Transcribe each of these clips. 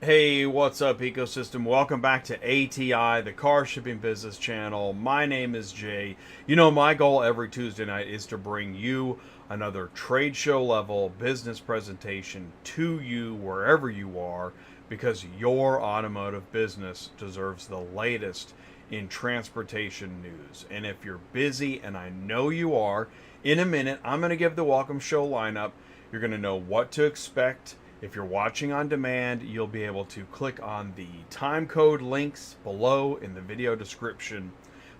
Hey, what's up, ecosystem? Welcome back to ATI, the car shipping business channel. My name is Jay. You know, my goal every Tuesday night is to bring you another trade show level business presentation to you wherever you are, because your automotive business deserves the latest in transportation news. And if you're busy, and I know you are, in a minute, I'm going to give the welcome show lineup. You're going to know what to expect. If you're watching on demand, you'll be able to click on the time code links below in the video description.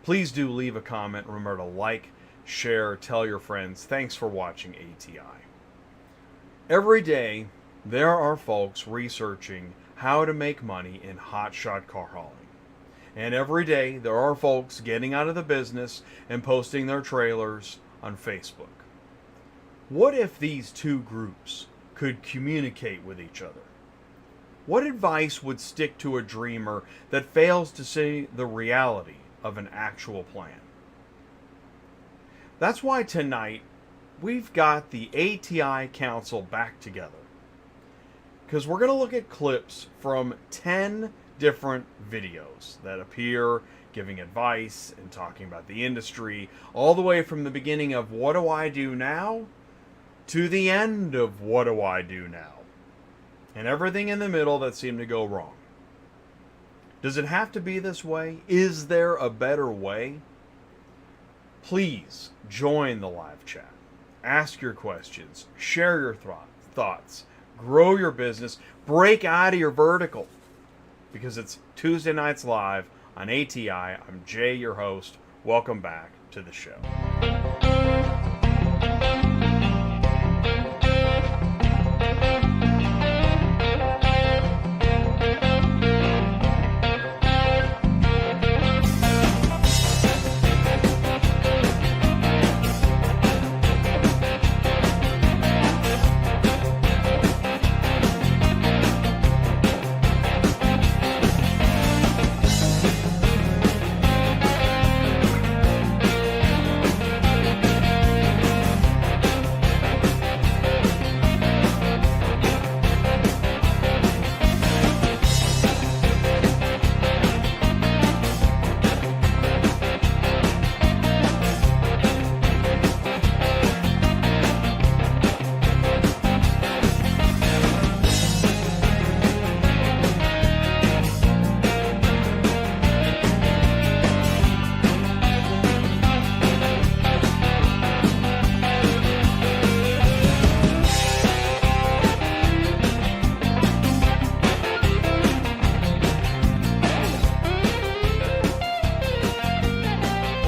Please do leave a comment. Remember to like, share, tell your friends. Thanks for watching ATI. Every day, there are folks researching how to make money in hotshot car hauling. And every day, there are folks getting out of the business and posting their trailers on Facebook. What if these two groups could communicate with each other? What advice would stick to a dreamer that fails to see the reality of an actual plan? That's why tonight we've got the ATI Council back together, because we're going to look at clips from 10 different videos that appear giving advice and talking about the industry, all the way from the beginning of what do I do now to the end of what do I do now, and everything in the middle that seemed to go wrong. Does it have to be this way? Is there a better way? Please join the live chat. Ask your questions. Share your thoughts. Grow your business. Break out of your vertical. Because it's Tuesday nights live on ATI. I'm Jay, your host. Welcome back to the show.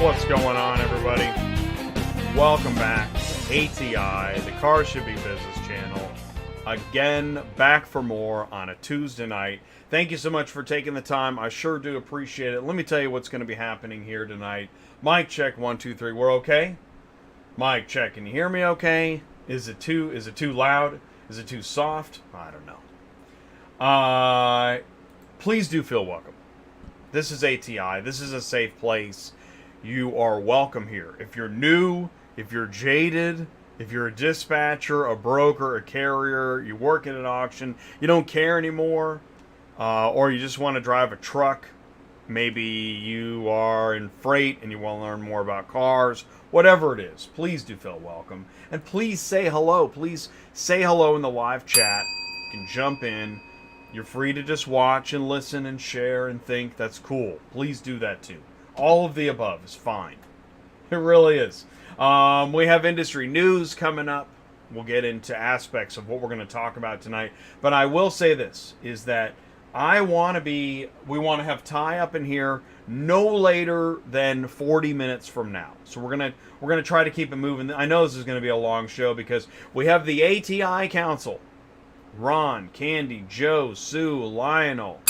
What's going on, everybody? Welcome back to ATI, the car shipping business channel. Again, back for more on a Tuesday night. Thank you so much for taking the time. I sure do appreciate it. Let me tell you what's going to be happening here tonight. Mic check, 1, 2, 3. We're okay? Mic check. Can you hear me okay? Is it too loud? Is it too soft? I don't know. Please do feel welcome. This is ATI. This is a safe place. You are welcome here. If you're new, if you're jaded, if you're a dispatcher, a broker, a carrier, you work at an auction, you don't care anymore, or you just want to drive a truck, maybe you are in freight and you want to learn more about cars, whatever it is, please do feel welcome. And please say hello. Please say hello in the live chat. You can jump in. You're free to just watch and listen and share and think. That's cool. Please do that too. All of the above is fine. It really is. We have industry news coming up. We'll get into aspects of what we're going to talk about tonight. But I will say this, is that we want to have Ty up in here no later than 40 minutes from now. So we're going to try to keep it moving. I know this is going to be a long show because we have the ATI Council. Ron, Kandy, Joe, Sue, Lionel,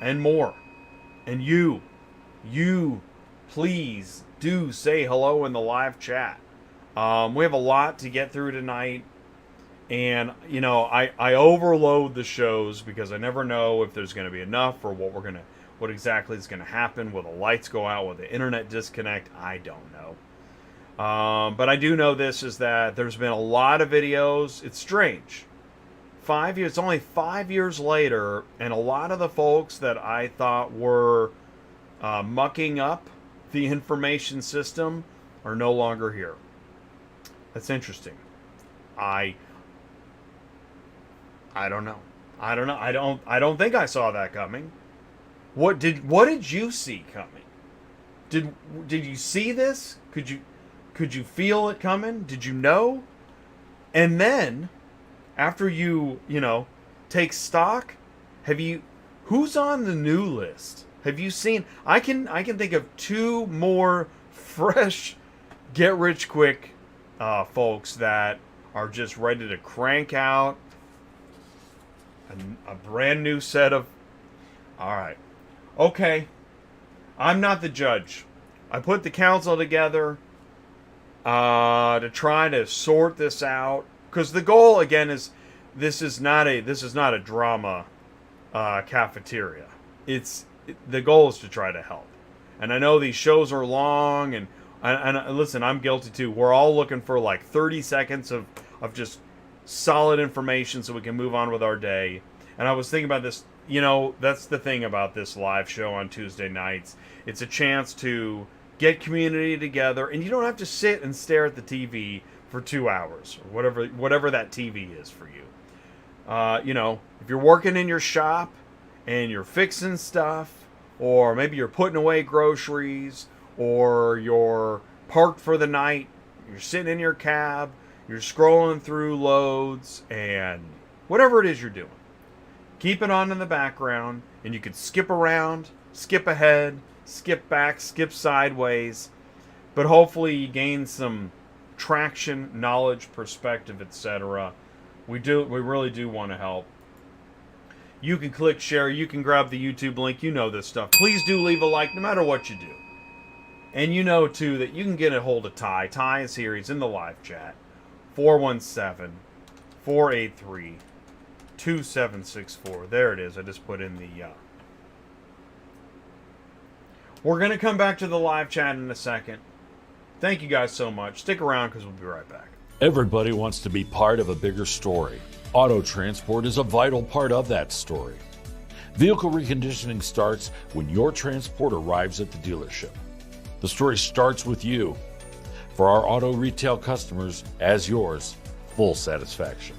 and more. And you, please do say hello in the live chat. We have a lot to get through tonight. And, you know, I overload the shows because I never know if there's going to be enough or what exactly is going to happen. Will the lights go out? Will the internet disconnect? I don't know. But I do know this, is that there's been a lot of videos. It's strange. 5 years. It's only 5 years later, and a lot of the folks that I thought were mucking up the information system are no longer here. That's interesting. I don't know. I don't think I saw that coming. What did you see coming? Did you see this? Could you feel it coming? Did you know? And then after you take stock, who's on the new list? Have you seen? I can think of two more fresh get rich quick folks that are just ready to crank out a brand new set of. All right. Okay. I'm not the judge. I put the council together to try to sort this out, because the goal again is this is not a drama cafeteria. The goal is to try to help. And I know these shows are long, and listen, I'm guilty too. We're all looking for like 30 seconds of just solid information so we can move on with our day. And I was thinking about this, that's the thing about this live show on Tuesday nights. It's a chance to get community together, and you don't have to sit and stare at the TV for 2 hours, or whatever that TV is for you. If you're working in your shop and you're fixing stuff, or maybe you're putting away groceries, or you're parked for the night, you're sitting in your cab, you're scrolling through loads, and whatever it is you're doing, keep it on in the background, and you can skip around, skip ahead, skip back, skip sideways, but hopefully you gain some traction, knowledge, perspective, etc. We really do want to help. You can click share, you can grab the YouTube link, this stuff. Please do leave a like no matter what you do. And too, that you can get a hold of Ty. Ty is here, he's in the live chat. 417-483-2764. There it is. I just put in the We're going to come back to the live chat in a second. Thank you guys so much. Stick around because we'll be right back. Everybody wants to be part of a bigger story. Auto transport is a vital part of that story. Vehicle reconditioning starts when your transport arrives at the dealership. The story starts with you. For our auto retail customers, as yours, full satisfaction.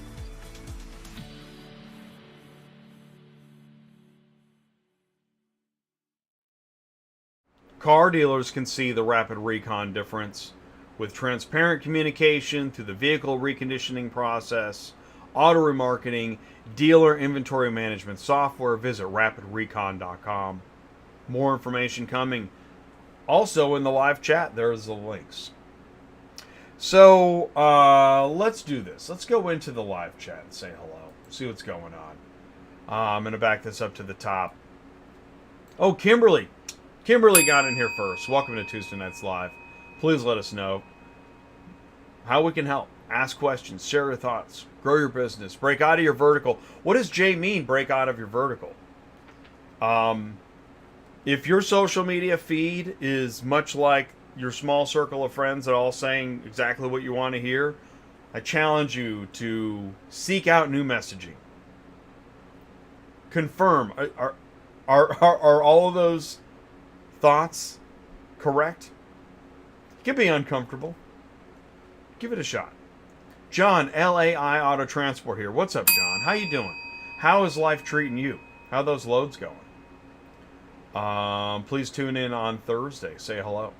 Car dealers can see the rapid recon difference with transparent communication through the vehicle reconditioning process, auto remarketing, dealer inventory management software. Visit rapidrecon.com. More information coming. Also in the live chat, there's the links. So let's do this. Let's go into the live chat and say hello. See what's going on. I'm going to back this up to the top. Oh, Kimberly. Kimberly got in here first. Welcome to Tuesday Nights Live. Please let us know how we can help. Ask questions. Share your thoughts. Grow your business. Break out of your vertical. What does Jay mean, break out of your vertical? If your social media feed is much like your small circle of friends that are all saying exactly what you want to hear, I challenge you to seek out new messaging. Confirm. Are all of those thoughts correct? It can be uncomfortable. Give it a shot. John, LAI Auto Transport here. What's up, John? How you doing? How is life treating you? How are those loads going? Please tune in on Thursday. Say hello.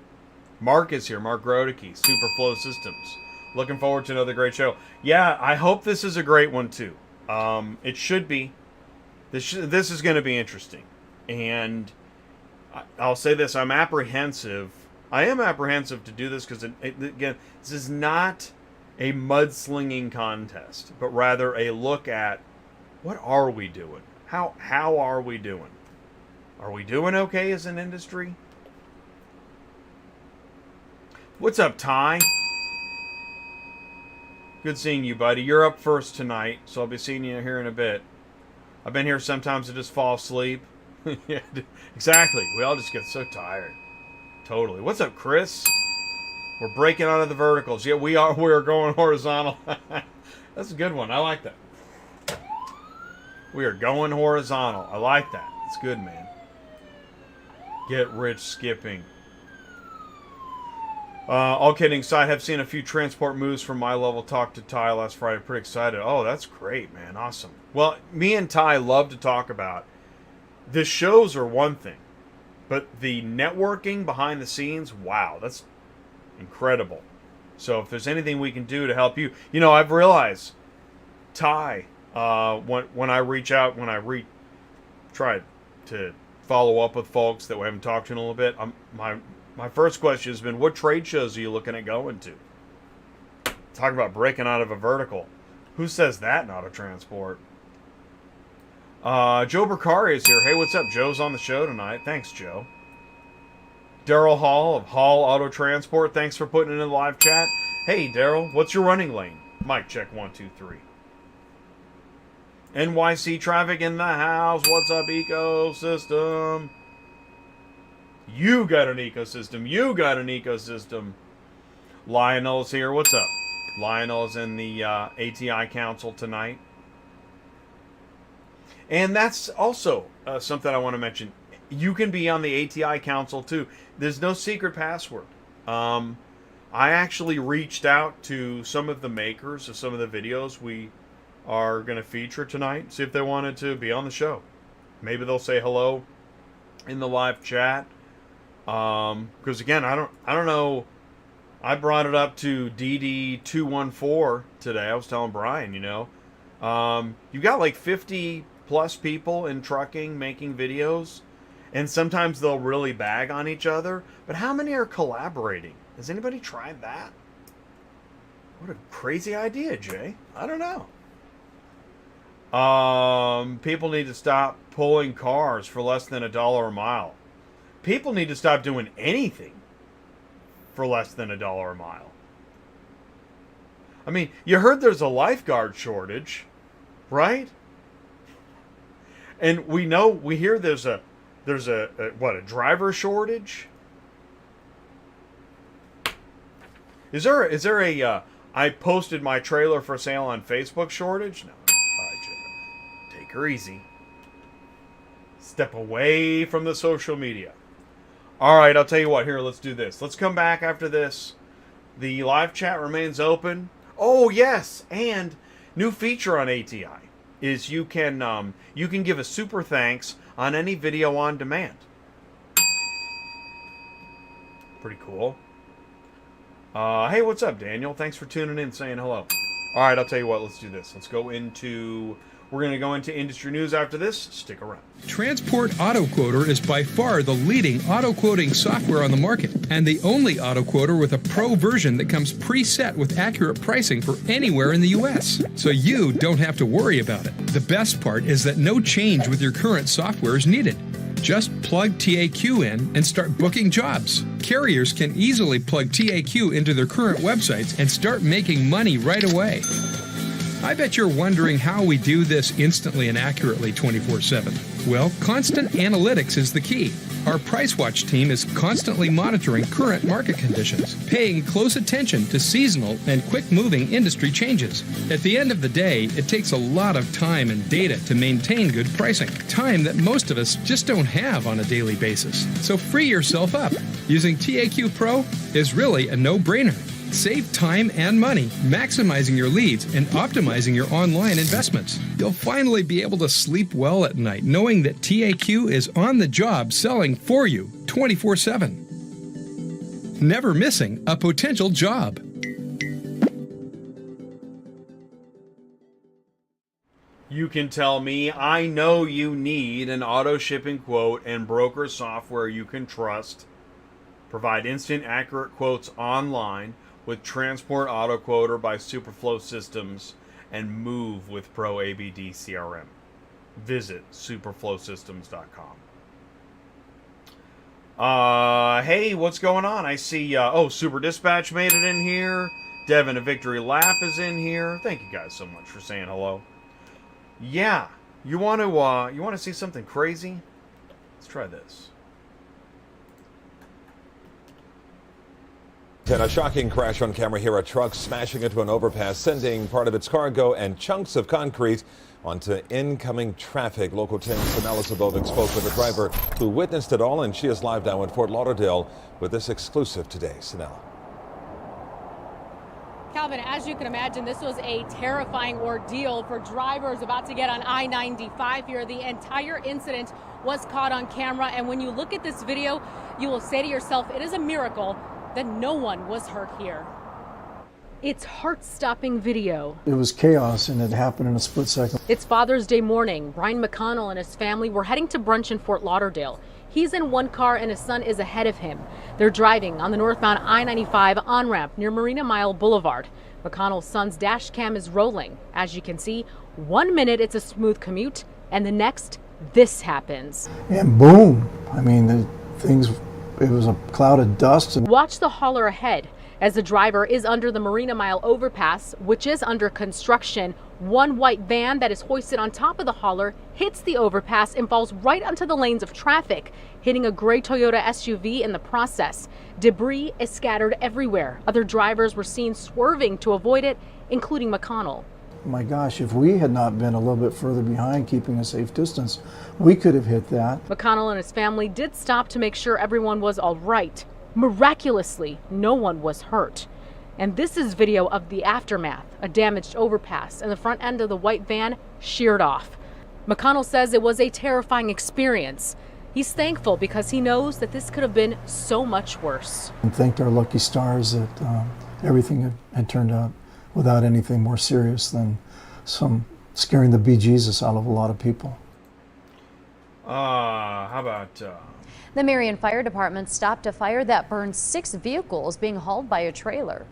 Mark is here. Mark Grodicke, Superflow Systems. Looking forward to another great show. Yeah, I hope this is a great one too. It should be. This is going to be interesting. And I'll say this, I'm apprehensive. I am apprehensive to do this because, again, this is not a mudslinging contest, but rather a look at what are we doing? How are we doing? Are we doing okay as an industry? What's up, Ty? Good seeing you, buddy. You're up first tonight, so I'll be seeing you here in a bit. I've been here sometimes to just fall asleep. Yeah, exactly. We all just get so tired. Totally. What's up, Chris? We're breaking out of the verticals. Yeah, we are going horizontal. That's a good one. I like that. We are going horizontal. I like that. It's good, man. Get rich skipping. All kidding aside, have seen a few transport moves from my level. Talked to Ty last Friday. Pretty excited. Oh, that's great, man. Awesome. Well, me and Ty love to talk about. The shows are one thing, but the networking behind the scenes, wow, that's incredible. So if there's anything we can do to help you, I've realized, Ty, when I reach out, try to follow up with folks that we haven't talked to in a little bit, my first question has been, what trade shows are you looking at going to? Talk about breaking out of a vertical. Who says that in auto transport? Joe Bercari is here. Hey, what's up? Joe's on the show tonight. Thanks, Joe. Daryl Hall of Hall Auto Transport. Thanks for putting it in the live chat. Hey, Daryl, what's your running lane? Mic check 1, 2, 3. NYC traffic in the house. What's up, ecosystem? You got an ecosystem. You got an ecosystem. Lionel's here. What's up? Lionel's in the ATI Council tonight. And that's also something I want to mention. You can be on the ATI Council too. There's no secret password. I actually reached out to some of the makers of some of the videos we are going to feature tonight. See if they wanted to be on the show. Maybe they'll say hello in the live chat. Because again, I don't know. I brought it up to DD214 today. I was telling Bryan, you got like 50 plus people in trucking making videos, and sometimes they'll really bag on each other, but how many are collaborating? Has anybody tried that? What a crazy idea, Jay. I don't know. People need to stop pulling cars for less than $1 a mile. People need to stop doing anything for less than $1 a mile. I mean, you heard there's a lifeguard shortage, right? And we hear there's a driver shortage? Is there a I posted my trailer for sale on Facebook shortage? No. All right, Jay. Take her easy. Step away from the social media. All right, I'll tell you what. Here, let's do this. Let's come back after this. The live chat remains open. Oh, yes, and new feature on ATI is you can give a super thanks on any video on demand. Pretty cool. Hey, what's up, Daniel? Thanks for tuning in, saying hello. All right, I'll tell you what. Let's do this. We're going to go into industry news after this. Stick around. Transport Auto Quoter is by far the leading auto quoting software on the market, and the only auto quoter with a pro version that comes preset with accurate pricing for anywhere in the U.S. So you don't have to worry about it. The best part is that no change with your current software is needed. Just plug TAQ in and start booking jobs. Carriers can easily plug TAQ into their current websites and start making money right away. I bet you're wondering how we do this instantly and accurately 24/7. Well, constant analytics is the key. Our Price Watch team is constantly monitoring current market conditions, paying close attention to seasonal and quick-moving industry changes. At the end of the day, it takes a lot of time and data to maintain good pricing, time that most of us just don't have on a daily basis. So free yourself up. Using TAQ Pro is really a no-brainer. Save time and money, maximizing your leads and optimizing your online investments. You'll finally be able to sleep well at night knowing that TAQ is on the job selling for you 24/7. Never missing a potential job. You can tell me, I know you need an auto shipping quote and broker software you can trust. Provide instant, accurate quotes online with Transport Auto Quoter by Superflow Systems and move with Pro ABD CRM. Visit superflowsystems.com. Hey, what's going on? I see, Super Dispatch made it in here. Devin a Victory Lap is in here. Thank you guys so much for saying hello. Yeah, you want to see something crazy? Let's try this. 10, a shocking crash on camera here. A truck smashing into an overpass, sending part of its cargo and chunks of concrete onto incoming traffic. Local 10's Sanela Sabovic spoke with a driver who witnessed it all, and she is live now in Fort Lauderdale with this exclusive today. Sanela. Calvin, as you can imagine, this was a terrifying ordeal for drivers about to get on I-95 here. The entire incident was caught on camera, and when you look at this video, you will say to yourself, it is a miracle that no one was hurt here. It's heart-stopping video. It was chaos, and it happened in a split second. It's Father's Day morning. Bryan McConnell and his family were heading to brunch in Fort Lauderdale. He's in one car and his son is ahead of him. They're driving on the northbound I-95 on-ramp near Marina Mile Boulevard. McConnell's son's dash cam is rolling. As you can see, 1 minute it's a smooth commute, and the next, this happens. And boom! I mean, it was a cloud of dust. Watch the hauler ahead. As the driver is under the Marina Mile overpass, which is under construction, one white van that is hoisted on top of the hauler hits the overpass and falls right onto the lanes of traffic, hitting a gray Toyota SUV in the process. Debris is scattered everywhere. Other drivers were seen swerving to avoid it, including McConnell. My gosh, if we had not been a little bit further behind, keeping a safe distance, we could have hit that. McConnell and his family did stop to make sure everyone was all right. Miraculously, no one was hurt. And this is video of the aftermath, a damaged overpass, and the front end of the white van sheared off. McConnell says it was a terrifying experience. He's thankful because he knows that this could have been so much worse. And thanked our lucky stars that everything had turned out without anything more serious than some scaring the bejesus out of a lot of people. How about... The Marion Fire Department stopped a fire that burned 6 vehicles being hauled by a trailer.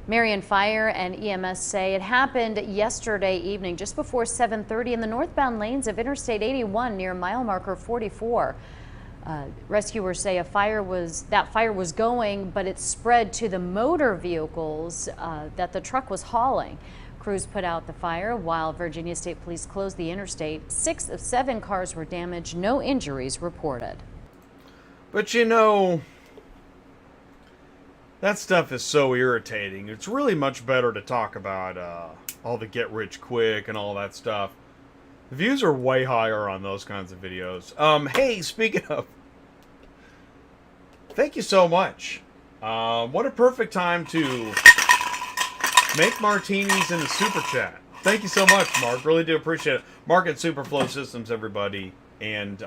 Marion Fire and EMS say it happened yesterday evening just before 7:30 in the northbound lanes of Interstate 81 near mile marker 44. Rescuers say that fire was going, but it spread to the motor vehicles that the truck was hauling. Crews put out the fire while Virginia State Police closed the interstate. 6 of 7 cars were damaged, no injuries reported. But you know, that stuff is so irritating. It's really much better to talk about all the get rich quick and all that stuff. The views are way higher on those kinds of videos. Hey, speaking of, thank you so much. What a perfect time to make martinis in the super chat. Thank you so much, Mark. Really do appreciate it. Mark at Superflow Systems, everybody. And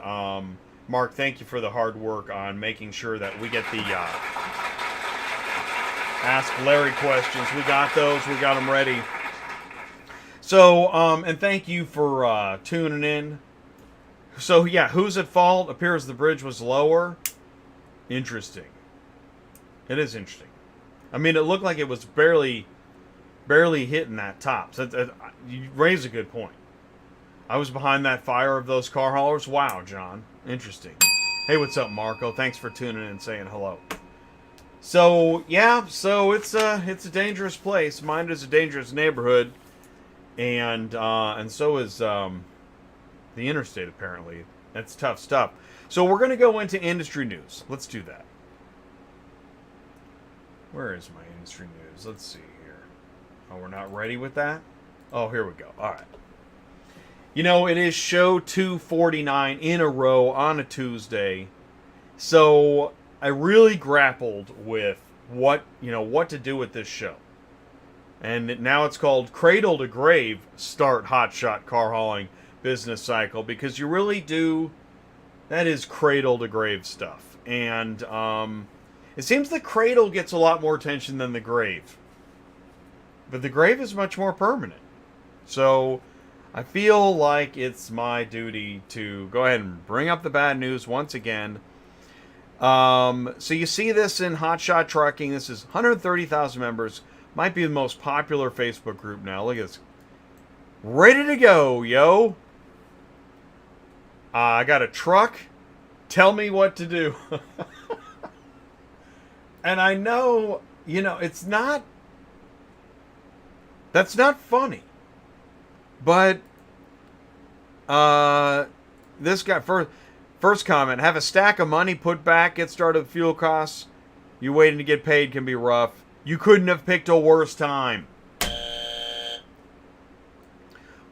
Mark, thank you for the hard work on making sure that we get the Ask Larry questions. We got those. We got them ready. So, and thank you for tuning in. So, yeah, who's at fault? Appears the bridge was lower. Interesting. It is interesting. I mean, it looked like it was barely hitting that top. So you raise a good point. I was behind that fire of those car haulers. Wow, John. Interesting. Hey, what's up, Marco? Thanks for tuning in and saying hello. So, yeah, so it's a dangerous place. Mine is a dangerous neighborhood. And so is the interstate, apparently. That's tough stuff. So we're going to go into industry news. Let's do that. Where is my industry news? Let's see here. Oh, we're not ready with that? Oh, here we go. All right. You know, it is show 249 in a row on a Tuesday. So I really grappled with what to do with this show. And now it's called Cradle to Grave Start Hotshot Car Hauling Business Cycle, because you really do, that is cradle to grave stuff. And it seems the cradle gets a lot more attention than the grave. But the grave is much more permanent. So I feel like it's my duty to go ahead and bring up the bad news once again. So you see this in Hotshot Trucking. This is 130,000 members. Might be the most popular Facebook group now. Look at this. Ready to go, yo. I got a truck. Tell me what to do. And I know, it's not... That's not funny. But, this guy... First First comment, have a stack of money put back, get started with fuel costs. You waiting to get paid can be rough. You couldn't have picked a worse time.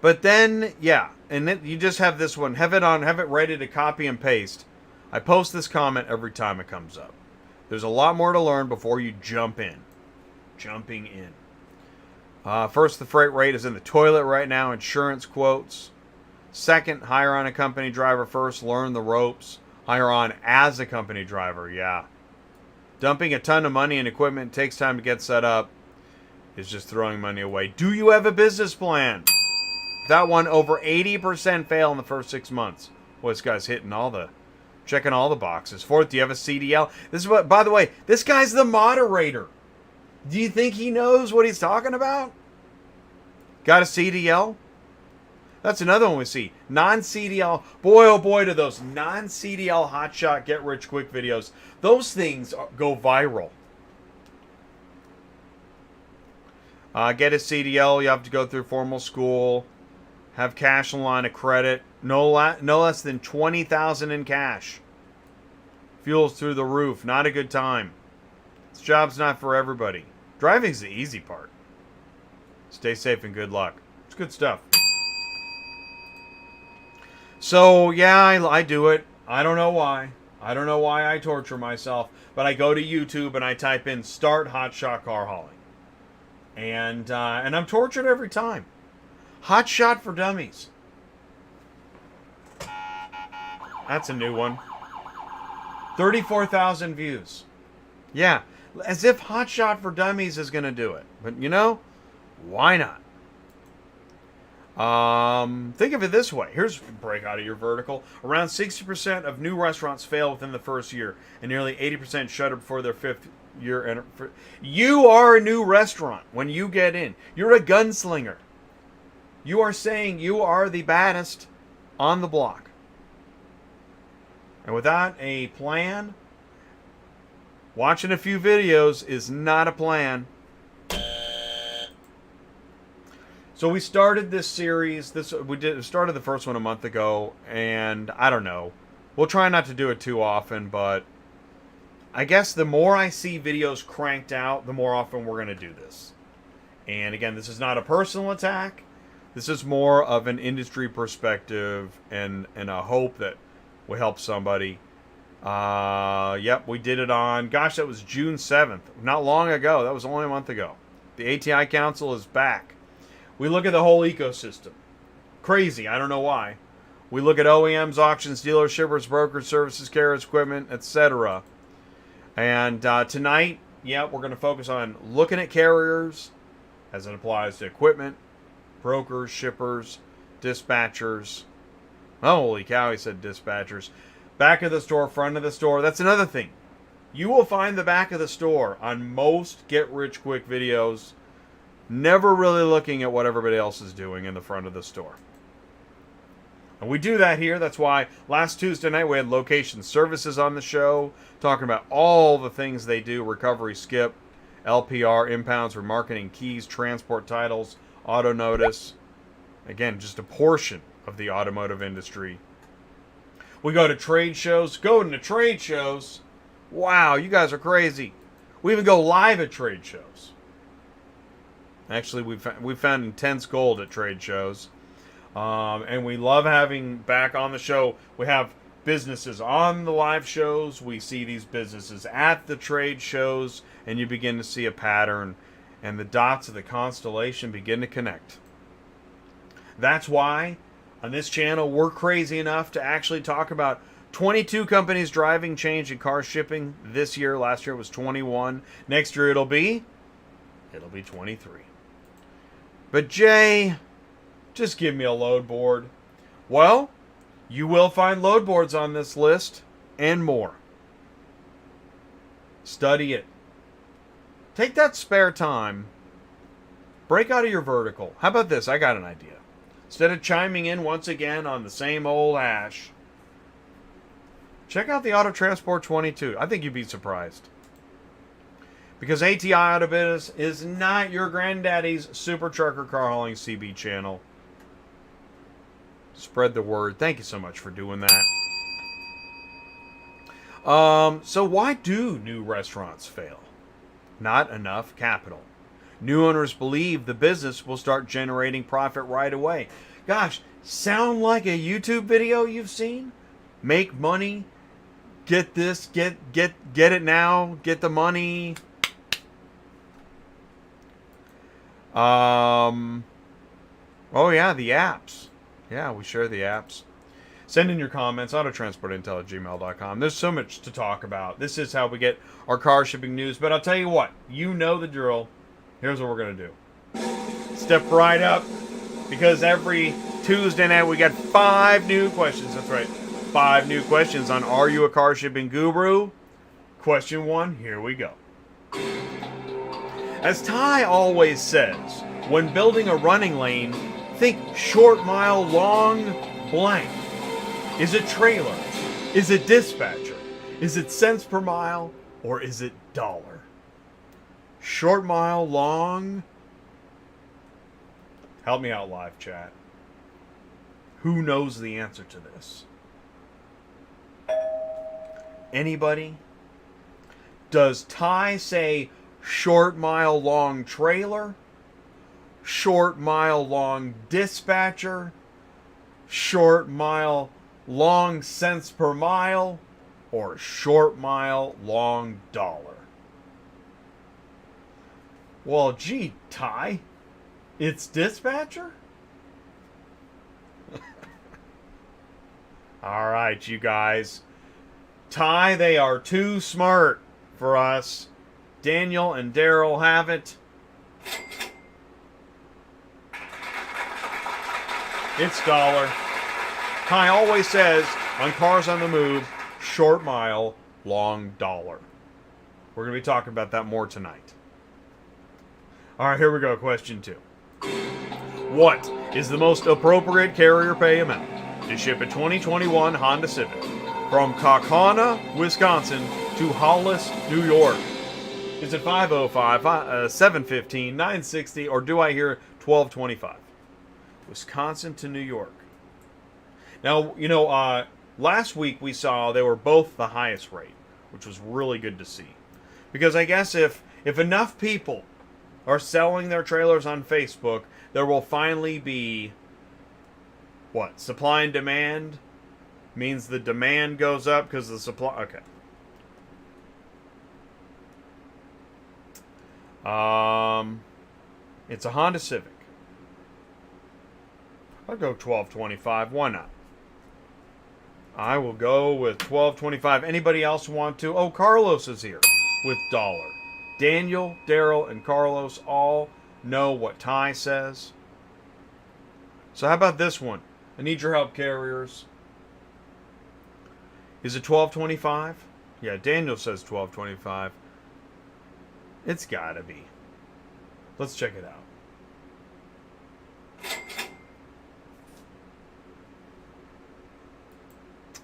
But then, yeah, and then you just have this one. Have it ready to copy and paste. I post this comment every time it comes up. There's a lot more to learn before you jump in. Jumping in. First, the freight rate is in the toilet right now. Insurance quotes. Second, hire on a company driver first. Learn the ropes. Hire on as a company driver. Yeah. Dumping a ton of money and equipment takes time to get set up. Is just throwing money away. Do you have a business plan? That one, over 80% fail in the first 6 months. Well, this guy's checking all the boxes. Fourth, do you have a CDL? This is what, by the way, this guy's the moderator. Do you think he knows what he's talking about? Got a CDL? That's another one we see. Non-CDL. Boy, oh boy, do those non-CDL hotshot get-rich-quick videos. Those things go viral. Get a CDL. You have to go through formal school. Have cash on line of credit. No less than $20,000 in cash. Fuel's through the roof. Not a good time. This job's not for everybody. Driving's the easy part. Stay safe and good luck. It's good stuff. So, yeah, I do it. I don't know why. I don't know why I torture myself. But I go to YouTube and I type in start hotshot car hauling. And I'm tortured every time. Hotshot for Dummies. That's a new one. 34,000 views. Yeah, as if Hotshot for Dummies is going to do it. But, you know, why not? Think of it this way. Here's a break out of your vertical. Around 60% of new restaurants fail within the first year, and nearly 80% shutter before their fifth year. You are a new restaurant when you get in. You're a gunslinger. You are saying you are the baddest on the block. And without a plan, watching a few videos is not a plan. So we started this series. We started the first one a month ago, and I don't know. We'll try not to do it too often, but I guess the more I see videos cranked out, the more often we're going to do this. And again, this is not a personal attack. This is more of an industry perspective and a hope that we help somebody. Yep, we did it on, gosh, that was June 7th. Not long ago. That was only a month ago. The ATI Council is back. We look at the whole ecosystem. Crazy. I don't know why. We look at OEMs, auctions, dealers, shippers, brokers, services, carriers, equipment, etc. And tonight, yeah, we're going to focus on looking at carriers as it applies to equipment, brokers, shippers, dispatchers. Holy cow, he said dispatchers. Back of the store, front of the store. That's another thing. You will find the back of the store on most get-rich-quick videos. Never really looking at what everybody else is doing in the front of the store. And we do that here. That's why last Tuesday night we had Location Services on the show, talking about all the things they do. Recovery skip, LPR, impounds, remarketing keys, transport titles, auto notice. Again, just a portion of the automotive industry. We go to trade shows. Going to trade shows. Wow, you guys are crazy. We even go live at trade shows. Actually, we found intense gold at trade shows. And we love having back on the show. We have businesses on the live shows. We see these businesses at the trade shows. And you begin to see a pattern. And the dots of the constellation begin to connect. That's why on this channel we're crazy enough to actually talk about 22 companies driving change in car shipping this year. Last year it was 21. Next year it'll be 23. But Jay, just give me a load board. Well, you will find load boards on this list and more. Study it. Take that spare time. Break out of your vertical. How about this? I got an idea. Instead of chiming in once again on the same old hash, check out the Auto Transport 22. I think you'd be surprised. Because ATI Auto Biz is not your granddaddy's super trucker car hauling CB channel. Spread the word. Thank you so much for doing that. So why do new restaurants fail? Not enough capital. New owners believe the business will start generating profit right away. Gosh, sound like a YouTube video you've seen? Make money, get this, get it now, get the money. Oh yeah, the apps. Yeah, we share the apps. Send in your comments, autotransportintel@gmail.com. There's so much to talk about. This is how we get our car shipping news. But I'll tell you what, you know the drill. Here's what we're going to do. Step right up, because every Tuesday night we got 5 new questions. That's right, 5 new questions on Are You a Car Shipping Guru? Question 1, here we go. As Ty always says, when building a running lane, think short mile, long blank. Is it trailer? Is it dispatcher? Is it cents per mile? Or is it dollar? Short mile, long. Help me out, live chat. Who knows the answer to this? Anybody? Does Ty say short mile long trailer? Short mile long dispatcher? Short mile long cents per mile? Or short mile long dollar? Well, gee, Ty, it's dispatcher? All right, you guys. Ty, they are too smart for us. Daniel and Daryl have it. It's dollar. Ty always says, on Cars on the Move, short mile, long dollar. We're going to be talking about that more tonight. All right, here we go. Question 2. What is the most appropriate carrier pay amount to ship a 2021 Honda Civic from Kaukauna, Wisconsin to Hollis, New York? Is it $505, $715, $960, or do I hear $1225? Wisconsin to New York. Now, you know, last week we saw they were both the highest rate, which was really good to see. Because I guess if enough people are selling their trailers on Facebook, there will finally be, what, supply and demand? Means the demand goes up because the supply, okay. It's a Honda Civic. I'll go $1225. Why not? I will go with $1225. Anybody else want to? Oh, Carlos is here with dollar. Daniel, Daryl, and Carlos all know what Ty says. So how about this one? I need your help, carriers. Is it $1225? Yeah, Daniel says $1225. It's gotta be. Let's check it out.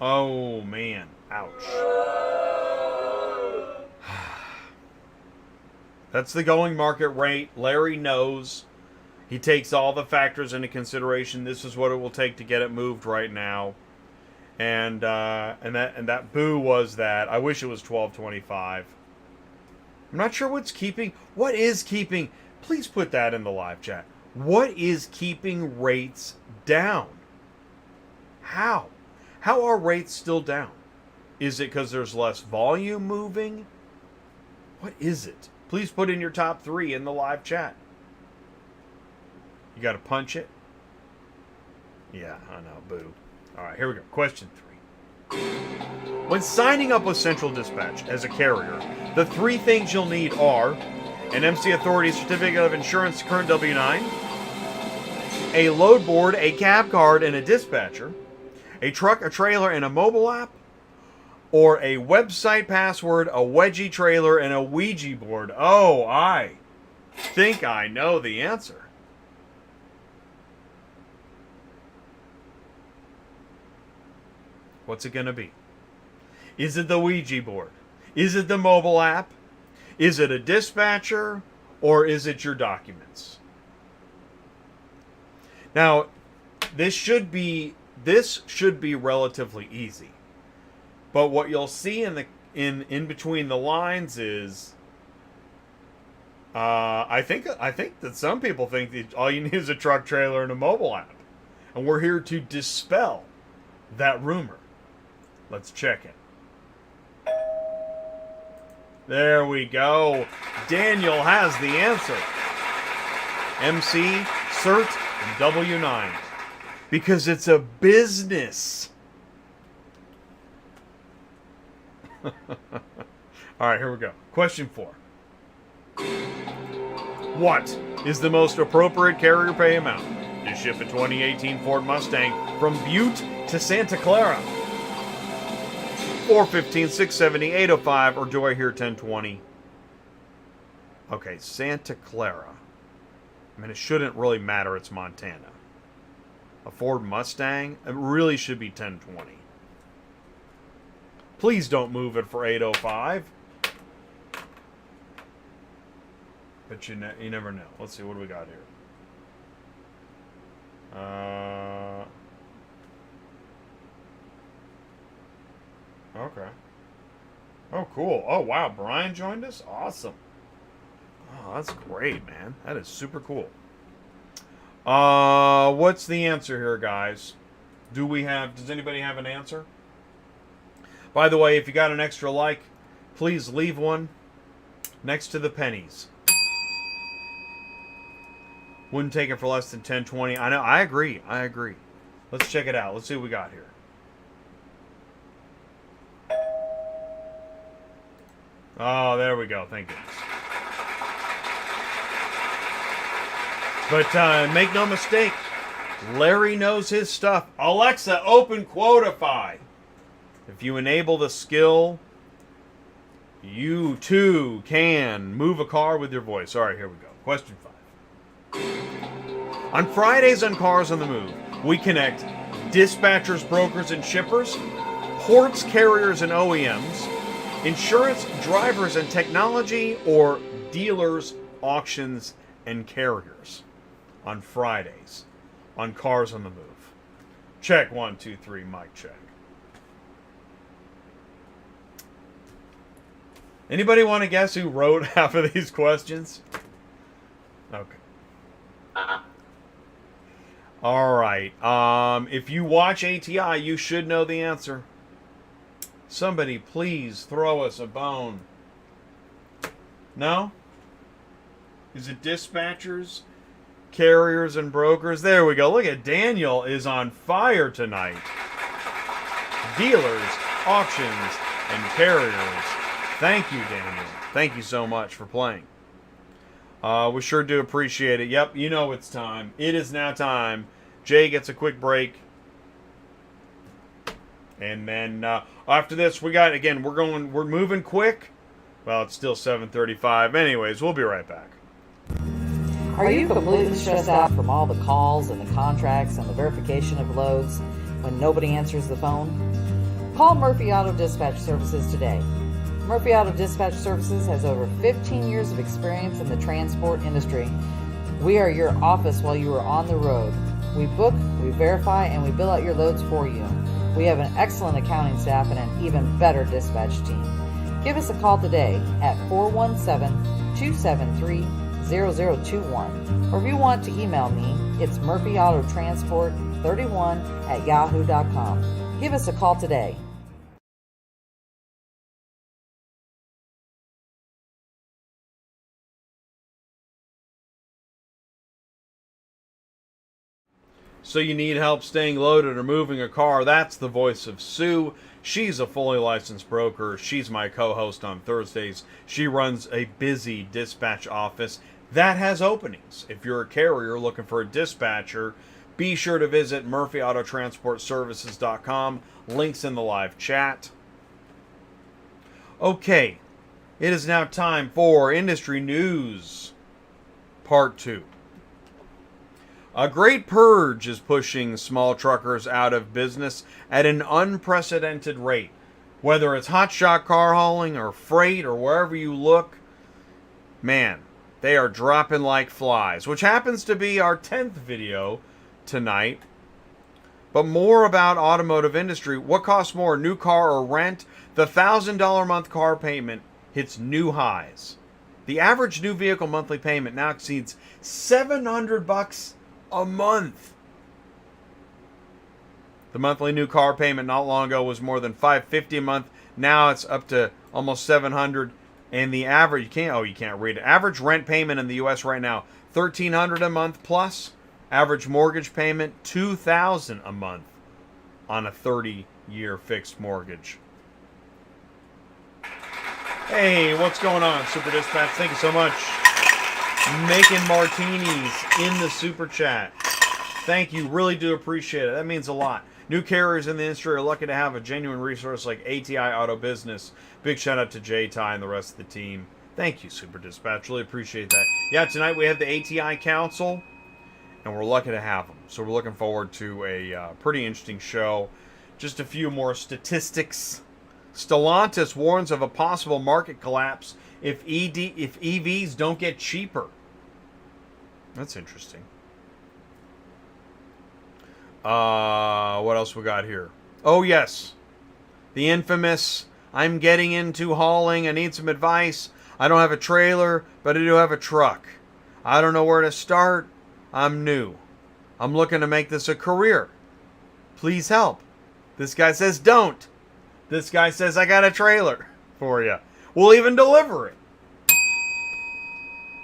Oh, man. Ouch. That's the going market rate. Larry knows. He takes all the factors into consideration. This is what it will take to get it moved right now. And that boo was that. I wish it was $1225. I'm not sure what's keeping. What is keeping? Please put that in the live chat. What is keeping rates down? How? How are rates still down? Is it because there's less volume moving? What is it? Please put in your top 3 in the live chat. You got to punch it? Yeah, I know. Boo. All right, here we go. Question 3. When signing up with Central Dispatch as a carrier, the 3 things you'll need are an MC Authority Certificate of Insurance Current W-9, a load board, a cab card, and a dispatcher, a truck, a trailer, and a mobile app, or a website password, a wedgie trailer, and a Ouija board. Oh, I think I know the answer. What's it going to be? Is it the Ouija board? Is it the mobile app? Is it a dispatcher? Or is it your documents? Now, this should be relatively easy. But what you'll see in between the lines is, I think that some people think that all you need is a truck trailer and a mobile app, and we're here to dispel that rumor. Let's check it. There we go. Daniel has the answer. MC, CERT, and W9. Because it's a business. All right, here we go. Question 4. What is the most appropriate carrier pay amount to ship a 2018 Ford Mustang from Butte to Santa Clara? 415, 670, 805, or do I hear 1020? Okay, Santa Clara. I mean, it shouldn't really matter. It's Montana. A Ford Mustang? It really should be 1020. Please don't move it for 805. But you never know. Let's see, what do we got here? Okay. Oh, cool. Oh, wow. Bryan joined us? Awesome. Oh, that's great, man. That is super cool. What's the answer here, guys? Does anybody have an answer? By the way, if you got an extra like, please leave one next to the pennies. Wouldn't take it for less than 1020. I know. I agree. Let's check it out. Let's see what we got here. Oh, there we go. Thank goodness. But make no mistake, Larry knows his stuff. Alexa, open Quotify. If you enable the skill, you too can move a car with your voice. All right, here we go. Question 5. On Fridays on Cars on the Move, we connect dispatchers, brokers, and shippers, ports, carriers, and OEMs, insurance, drivers, and technology, or dealers, auctions, and carriers. On Fridays on Cars on the Move. Check 1, 2, 3, mic check. Anybody want to guess who wrote half of these questions? Okay. All right. If you watch ATI, you should know the answer. Somebody please throw us a bone. No? Is it dispatchers, carriers, and brokers? There we go. Look at Daniel is on fire tonight. Dealers, auctions, and carriers. Thank you, Daniel. Thank you so much for playing. We sure do appreciate it. Yep, you know it's time. It is now time. Jay gets a quick break. And then after this, we got, again, we're moving quick. Well, it's still 7:35. Anyways, we'll be right back. Are you completely stressed out from all the calls and the contracts and the verification of loads when nobody answers the phone? Call Murphy Auto Dispatch Services today. Murphy Auto Dispatch Services has over 15 years of experience in the transport industry. We are your office while you are on the road. We book, we verify, and we bill out your loads for you. We have an excellent accounting staff and an even better dispatch team. Give us a call today at 417-273-0021. Or if you want to email me, it's murphyautotransport31@yahoo.com. Give us a call today. So you need help staying loaded or moving a car? That's the voice of Sue. She's a fully licensed broker. She's my co-host on Thursdays. She runs a busy dispatch office that has openings. If you're a carrier looking for a dispatcher, be sure to visit murphyautotransportservices.com. Links in the live chat. Okay, it is now time for Industry News Part 2. A great purge is pushing small truckers out of business at an unprecedented rate. Whether it's hotshot car hauling or freight or wherever you look, man, they are dropping like flies, which happens to be our 10th video tonight. But more about automotive industry. What costs more, new car or rent? The $1,000 a month car payment hits new highs. The average new vehicle monthly payment now exceeds $700 a month. The monthly new car payment not long ago was more than $550 a month. Now it's up to almost $700. And the average, you can't read it. Average rent payment in the U.S. right now, $1,300 a month plus. Average mortgage payment, $2,000 a month on a 30-year fixed mortgage. Hey, what's going on, Super Dispatch? Thank you so much. Making martinis in the Super Chat. Thank you. Really do appreciate it. That means a lot. New carriers in the industry are lucky to have a genuine resource like ATI Auto Business. Big shout out to Jay, Ty, and the rest of the team. Thank you, Super Dispatch. Really appreciate that. Yeah, tonight we have the ATI Council, and we're lucky to have them. So we're looking forward to a pretty interesting show. Just a few more statistics. Stellantis warns of a possible market collapse if EVs don't get cheaper. That's interesting. What else we got here? Oh, yes. The infamous, I'm getting into hauling. I need some advice. I don't have a trailer, but I do have a truck. I don't know where to start. I'm new. I'm looking to make this a career. Please help. This guy says don't. This guy says I got a trailer for you. We'll even deliver it.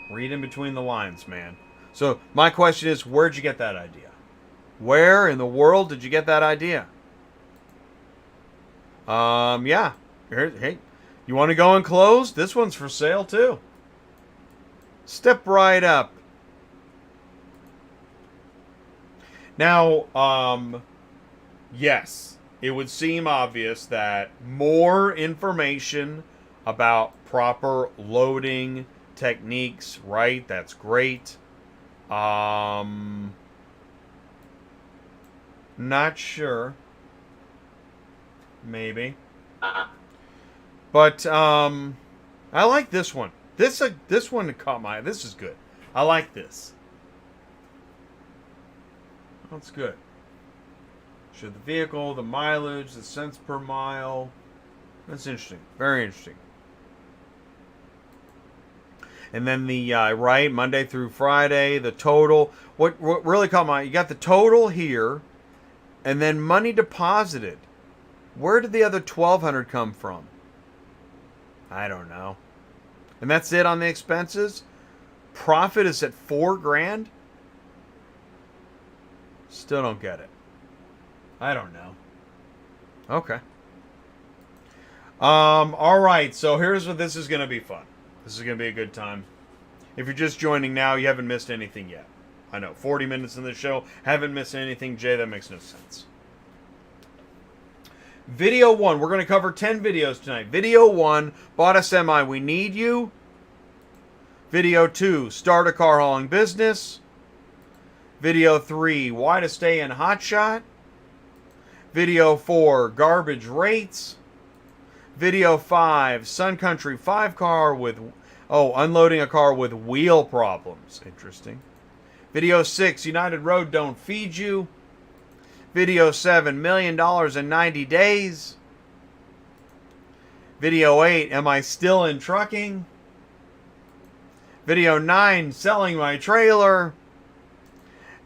Read in between the lines, man. So my question is, where'd you get that idea? Where in the world did you get that idea? Yeah. Hey, you want to go and close? This one's for sale too. Step right up. Now, yes, it would seem obvious that more information about proper loading techniques, right? That's great. Not sure. Maybe. But I like this one. This one caught my eye. This is good. I like this. That's good. Show the vehicle, the mileage, the cents per mile. That's interesting. Very interesting. And then the right, Monday through Friday, the total. What really caught my eye, you got the total here, and then money deposited. Where did the other $1,200 come from? I don't know. And that's it on the expenses. Profit is at $4,000. Still don't get it. I don't know. Okay. All right. So here's what this is going to be fun. This is going to be a good time. If you're just joining now, you haven't missed anything yet. I know, 40 minutes in the show, haven't missed anything. Jay, that makes no sense. Video 1, we're going to cover 10 videos tonight. Video 1, bought a semi, we need you. Video 2, start a car hauling business. Video 3, why to stay in Hotshot. Video 4, garbage rates. Video 5, Sun Country 5 car with, unloading a car with wheel problems. Interesting. Video 6, United Road don't feed you. Video 7, $1 million in 90 days. Video 8, am I still in trucking? Video 9, selling my trailer.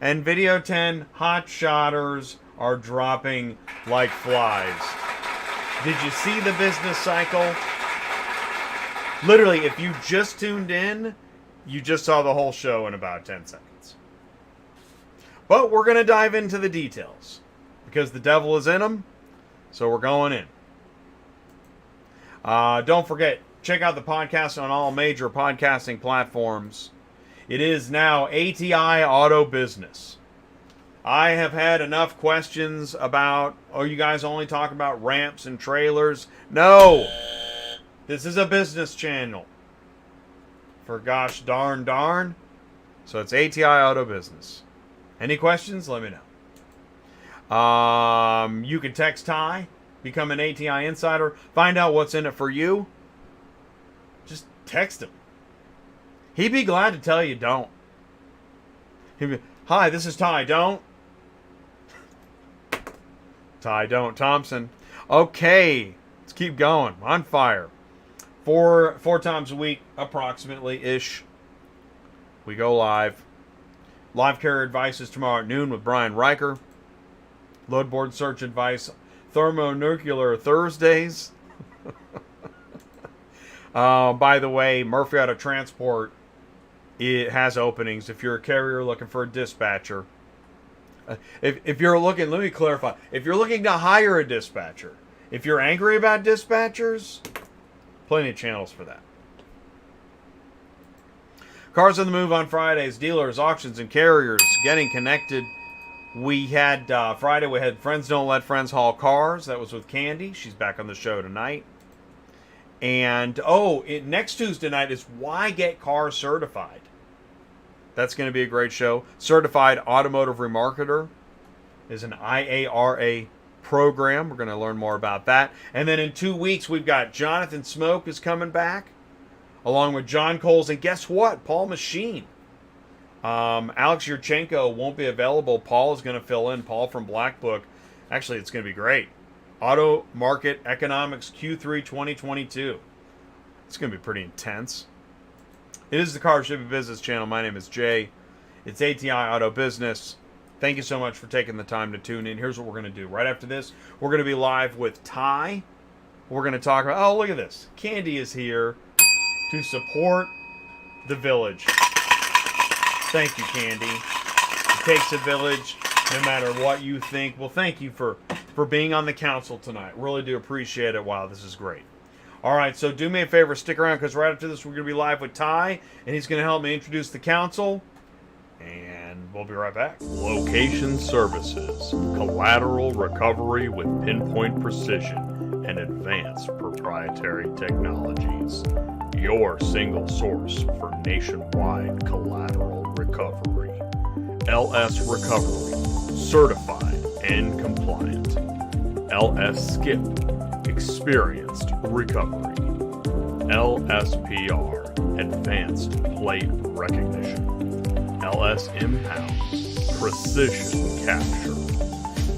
And video 10, Hotshotters are dropping like flies. Did you see the business cycle? Literally, if you just tuned in, you just saw the whole show in about 10 seconds. But we're going to dive into the details because the devil is in them, so we're going in. Don't forget, check out the podcast on all major podcasting platforms. It is now ATI Auto Business. I have had enough questions about, you guys only talk about ramps and trailers. No! This is a business channel. For gosh darn. So it's ATI Auto Business. Any questions? Let me know. You can text Ty, become an ATI insider, find out what's in it for you. Just text him. He'd be glad to tell you don't. He'd be, hi, this is Ty, don't. Ty don't. Thompson. Okay, let's keep going. On fire. Four times a week, approximately-ish. We go live. Live carrier advice is tomorrow at noon with Bryan Riker. Load board search advice, thermonuclear Thursdays. By the way, Murphy Auto Transport, it has openings. If you're a carrier looking for a dispatcher, if you're looking, let me clarify. If you're looking to hire a dispatcher, if you're angry about dispatchers, plenty of channels for that. Cars on the Move on Fridays, dealers, auctions, and carriers getting connected. We had Friday, we had Friends Don't Let Friends Haul Cars. That was with Kandy. She's back on the show tonight. And, next Tuesday night is Why Get Cars Certified. That's going to be a great show. Certified Automotive Remarketer is an IARA program. We're going to learn more about that. And then in 2 weeks, we've got Jonathan Smoke is coming back, along with John Coles. And guess what? Paul Machine. Alex Yurchenko won't be available. Paul is going to fill in. Paul from Black Book. Actually, it's going to be great. Auto Market Economics Q3 2022. It's going to be pretty intense. It is the Car Shipping Business Channel. My name is Jay. It's ATI Auto Business. Thank you so much for taking the time to tune in. Here's what we're going to do. Right after this, we're going to be live with Ty. We're going to talk about, oh, look at this. Kandy is here to support the village. Thank you, Kandy. It takes a village, no matter what you think. Well, thank you for being on the council tonight. Really do appreciate it. Wow, this is great. All right, so do me a favor. Stick around, because right after this, we're going to be live with Ty, and he's going to help me introduce the council. And we'll be right back. Location Services. Collateral recovery with pinpoint precision and advanced proprietary technologies. Your single source for nationwide collateral recovery. LS Recovery, certified and compliant. LS Skip, experienced recovery. LSPR, advanced plate recognition. LS Impound, precision capture.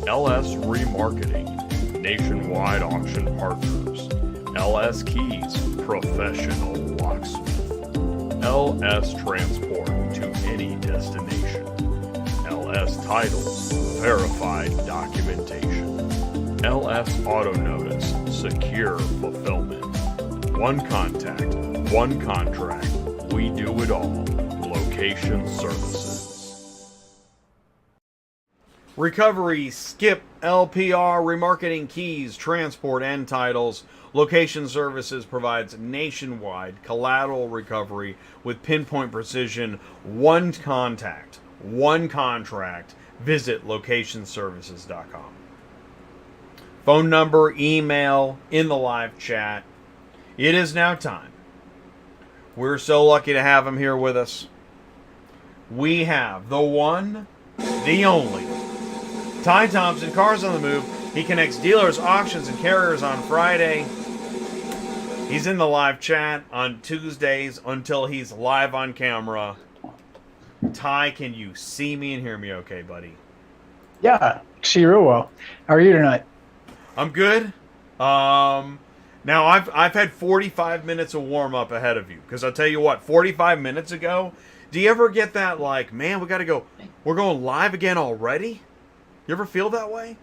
LS Remarketing, nationwide auction partners. LS Keys, professional locksmith. LS Transport to any destination. LS Titles, verified documentation. LS Auto Notice, secure fulfillment. One contact, one contract, we do it all. Location Services. Recovery, Skip, LPR, Remarketing, Keys, Transport, and Titles. Location Services provides nationwide collateral recovery with pinpoint precision. One contact, one contract. Visit locationservices.com. Phone number, email, in the live chat. It is now time. We're so lucky to have him here with us. We have the one, the only, Ty Thompson, Cars on the Move. He connects dealers, auctions, and carriers on Friday. He's in the live chat on Tuesdays until he's live on camera. Ty, can you see me and hear me okay, buddy? Yeah, see you real well. How are you tonight? I'm good. Now, I've had 45 minutes of warm-up ahead of you. Because I'll tell you what, 45 minutes ago, do you ever get that, like, man, we got to go, we're going live again already? You ever feel that way?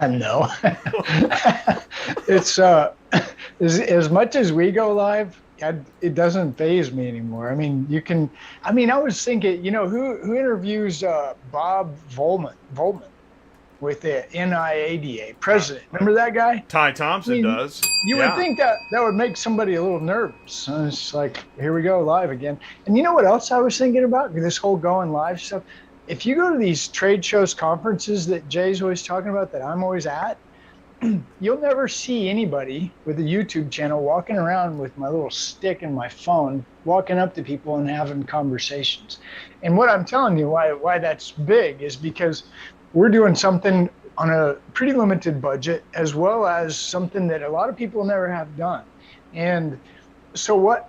No. It's, as much as we go live, it doesn't faze me anymore. I mean, I was thinking, who interviews Bob Volman with the NIADA president? Remember that guy? Ty Thompson does. You would think that would make somebody a little nervous. It's like, here we go, live again. And you know what else I was thinking about? This whole going live stuff. If you go to these trade shows, conferences that Jay's always talking about, that I'm always at, you'll never see anybody with a YouTube channel walking around with my little stick and my phone, walking up to people and having conversations. And what I'm telling you, why that's big, is because we're doing something on a pretty limited budget, as well as something that a lot of people never have done. And so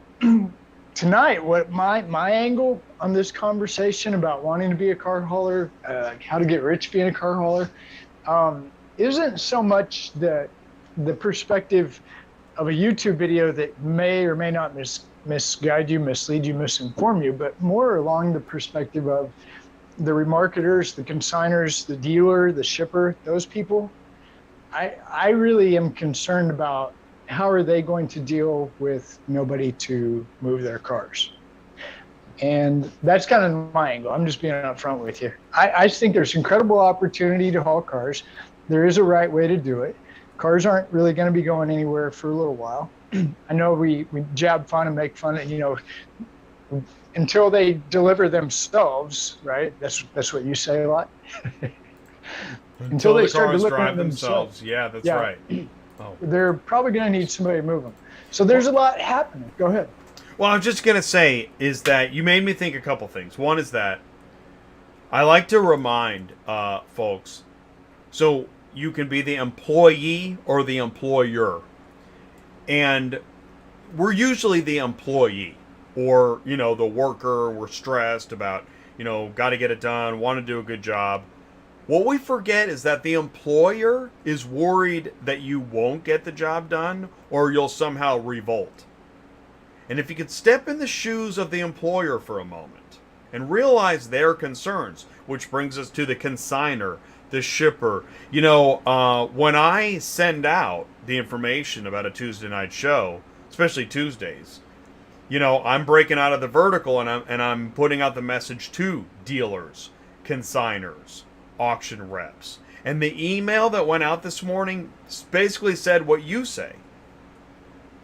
tonight, what my angle on this conversation about wanting to be a car hauler, how to get rich being a car hauler, isn't so much the perspective of a YouTube video that may or may not misguide you, mislead you, misinform you, but more along the perspective of the remarketers, the consigners, the dealer, the shipper, those people. I really am concerned about how are they going to deal with nobody to move their cars. And that's kind of my angle. I'm just being upfront with you. I think there's incredible opportunity to haul cars. There is a right way to do it. Cars aren't really going to be going anywhere for a little while. I know we jab fun and make fun of, you know, until they deliver themselves, right? That's what you say a lot. Until they start delivering themselves. Yeah, that's right. Oh. They're probably going to need somebody to move them. So there's a lot happening. Go ahead. Well, I'm just going to say is that you made me think a couple things. One is that I like to remind folks, so you can be the employee or the employer. And we're usually the employee or, you know, the worker. We're stressed about, you know, got to get it done, want to do a good job. What we forget is that the employer is worried that you won't get the job done or you'll somehow revolt. And if you could step in the shoes of the employer for a moment and realize their concerns, which brings us to the consigner, the shipper. You know, when I send out the information about a Tuesday night show, especially Tuesdays, you know, I'm breaking out of the vertical and I'm putting out the message to dealers, consigners, auction reps. And the email that went out this morning basically said what you say.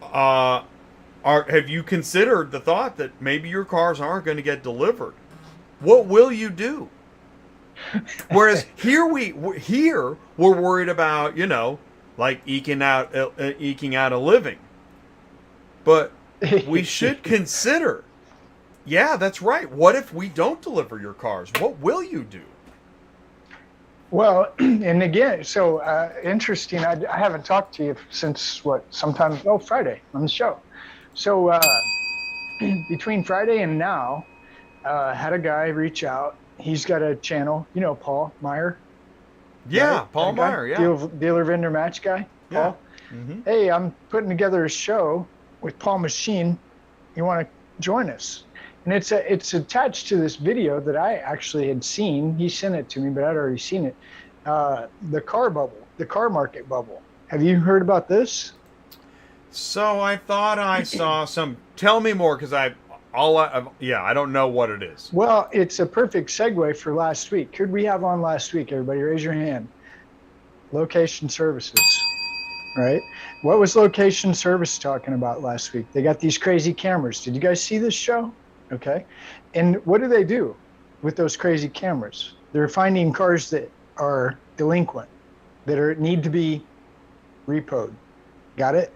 Have you considered the thought that maybe your cars aren't going to get delivered? What will you do? Whereas here we're worried about, you know, like eking out a living. But we should consider, yeah, that's right. What if we don't deliver your cars? What will you do? Well, and again, so interesting. I haven't talked to you since Friday on the show. So between Friday and now, had a guy reach out. He's got a channel, you know, Paul Meyer. Yeah, right? Paul Meyer, yeah. Dealer vendor match guy, yeah. Paul. Mm-hmm. Hey, I'm putting together a show with Paul Machine. You want to join us? And it's attached to this video that I actually had seen. He sent it to me, but I'd already seen it. The car bubble, the car market bubble. Have you heard about this? So I thought I saw some. Tell me more, because I don't know what it is. Well, it's a perfect segue for last week. Who'd we have on last week? Everybody, raise your hand. Location Services, right? What was Location Service talking about last week? They got these crazy cameras. Did you guys see this show? Okay. And what do they do with those crazy cameras? They're finding cars that are delinquent, that need to be repoed. Got it?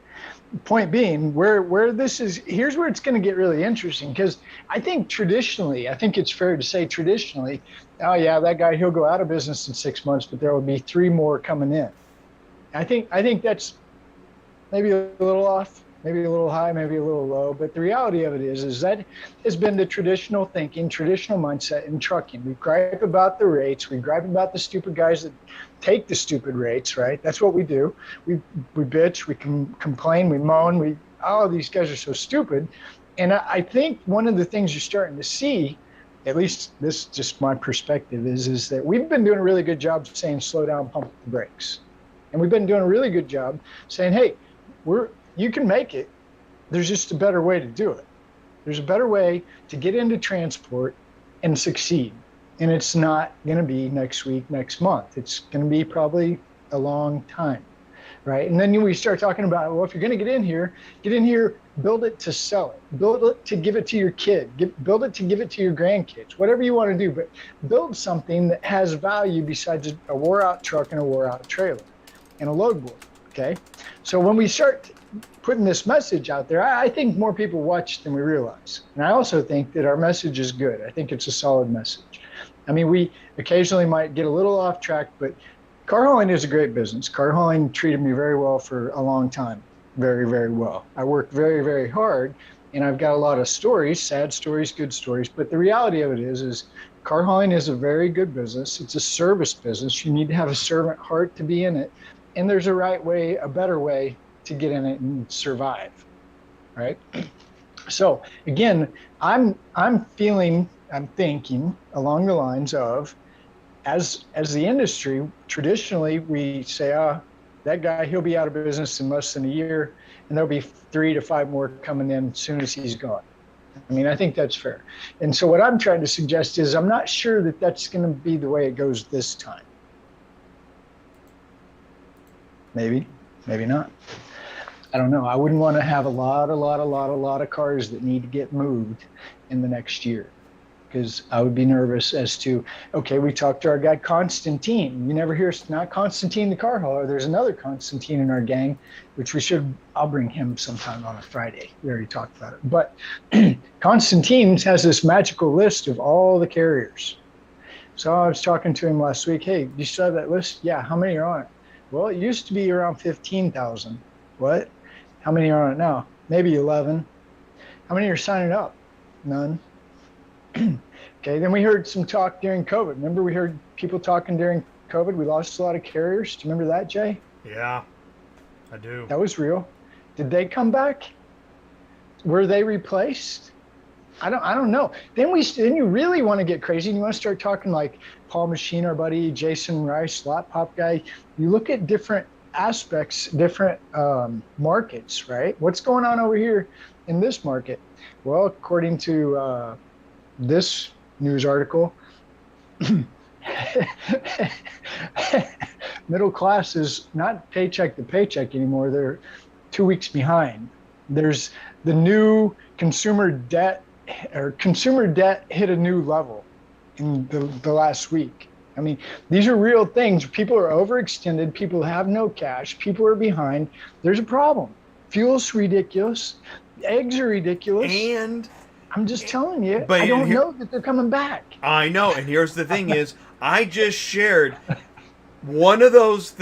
Point being, where this is, here's where it's going to get really interesting, because I think it's fair to say traditionally, oh yeah, that guy, he'll go out of business in 6 months, but there will be 3 more coming in. I think that's maybe a little off, maybe a little high, maybe a little low, but the reality of it is that has been the traditional thinking, traditional mindset in trucking. We gripe about the rates, we gripe about the stupid guys that take the stupid rates, right? That's what we do. We bitch, we complain, we moan, all these guys are so stupid. And I think one of the things you're starting to see, at least this is just my perspective, is that we've been doing a really good job of saying slow down, pump the brakes. And we've been doing a really good job saying, hey, you can make it. There's just a better way to do it. There's a better way to get into transport and succeed. And it's not going to be next week, next month. It's going to be probably a long time, right? And then we start talking about, well, if you're going to get in here, build it to sell it. Build it to give it to your kid. Build it to give it to your grandkids, whatever you want to do. But build something that has value besides a wore-out truck and a wore-out trailer and a load board, okay? So when we start putting this message out there, I think more people watch than we realize. And I also think that our message is good. I think it's a solid message. I mean, we occasionally might get a little off track, but car hauling is a great business. Car hauling treated me very well for a long time. Very, very well. I worked very, very hard, And I've got a lot of stories, sad stories, good stories. But the reality of it is car hauling is a very good business. It's a service business. You need to have a servant heart to be in it. And there's a right way, a better way to get in it and survive, right? So again, I'm thinking along the lines of, as the industry, traditionally we say, that guy, he'll be out of business in less than a year, and there'll be 3 to 5 more coming in as soon as he's gone. I mean, I think that's fair. And so what I'm trying to suggest is I'm not sure that that's going to be the way it goes this time. Maybe, maybe not. I don't know. I wouldn't want to have a lot of cars that need to get moved in the next year, because I would be nervous as to, okay, we talked to our guy Constantine. You never hear, it's not Constantine the car hauler. There's another Constantine in our gang, which I'll bring him sometime on a Friday. We already talked about it. But Constantine has this magical list of all the carriers. So I was talking to him last week. Hey, you saw that list? Yeah, how many are on it? Well, it used to be around 15,000. What? How many are on it now? Maybe 11. How many are signing up? None. Okay, then we heard some talk during COVID. Remember we heard people talking during COVID? We lost a lot of carriers. Do you remember that, Jay? Yeah, I do. That was real. Did they come back? Were they replaced? I don't know. Then you really want to get crazy and you want to start talking like Paul Machine, our buddy, Jason Rice, Lot Pop guy. You look at different aspects, different markets, right? What's going on over here in this market? Well, according to this news article, middle class is not paycheck to paycheck anymore. They're 2 weeks behind. There's the new consumer debt hit a new level in the last week. I mean, these are real things. People are overextended. People have no cash. People are behind. There's a problem. Fuel's ridiculous. Eggs are ridiculous. And I'm just telling you, I don't know that they're coming back. I know. And here's the thing is, I just shared one of those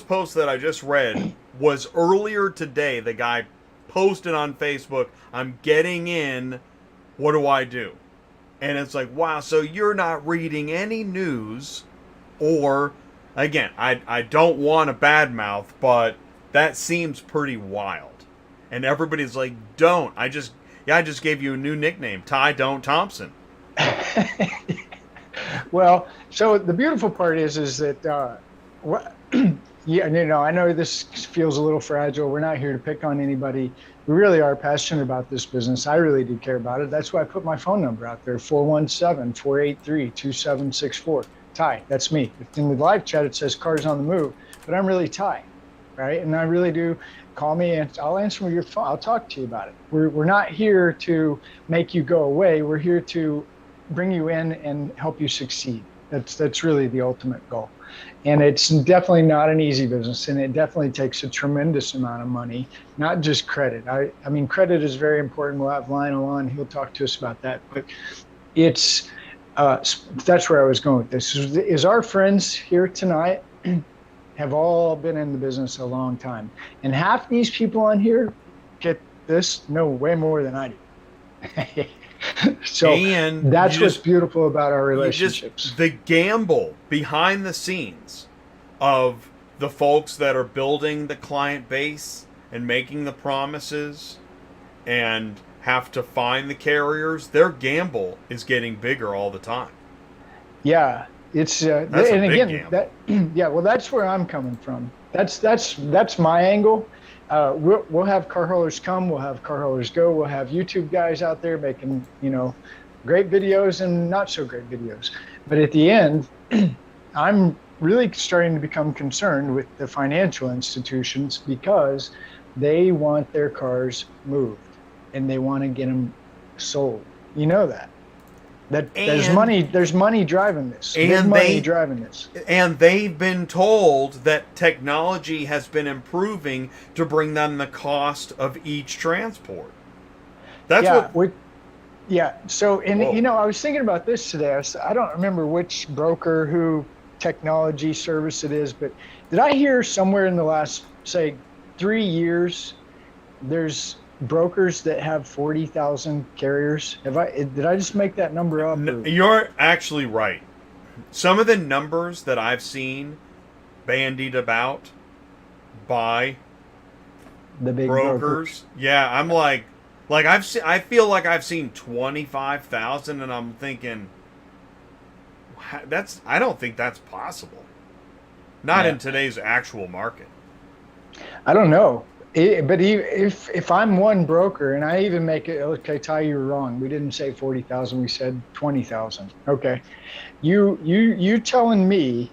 posts that I just read was earlier today. The guy posted on Facebook, I'm getting in. What do I do? And it's like, wow, so you're not reading any news, or, again, I don't want to badmouth, but that seems pretty wild. And everybody's like, don't. I just gave you a new nickname, Ty Don't Thompson. Well, so the beautiful part is that, yeah, I know this feels a little fragile. We're not here to pick on anybody. We really are passionate about this business. I really do care about it. That's why I put my phone number out there, 417-483-2764. Ty, that's me. In the live chat, it says Cars on the Move, but I'm really Ty, right? And I really do. Call me and I'll answer your phone. I'll talk to you about it. We're not here to make you go away. We're here to bring you in and help you succeed. That's really the ultimate goal. And it's definitely not an easy business, and it definitely takes a tremendous amount of money, not just credit. I mean, credit is very important. We'll have Lionel on. He'll talk to us about that. But it's that's where I was going with this. Is our friends here tonight have all been in the business a long time. And half these people on here, get this, know way more than I do. So and that's what's beautiful about our relationships. The gamble behind the scenes of the folks that are building the client base and making the promises and have to find the carriers, their gamble is getting bigger all the time. Yeah, it's and again, that yeah, well, that's where I'm coming from. That's my angle. We'll have car haulers come, we'll have car haulers go, we'll have YouTube guys out there making, great videos and not so great videos. But at the end, I'm really starting to become concerned with the financial institutions because they want their cars moved and they want to get them sold. You know that. There's money driving this. And they've been told that technology has been improving to bring down the cost of each transport. So, I was thinking about this today. I don't remember which broker, who technology service it is, but did I hear somewhere in the last, say, 3 years, there's brokers that have 40,000 carriers? Did I just make that number up? You're actually right. Some of the numbers that I've seen bandied about by the big brokers. Yeah, I'm like I feel like I've seen 25,000, and I'm thinking I don't think that's possible. Not in today's actual market. I don't know. But if I'm one broker, and I even make it, okay, Ty, you were wrong. We didn't say 40,000. We said 20,000. Okay. You telling me,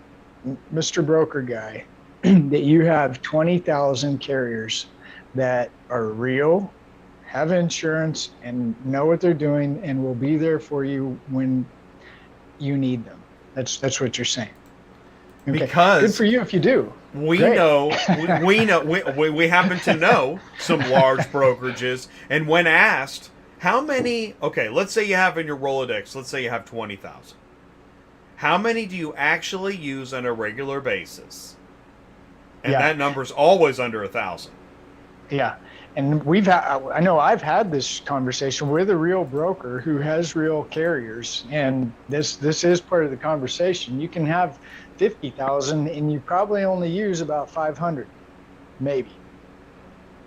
Mr. Broker Guy, that you have 20,000 carriers that are real, have insurance, and know what they're doing, and will be there for you when you need them. That's what you're saying. Okay. Because good for you if you do. We Great. know we happen to know some large brokerages, and when asked how many, okay, let's say you have in your Rolodex, let's say you have 20,000. How many do you actually use on a regular basis? And that number's always under 1,000. Yeah. And I know I've had this conversation with a real broker who has real carriers, and this is part of the conversation. You can have 50,000 and you probably only use about 500, maybe,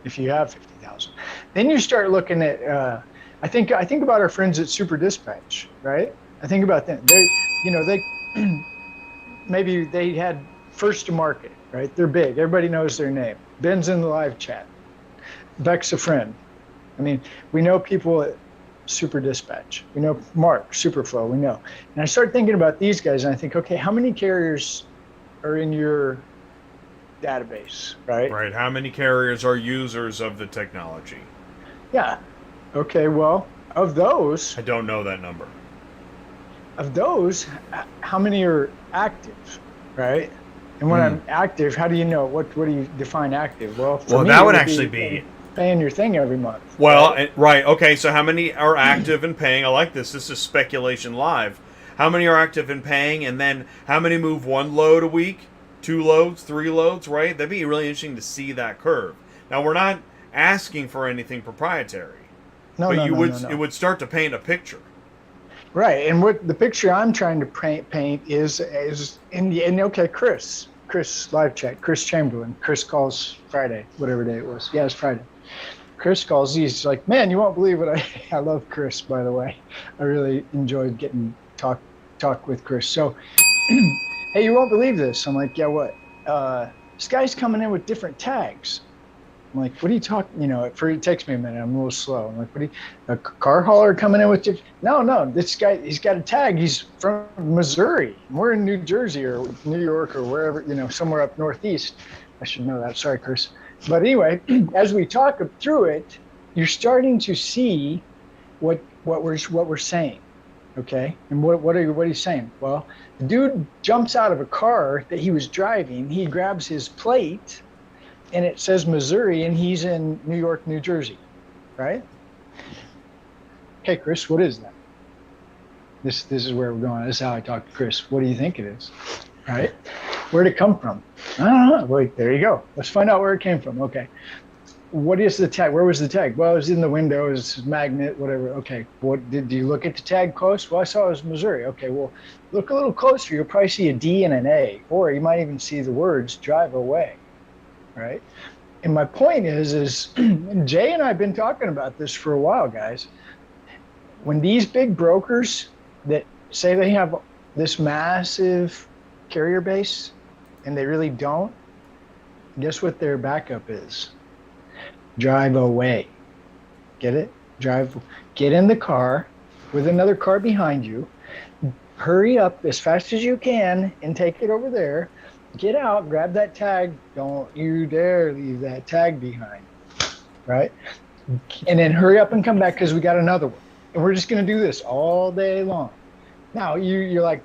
if you have 50,000. Then you start looking at, I think about our friends at Super Dispatch, right? I think about them. They maybe they had first to market, right? They're big. Everybody knows their name. Ben's in the live chat. Beck's a friend. I mean, we know people at Super Dispatch. We know Mark, Superflow, we know. And I start thinking about these guys, and I think, okay, how many carriers are in your database, right? Right. How many carriers are users of the technology? Yeah. Okay, well, of those... I don't know that number. Of those, how many are active, right? And when I'm active, how do you know? What do you define active? Well, for me, that would actually be paying your thing every month. Well, right. Okay, so how many are active and paying? I like this. This is speculation live. How many are active and paying, and then how many move one load a week, 2 loads, 3 loads, right? That'd be really interesting to see that curve. Now, we're not asking for anything proprietary. But it would start to paint a picture. Right, and what the picture I'm trying to paint is okay, Chris live chat, Chris Chamberlain. Chris calls Friday, whatever day it was. Yeah, it's Friday. Chris calls. He's like, man, you won't believe what I love Chris, by the way. I really enjoyed getting talk with Chris. So, hey, you won't believe this. I'm like, yeah, what? This guy's coming in with different tags. I'm like, what are you talking? It takes me a minute. I'm a little slow. I'm like, a car hauler coming in with no, this guy, he's got a tag. He's from Missouri. We're in New Jersey or New York or wherever, somewhere up northeast. I should know that. Sorry, Chris. But anyway, as we talk through it, you're starting to see what we're saying. Okay. And what are you saying? Well, the dude jumps out of a car that he was driving. He grabs his plate, and it says Missouri, and he's in New York, New Jersey, right? Okay, Chris, what is that? This is where we're going. This is how I talk to Chris. What do you think it is, right? Where'd it come from? I don't know. Wait, there you go. Let's find out where it came from. Okay. What is the tag? Where was the tag? Well, it was in the window. It was a magnet, whatever. Okay. What did you look at the tag close? Well, I saw it was Missouri. Okay. Well, look a little closer. You'll probably see a D and an A, or you might even see the words "drive away." Right. And my point is Jay and I have been talking about this for a while, guys. When these big brokers that say they have this massive carrier base and they really don't, guess what their backup is? Drive away. Get it? Get in the car with another car behind you, hurry up as fast as you can and take it over there. Get out, grab that tag. Don't you dare leave that tag behind, right? And then hurry up and come back because we got another one. And we're just going to do this all day long. Now, you're like,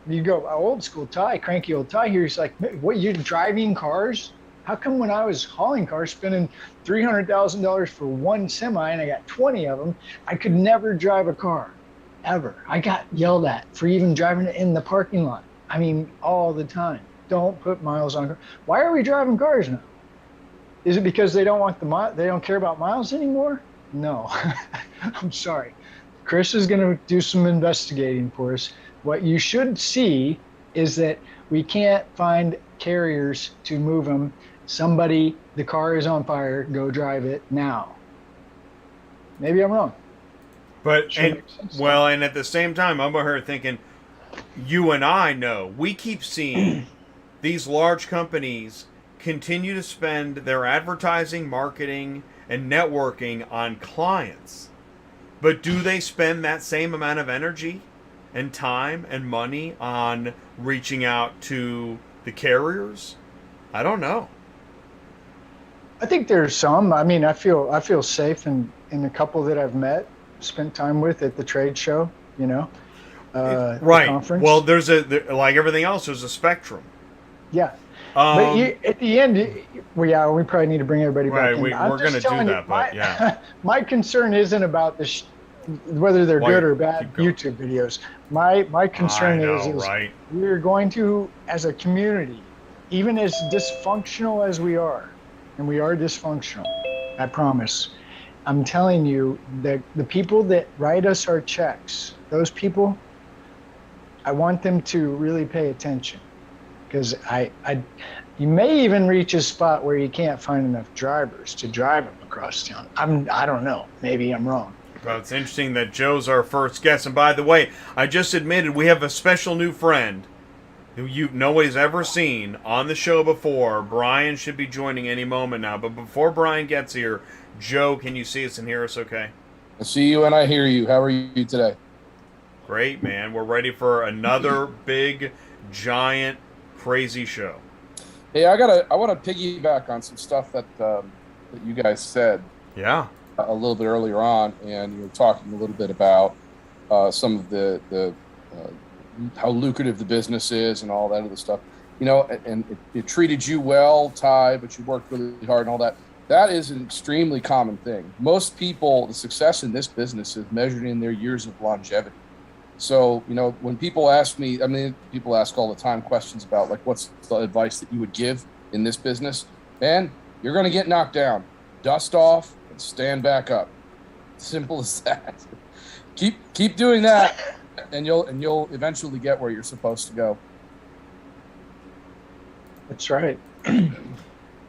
you go, old school Ty, cranky old Ty here. He's like, what, you're driving cars? How come when I was hauling cars, spending $300,000 for one semi and I got 20 of them, I could never drive a car, ever. I got yelled at for even driving it in the parking lot. I mean, all the time. Don't put miles on cars. Why are we driving cars now? Is it because they don't want they don't care about miles anymore? No. I'm sorry. Chris is going to do some investigating for us. What you should see is that we can't find carriers to move them. Somebody, the car is on fire, go drive it now. Maybe I'm wrong. But, and at the same time, I'm over here thinking, you and I know, we keep seeing these large companies continue to spend their advertising, marketing, and networking on clients. But do they spend that same amount of energy and time and money on reaching out to the carriers? I don't know. I think there's some. I mean, I feel safe in a couple that I've met, spent time with at the trade show, you know. Right. Conference. Well, like everything else, there's a spectrum. Yeah. But at the end, we probably need to bring everybody back in. We're going to do that, but yeah. My concern isn't about whether they're good or bad YouTube videos. My concern is we're going to, as a community, even as dysfunctional as we are, and we are dysfunctional, I promise. I'm telling you that the people that write us our checks, those people, I want them to really pay attention. Because you may even reach a spot where you can't find enough drivers to drive them across town. I don't know. Maybe I'm wrong. Well, it's interesting that Joe's our first guest. And by the way, I just admitted we have a special new friend who nobody's ever seen on the show before. Bryan should be joining any moment now. But before Bryan gets here, Joe, can you see us and hear us okay? I see you and I hear you. How are you today? Great, man. We're ready for another big, giant, crazy show. Hey, I want to piggyback on some stuff that you guys said. Yeah. A little bit earlier on, and you were talking a little bit about some of the how lucrative the business is and all that other stuff. You know, and it treated you well, Ty, but you worked really hard and all that. That is an extremely common thing. Most people, the success in this business is measured in their years of longevity. So, you know, when people ask me, I mean, people ask all the time questions about, like, what's the advice that you would give in this business? Man, you're going to get knocked down. Dust off and stand back up. Simple as that. Keep doing that, and you'll eventually get where you're supposed to go. That's right.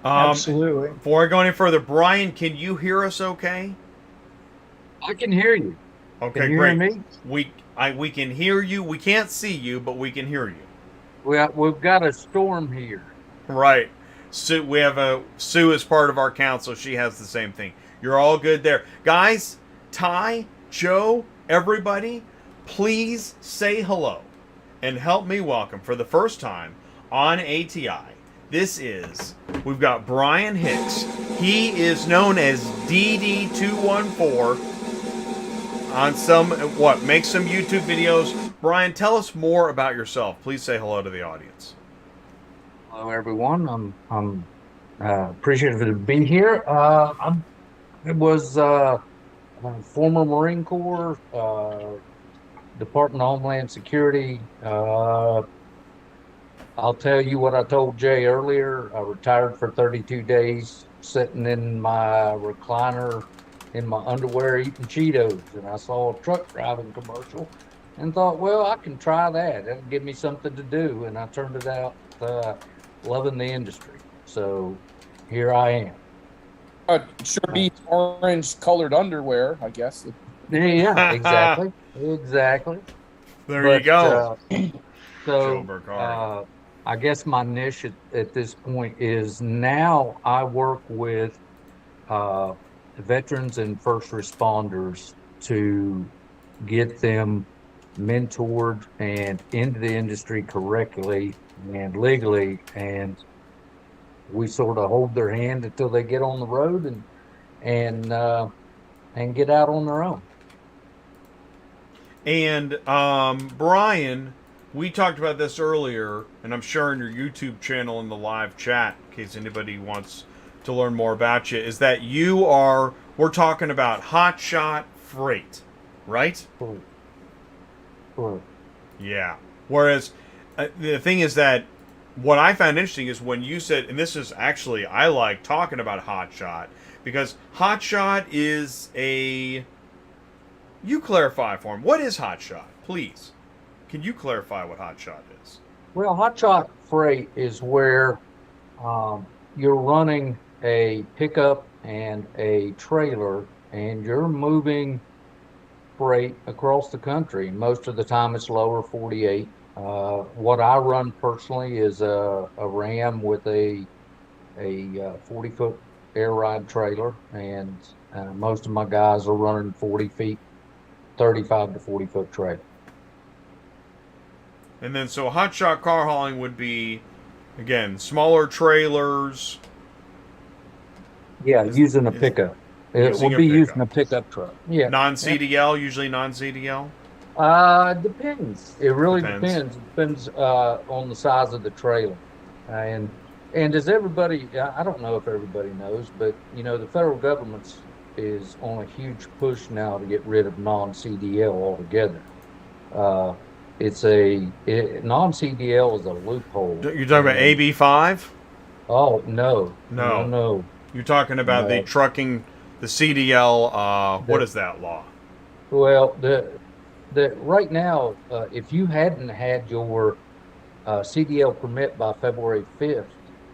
Absolutely. Before I go any further, Bryan, can you hear us okay? I can hear you. Okay, can you great. Hear me? We can hear you. We can't see you, but we can hear you. We've got a storm here. Right. Sue, we have Sue is part of our council. She has the same thing. You're all good there. Guys, Ty, Joe, everybody, please say hello and help me welcome for the first time on ATI. We've got Bryan Hicks. He is known as DD214 on make some YouTube videos. Bryan, tell us more about yourself. Please say hello to the audience. Hello, everyone. I'm appreciative to be here. I was former Marine Corps, Department of Homeland Security. I'll tell you what I told Jay earlier. I retired for 32 days, sitting in my recliner in my underwear eating Cheetos, and I saw a truck driving commercial and thought, well, I can try that. That'll give me something to do. And I turned it out loving the industry. So here I am. Sure beats orange colored underwear, I guess. Yeah, exactly. Exactly. There you go. So I guess my niche at this point is now I work with veterans and first responders to get them mentored and into the industry correctly and legally, and we sort of hold their hand until they get on the road and get out on their own. And Bryan, we talked about this earlier, and I'm sure in your YouTube channel in the live chat, in case anybody wants to learn more about you, is that we're talking about hotshot freight, right? Cool. Yeah. Whereas the thing is that what I found interesting is when you said, and this is actually, I like talking about Hotshot, because Hotshot is a, you clarify for him, what is Hotshot, please? Can you clarify what Hotshot is? Well, hotshot freight is where you're running a pickup and a trailer, and you're moving freight across the country. Most of the time it's lower 48. What I run personally is a Ram with a 40-foot air ride trailer, and most of my guys are running 40 feet, 35 to 40-foot trailer. And then, so hotshot car hauling would be, again, smaller trailers. Yeah, using a pickup. It will be using a pickup truck. Yeah. Non-CDL, usually non-CDL? Depends. It really depends. It depends on the size of the trailer. And as everybody, I don't know if everybody knows, but, you know, the federal government is on a huge push now to get rid of non-CDL altogether. Non-CDL is a loophole. You're talking about AB5? Oh, no. No. You're talking about the trucking, the CDL, what is that law? Well, right now, if you hadn't had your CDL permit by February 5th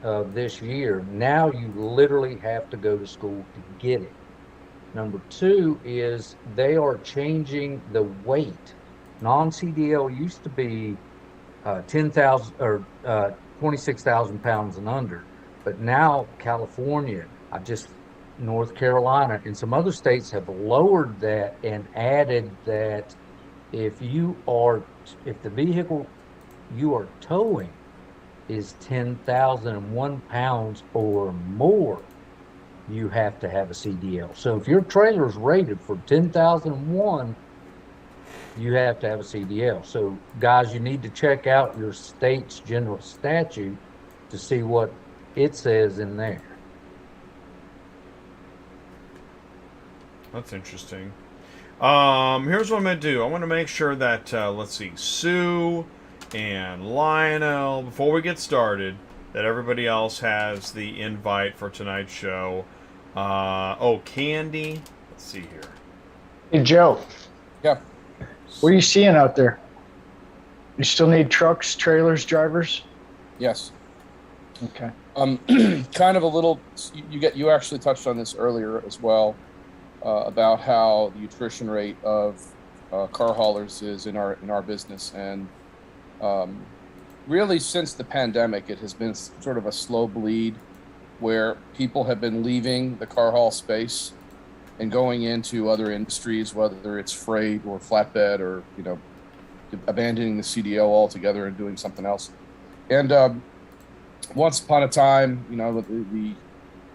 of this year, now you literally have to go to school to get it. Number two is they are changing the weight. Non-CDL used to be 10,000 or 26,000 pounds and under, but now California, North Carolina, and some other states have lowered that and added that if the vehicle you are towing is 10,001 pounds or more, you have to have a CDL. So if your trailer is rated for 10,001, you have to have a CDL. So guys, you need to check out your state's general statute to see what it says in there. That's interesting. Here's what I'm going to do. I want to make sure that, let's see, Sue and Lionel, before we get started, that everybody else has the invite for tonight's show. Kandy. Let's see here. Hey, Joe. Yeah. What are you seeing out there? You still need trucks, trailers, drivers? Yes. Okay. Kind of a little. You actually touched on this earlier as well, about how the attrition rate of car haulers is in our business, and really since the pandemic, it has been sort of a slow bleed, where people have been leaving the car haul space and going into other industries, whether it's freight or flatbed, or abandoning the CDL altogether and doing something else. And once upon a time,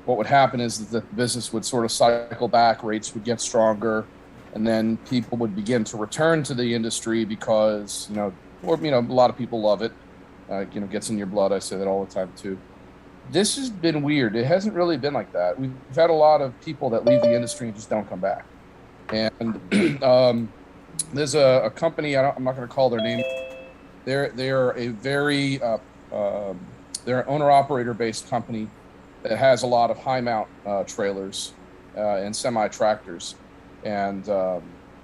what would happen is that the business would sort of cycle back, rates would get stronger, and then people would begin to return to the industry because a lot of people love it. Gets in your blood. I say that all the time too. This has been weird. It hasn't really been like that. We've had a lot of people that leave the industry and just don't come back. And there's a company, I'm not going to call their name. They're a very they're an owner-operator based company that has a lot of high mount trailers and semi-tractors. And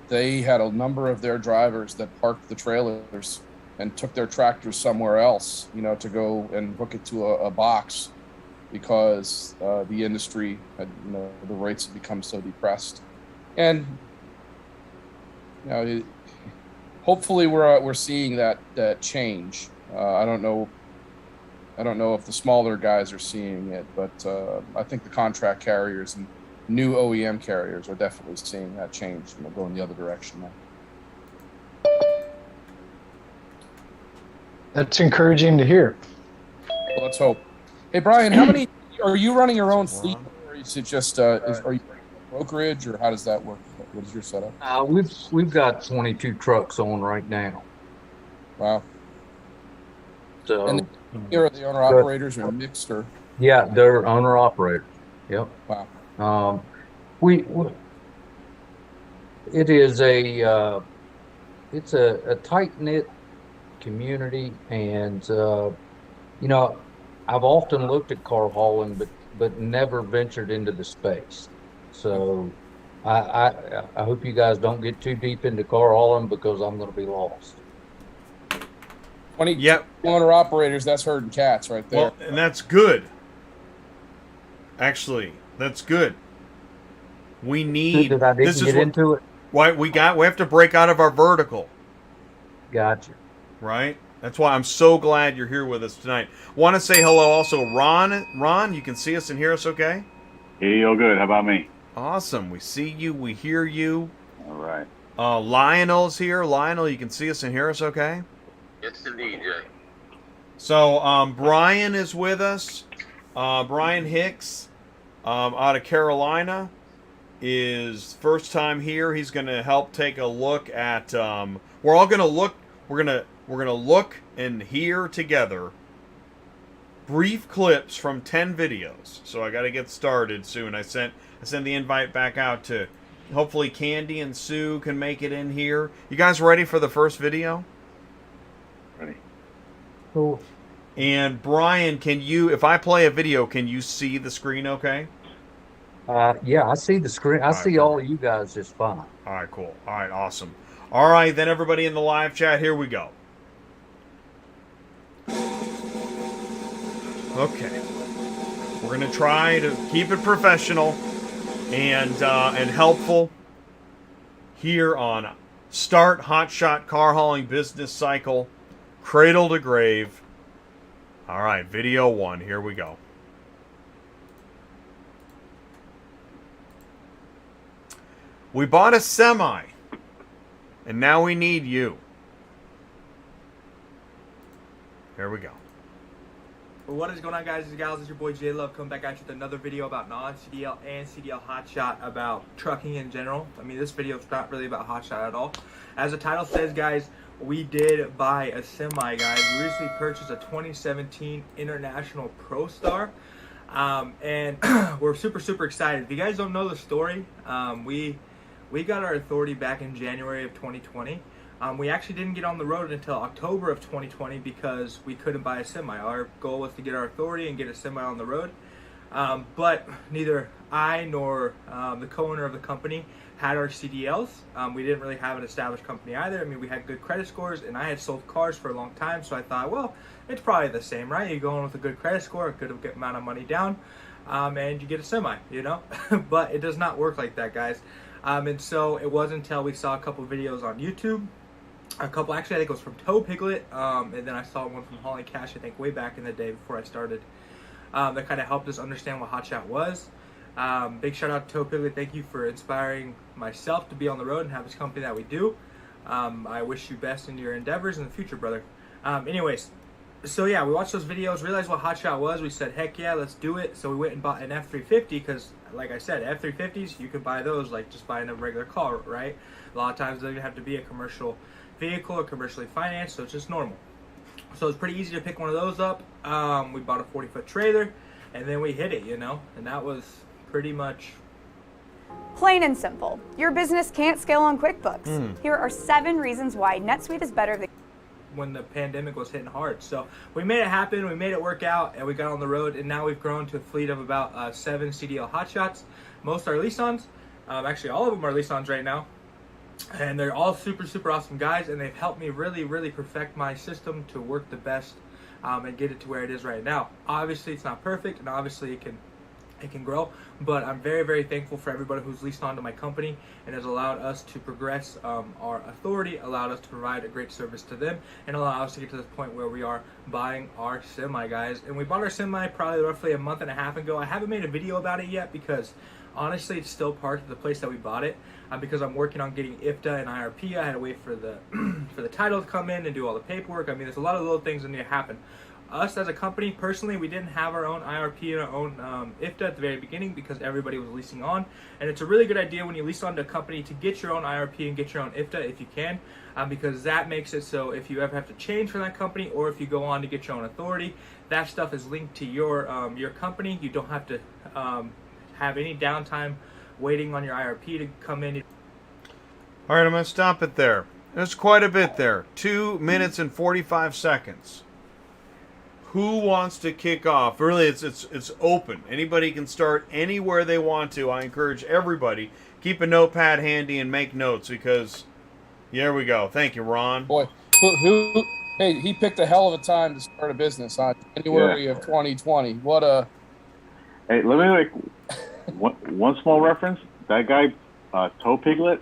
they had a number of their drivers that parked the trailers and took their tractors somewhere else, to go and hook it to a box, because the industry had, the rates had become so depressed. And hopefully we're seeing that change. I don't know if the smaller guys are seeing it, but I think the contract carriers and new OEM carriers are definitely seeing that change, going the other direction now. That's encouraging to hear. Well, let's hope. Hey, Bryan, how many are you running your own fleet, or is it just are you brokerage, or how does that work? What is your setup? We've got 22 trucks on right now. Wow. So and here are the owner operators are mixed, or? Yeah, they're owner operators. Yep. Wow. It is it's a tight knit community, and You know, I've often looked at car hauling, but never ventured into the space. So I hope you guys don't get too deep into car hauling because I'm going to be lost. 20 Yep. owner operators, that's herding cats right there. Well, and that's good. Actually, that's good. We need. That I didn't This is get what, into it. why we have to break out of our vertical, Gotcha. right? That's why I'm so glad you're here with us tonight. Want to say hello also, Ron. Ron, you can see us and hear us, okay? Hey, all good. How about me? Awesome. We see you. We hear you. All right. Lionel's here. Lionel, you can see us and hear us, okay? Yes, indeed, Jay. So Bryan is with us. Bryan Hicks out of Carolina is first time here. He's going to help take a look at. We're all going to look. We're gonna look and hear together brief clips from 10 videos. So I got to get started soon. I sent the invite back out to. Hopefully Kandy and Sue can make it in here. You guys ready for the first video? Ready. Cool. And Bryan, can you, if I play a video, can you see the screen okay? Yeah, I see the screen. I see all of you guys just fine. All right, cool. All right, awesome. All right, then everybody in the live chat, here we go. Okay. We're going to try to keep it professional and helpful here on Start Hotshot Car Hauling Business Cycle, Cradle to Grave. All right, video 1. Here we go. We bought a semi, and now we need you. Here we go. What is going on, guys and gals? It's your boy J Love coming back at you with another video about non-CDL and CDL hotshot, about trucking in general. I mean, this video is not really about hotshot at all. As the title says, guys, we did buy a semi, guys. We recently purchased a 2017 International Pro Star, and we're super excited. If you guys don't know the story, we got our authority back in January of 2020. We actually didn't get on the road until October of 2020 because we couldn't buy a semi. Our goal was to get our authority and get a semi on the road. But neither I nor the co-owner of the company had our CDLs. We didn't really have an established company either. I mean, we had good credit scores, and I had sold cars for a long time, so I thought, well, it's probably the same, right? You go in with a good credit score, a good amount of money down, and you get a semi, you know? But it does not work like that, guys. And so it wasn't until we saw a couple videos on YouTube, actually I think it was from Toe Piglet, and then I saw one from Hauling Cash, I think way back in the day before I started, that kind of helped us understand what Hotshot was. Big shout out to Toe Piglet. Thank you for inspiring myself to be on the road and have this company that we do. I wish you best in your endeavors in the future, brother. Anyways, so yeah, we watched those videos, realized what Hotshot was. We said, heck yeah, let's do it. So we went and bought an F350 because, like I said, F350s, you can buy those like just buying a regular car, right? A lot of times they have to be a commercial vehicle or commercially financed, so it's just normal. So it's pretty easy to pick one of those up. We bought a 40-foot trailer, and then we hit it, you know, and that was pretty much plain and simple. Your business can't scale on QuickBooks. Here are 7 reasons why NetSuite is better than when the pandemic was hitting hard. So we made it happen, we made it work out, and we got on the road, and now we've grown to a fleet of about 7 CDL Hotshots. Most are lease-ons. Actually, all of them are lease-ons right now. And they're all super awesome guys, and they've helped me really perfect my system to work the best and get it to where it is right now. Obviously, it's not perfect, and obviously it can grow, but I'm very thankful for everybody who's leased onto my company and has allowed us to progress our authority, allowed us to provide a great service to them, and allow us to get to this point where we are buying our semi, guys. And we bought our semi probably roughly a month and a half ago. I haven't made a video about it yet because honestly it's still parked at the place that we bought it, because I'm working on getting IFTA and IRP. I had to wait for the for the title to come in and do all the paperwork. I mean, there's a lot of little things that need to happen. Us as a company, personally, we didn't have our own IRP and our own IFTA at the very beginning because everybody was leasing on. And it's a really good idea when you lease onto a company to get your own IRP and get your own IFTA if you can, because that makes it so if you ever have to change from that company or if you go on to get your own authority, that stuff is linked to your company. You don't have to have any downtime waiting on your IRP to come in. All right, I'm going to stop it there. There's quite a bit there. 2 minutes and 45 seconds. who wants to kick off? Really, it's open. Anybody can start anywhere they want to. I encourage everybody, keep a notepad handy and make notes, because here we go. Thank you, Ron. Boy, who hey, he picked a hell of a time to start a business on January of 2020. What a... Hey, let me one small reference. That guy, Toe Piglet,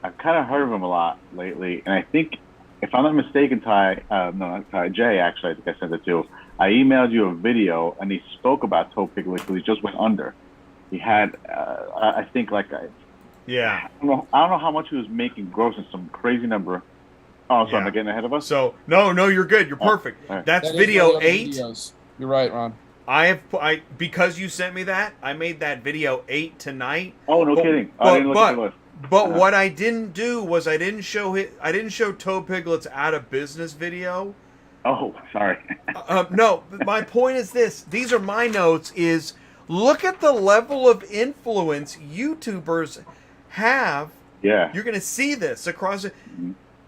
I've kind of heard of him a lot lately, and I think, if I'm not mistaken, Jay, actually, I think I sent it to. I emailed you a video, and he spoke about Toe Piglet because he just went under. He had, I think, yeah. I don't know how much he was making gross in some crazy number. Oh, sorry, am I getting ahead of us? So no, you're good. You're perfect. Right. That's video 8. Videos. You're right, Ron. Because you sent me that, I made that video 8 tonight. Oh, no kidding. I didn't look at the list. But what I didn't do was I didn't show Toe Piglet's out of business video. Oh, sorry. No, my point is this. These are my notes. Is look at the level of influence YouTubers have. Yeah. You're going to see this across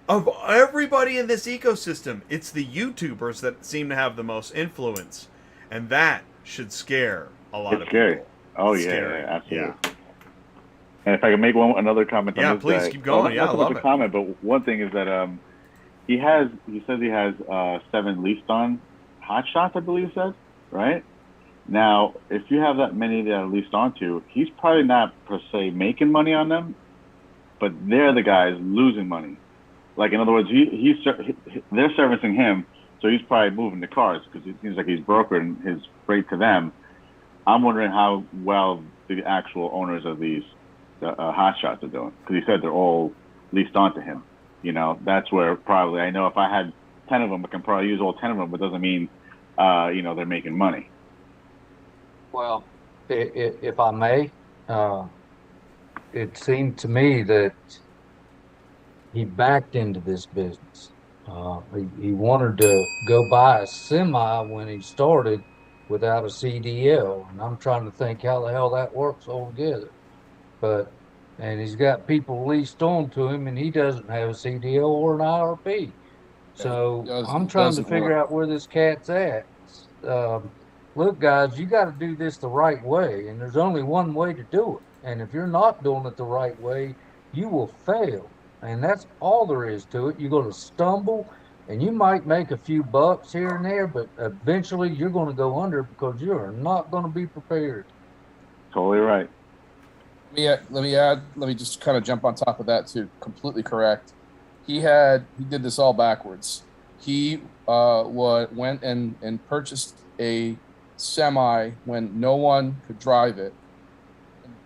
of everybody in this ecosystem. It's the YouTubers that seem to have the most influence, and that should scare a lot of scary. people. Oh yeah, absolutely. Yeah. And if I can make another comment on this please guy. keep going. Not I so love much it. a comment, but one thing is that he says he has 7 leased on Hotshots, I believe he said, right? Now, if you have that many that are leased onto, he's probably not per se making money on them, but they're the guys losing money. Like, in other words, they're servicing him, so he's probably moving the cars because it seems like he's brokering his freight to them. I'm wondering how well the actual owners of these Hotshots are doing, because he said they're all leased onto him. You know, that's where probably, I know if I had 10 of them, I can probably use all 10 of them, but it doesn't mean, they're making money. Well, if I may, it seemed to me that he backed into this business. He wanted to go buy a semi when he started without a CDL, and I'm trying to think how the hell that works altogether. And he's got people leased on to him, and he doesn't have a CDL or an IRP. So I'm trying to figure out where this cat's at. Look, guys, you got to do this the right way, and there's only one way to do it. And if you're not doing it the right way, you will fail. And that's all there is to it. You're going to stumble, and you might make a few bucks here and there, but eventually you're going to go under because you are not going to be prepared. Totally right. Let me just kind of jump on top of that too. Completely correct. He did this all backwards. He went and purchased a semi when no one could drive it,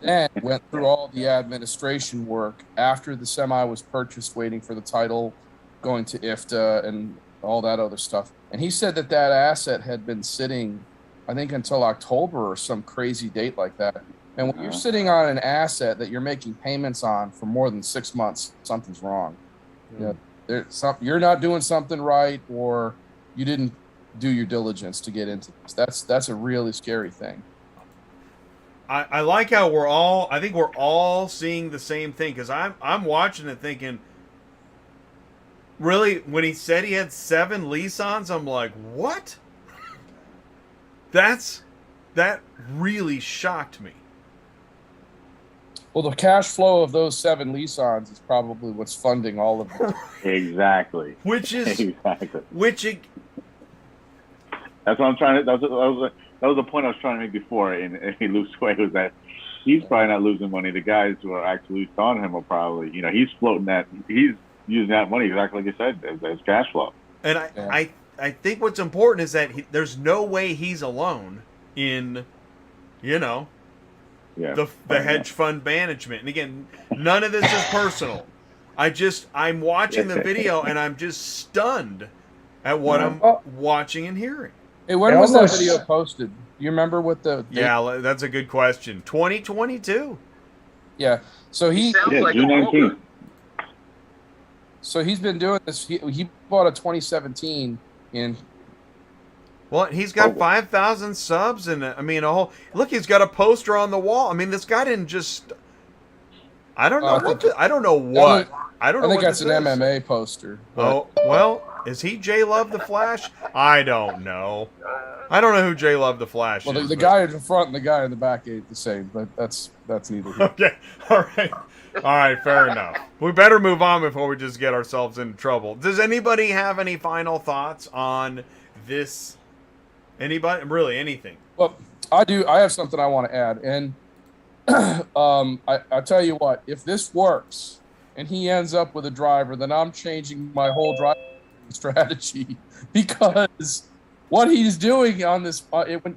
and then went through all the administration work after the semi was purchased, waiting for the title, going to IFTA and all that other stuff. And he said that asset had been sitting, I think, until October or some crazy date like that. And when you're sitting on an asset that you're making payments on for more than 6 months, something's wrong. You're not doing something right, or you didn't do your diligence to get into this. That's a really scary thing. I like how I think we're all seeing the same thing, because I'm watching it thinking, really, when he said he had 7 lease-ons, I'm like, what? That really shocked me. Well, the cash flow of those 7 lease-ons is probably what's funding all of it. Exactly. That's what I'm trying to. That was the point I was trying to make before. In a loose way, was that he's probably not losing money. The guys who are actually leased on him are probably, he's floating that. He's using that money exactly like you said as cash flow. And I think what's important is that there's no way he's alone in, the hedge fund management. And again, none of this is personal. I'm watching the video and I'm just stunned at what I'm watching and hearing. Hey, when was that video posted? Do you remember what the date? Yeah, that's a good question. 2022. Yeah. So June 19th. So he's been doing this. He bought a 2017 in. Well, he's got 5,000 subs, and look, he's got a poster on the wall. I mean, this guy didn't just. I don't know what. I don't know what. I think that's an MMA poster. Oh well. Is he J Love the Flash? I don't know. I don't know who J Love the Flash Well, is. the guy in the front and the guy in the back ain't the same, but that's neither here. Okay. All right. Fair enough. We better move on before we just get ourselves into trouble. Does anybody have any final thoughts on this? Anybody? Really, anything? Well, I do. I have something I want to add, and I tell you what, if this works and he ends up with a driver, then I'm changing my whole driving strategy, because what he's doing on this,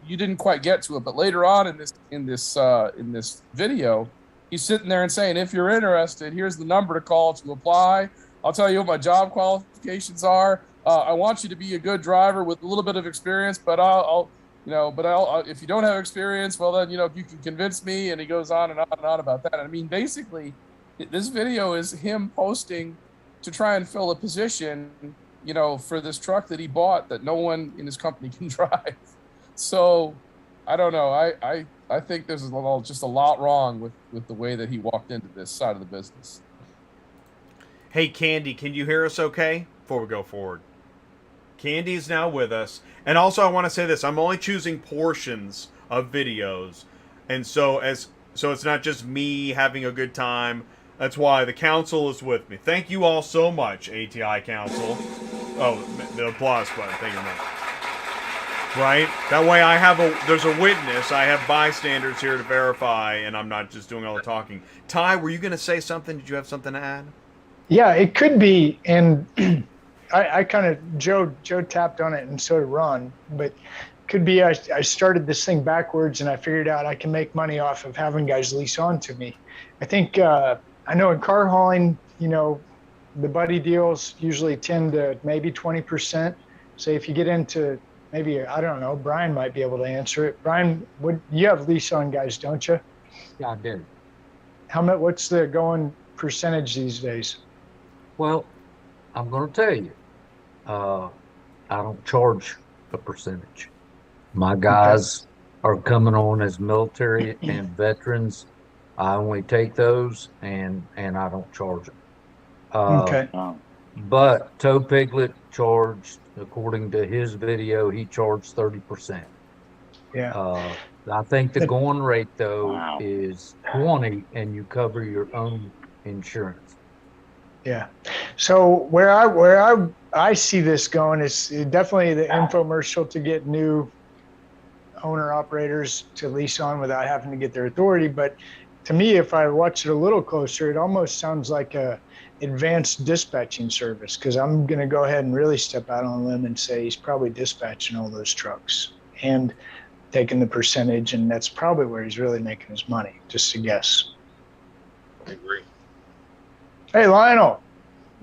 you didn't quite get to it, but later on in this video, he's sitting there and saying, if you're interested, here's the number to call to apply. I'll tell you what my job qualifications are. I want you to be a good driver with a little bit of experience, but I'll if you don't have experience, well then, you can convince me. And he goes on and on and on about that. I mean, basically, this video is him posting to try and fill a position, for this truck that he bought that no one in his company can drive. So I don't know. I think there's just a lot wrong with the way that he walked into this side of the business. Hey, Kandy, can you hear us okay before we go forward? Kandy's now with us. And also, I want to say this. I'm only choosing portions of videos. And so it's not just me having a good time. That's why the council is with me. Thank you all so much, ATI Council. Oh, the applause button. Thank you much. Right? That way there's a witness. I have bystanders here to verify, and I'm not just doing all the talking. Ty, were you going to say something? Did you have something to add? Yeah, it could be, and I kind of, Joe tapped on it, and so did Ron, but could be I started this thing backwards, and I figured out I can make money off of having guys lease on to me. I think, I know in car hauling, the buddy deals usually 10 to maybe 20%. So if you get into maybe, I don't know, Bryan might be able to answer it. Bryan, you have lease on guys, don't you? Yeah, I do. What's the going percentage these days? Well, I'm going to tell you, I don't charge a percentage. My guys are coming on as military and veterans. I only take those, and I don't charge them. Okay. But Toe Piglet charged, according to his video, he charged 30%. Yeah. I think the going rate though is 20, and you cover your own insurance. Yeah. So where I see this going is definitely the infomercial to get new owner operators to lease on without having to get their authority. But to me, if I watch it a little closer, it almost sounds like a advanced dispatching service, because I'm going to go ahead and really step out on a limb and say he's probably dispatching all those trucks and taking the percentage, and that's probably where he's really making his money, just a guess. I agree. Hey, Lionel.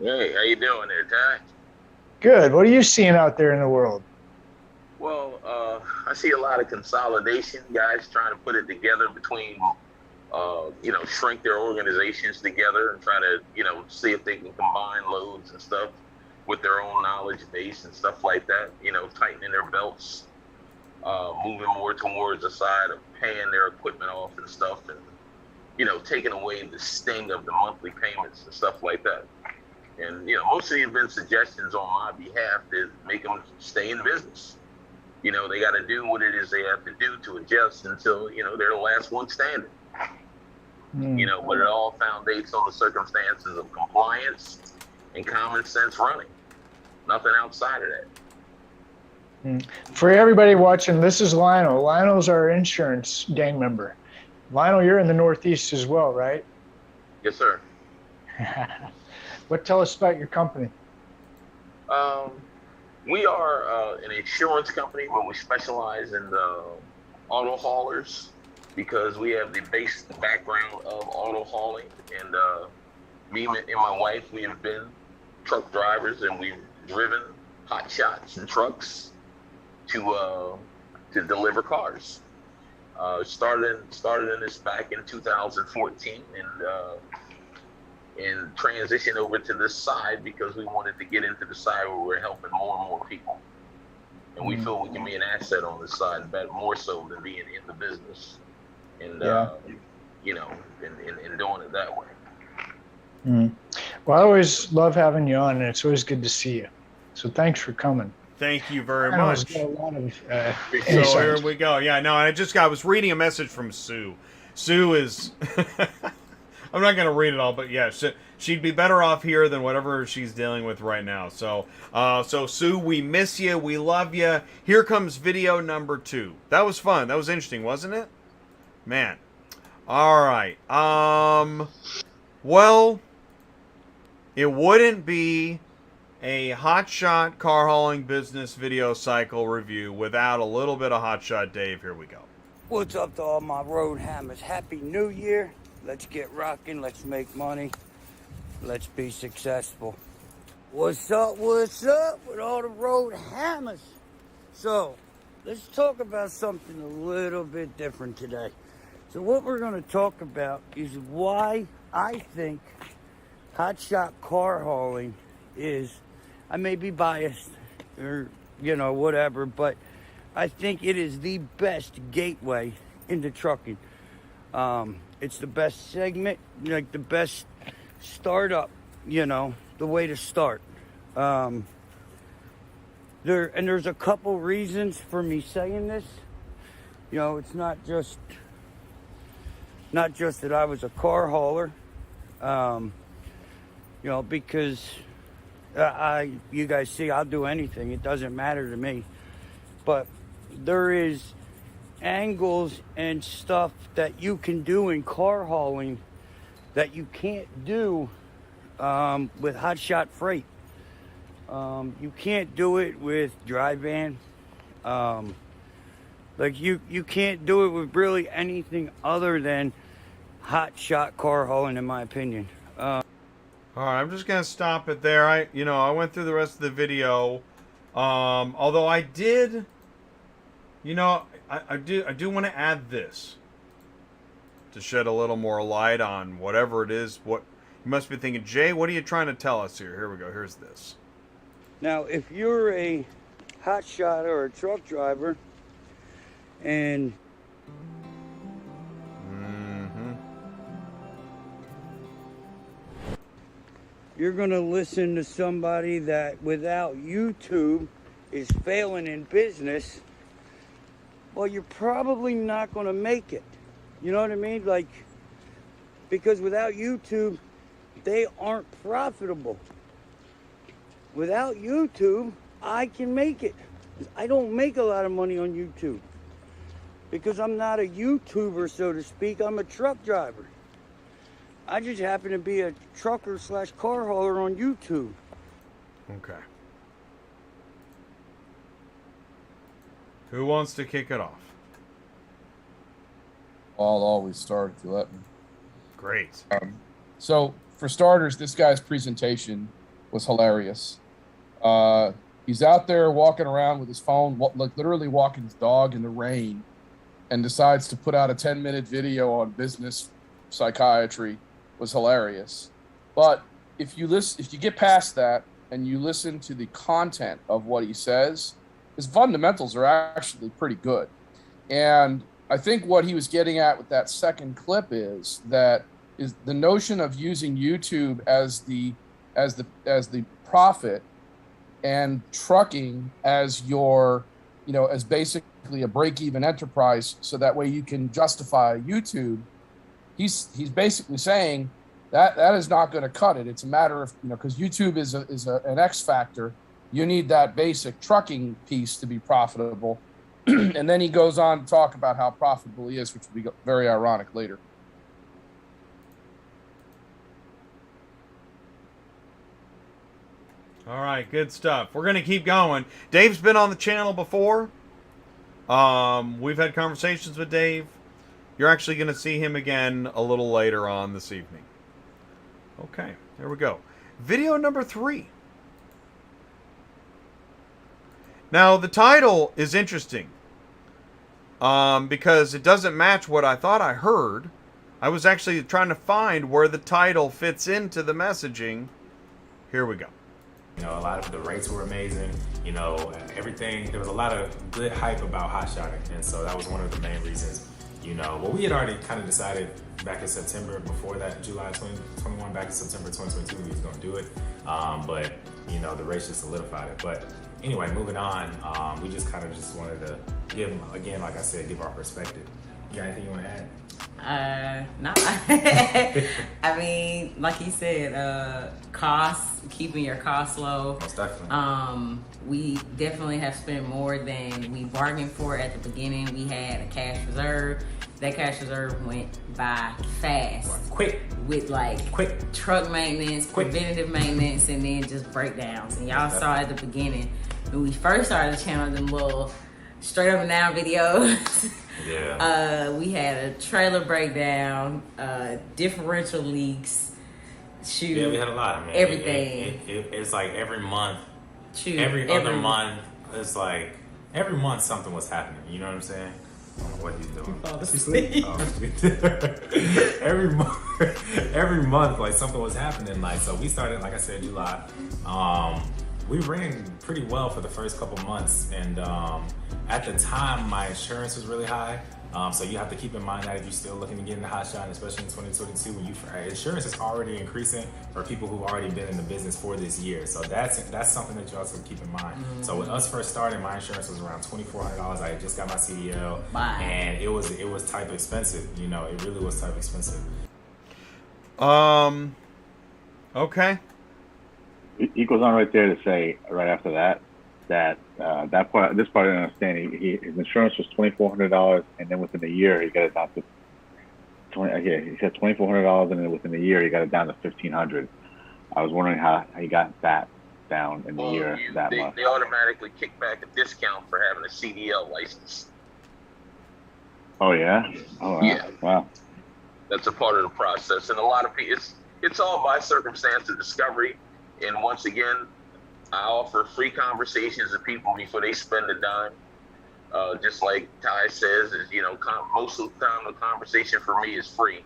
Hey, how you doing there, Ty? Good. What are you seeing out there in the world? Well, I see a lot of consolidation, guys trying to put it together between, shrink their organizations together and try to, see if they can combine loads and stuff with their own knowledge base and stuff like that, tightening their belts, moving more towards the side of paying their equipment off and stuff, and, taking away the sting of the monthly payments and stuff like that. And, most of these have been suggestions on my behalf to make them stay in business. They got to do what it is they have to do to adjust until, they're the last one standing. But it all foundates on the circumstances of compliance and common sense running. Nothing outside of that. For everybody watching, this is Lionel. Lionel's our insurance gang member. Lionel, you're in the Northeast as well, right? Yes, sir. Tell us about your company. We are an insurance company where we specialize in the auto haulers, because we have the base background of auto hauling, and me and my wife, we have been truck drivers, and we've driven Hotshots and trucks to deliver cars. Started in this back in 2014, and transitioned over to this side because we wanted to get into the side where we're helping more and more people, and we feel we can be an asset on this side, but more so than being in the business. And and doing it that way. Well, I always love having you on, and it's always good to see you. So thanks for coming. Thank you very I know it's much. got a lot of So insights. here we go. Yeah, no, I was reading a message from Sue. Sue is, I'm not going to read it all, but yeah, she'd be better off here than whatever she's dealing with right now. So, so Sue, we miss you. We love you. Here comes video number 2. That was fun. That was interesting, wasn't it? Man. All right. Well, it wouldn't be a Hotshot car hauling business video cycle review without a little bit of Hotshot Dave. Here we go. What's up to all my road hammers? Happy New Year. Let's get rocking. Let's make money. Let's be successful. What's up with all the road hammers? So, let's talk about something a little bit different today. So what we're going to talk about is why I think hotshot car hauling is, I may be biased or, you know, whatever, but I think it is the best gateway into trucking. It's the best segment, like the best startup, you know, the way to start. There's a couple reasons for me saying this. You know, it's not just that I was a car hauler, you know, because you guys see, I'll do anything. It doesn't matter to me. But there is angles and stuff that you can do in car hauling that you can't do with hotshot freight. You can't do it with dry van. Like you can't do it with really anything other than hotshot car hauling, in my opinion. All right, I'm just gonna stop it there. I went through the rest of the video. Although I did, I do want to add this to shed a little more light on whatever it is. What you must be thinking, Jay, what are you trying to tell us here? Here we go. Here's this. Now, if you're a hotshot or a truck driver, and you're gonna listen to somebody that without YouTube is failing in business, well, you're probably not gonna make it. You know what I mean? Like, because without YouTube, they aren't profitable. Without YouTube, I can make it. I don't make a lot of money on YouTube because I'm not a YouTuber, so to speak. I'm a truck driver. I just happen to be a trucker / car hauler on YouTube. Okay. Who wants to kick it off? I'll always start if you let me. Great. So, for starters, this guy's presentation was hilarious. He's out there walking around with his phone, like literally walking his dog in the rain, and decides to put out a 10-minute video on business psychiatry. Was hilarious. But if you get past that and you listen to the content of what he says, his fundamentals are actually pretty good. And I think what he was getting at with that second clip is the notion of using YouTube as the profit and trucking as your, as basically a break-even enterprise, so that way you can justify YouTube. He's basically saying that is not going to cut it. It's a matter of, because YouTube is an X factor. You need that basic trucking piece to be profitable. And then he goes on to talk about how profitable he is, which will be very ironic later. All right, good stuff. We're going to keep going. Dave's been on the channel before. We've had conversations with Dave. You're actually going to see him again a little later on this evening. Okay, there we go. Video number 3. Now, the title is interesting because it doesn't match what I thought I heard. I was actually trying to find where the title fits into the messaging. Here we go. A lot of the rates were amazing. Everything. There was a lot of good hype about hotshotting, and so that was one of the main reasons you know, well, we had already kind of decided back in September, before that, July 2021, back in September 2022, we was gonna do it. But, you know, the race just solidified it. But anyway, moving on, we just kind of just wanted to give, again, like I said, give our perspective. You got anything you want to add? No. I mean, like he said, costs, keeping your costs low. Most definitely. We definitely have spent more than we bargained for at the beginning. We had a cash reserve. That cash reserve went by fast. Quick. With quick truck maintenance, preventative maintenance, and then just breakdowns. And y'all saw at the beginning, when we first started the channel, them little straight up and down videos. Yeah. We had a trailer breakdown, differential leaks. Shoot. Yeah, we had a lot. I mean, everything. It's like every month, Shoot, every other month, it's like every month something was happening. You know what I'm saying? I don't know what he's doing. Every month, like something was happening. Like, so we started, like I said, July. We ran pretty well for the first couple months, and at the time, my insurance was really high. So you have to keep in mind that if you're still looking to get into Hotshot, especially in 2022, when insurance is already increasing for people who've already been in the business for this year. So that's something that you also keep in mind. Mm-hmm. So when us first started, my insurance was around $2,400. I had just got my CDL, and it was type expensive. You know, it really was type expensive. Okay. He goes on right there to say, right after that, this part I didn't understand. His insurance was $2,400, and then within a year he got it down to he said $2,400, and then within a year he got it down to $1,500. I was wondering how he got that down in the year that much. They automatically kick back a discount for having a CDL license. Oh yeah. Oh wow. Yeah. Wow. That's a part of the process, and a lot of people, it's all by circumstance of discovery. And once again, I offer free conversations to people before they spend a dime. Just like Ty says, most of the time the conversation for me is free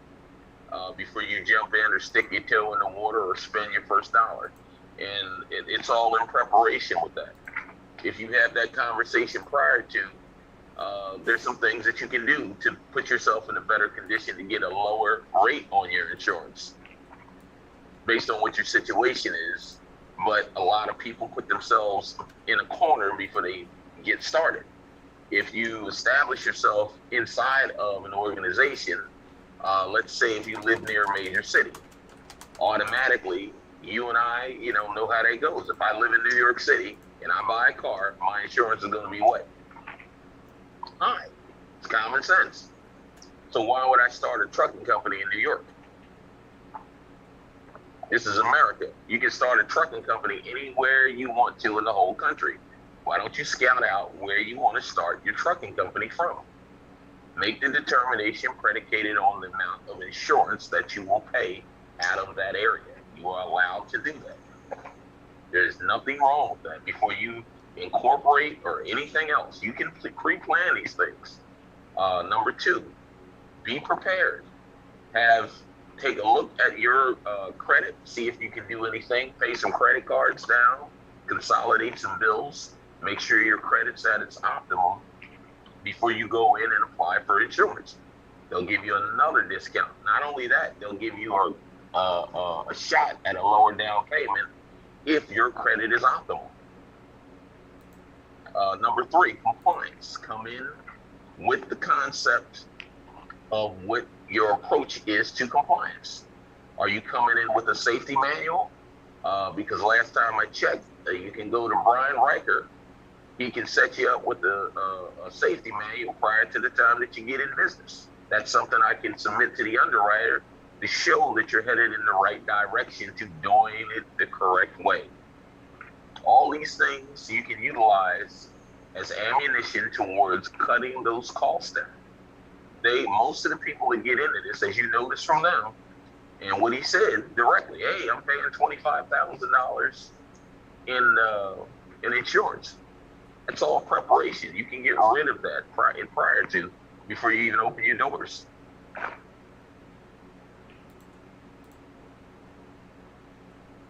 before you jump in or stick your toe in the water or spend your first dollar. And it's all in preparation with that. If you have that conversation prior to, there's some things that you can do to put yourself in a better condition to get a lower rate on your insurance based on what your situation is. But a lot of people put themselves in a corner before they get started. If you establish yourself inside of an organization, let's say if you live near a major city, automatically you and I, know how that goes. If I live in New York City and I buy a car, my insurance is going to be what? High. It's common sense. So why would I start a trucking company in New York? This is America. You can start a trucking company anywhere you want to in the whole country. Why don't you scout out where you want to start your trucking company from? Make the determination predicated on the amount of insurance that you will pay out of that area. You are allowed to do that. There's nothing wrong with that. Before you incorporate or anything else, you can pre-plan these things. Number two, be prepared. Take a look at your credit, see if you can do anything, pay some credit cards down, consolidate some bills, make sure your credit's at its optimum before you go in and apply for insurance. They'll give you another discount. Not only that, they'll give you a shot at a lower down payment if your credit is optimal. Number three, compliance. Come in with the concept of what your approach is to compliance. Are you coming in with a safety manual? Because last time I checked, you can go to Bryan. He can set you up with a safety manual prior to the time that you get in business. That's something I can submit to the underwriter to show that you're headed in the right direction to doing it the correct way. All these things you can utilize as ammunition towards cutting those costs down. Most of the people that get into this, as you notice from them, and what he said directly, hey, I'm paying $25,000 in insurance. That's all preparation. You can get rid of that prior to, before you even open your doors.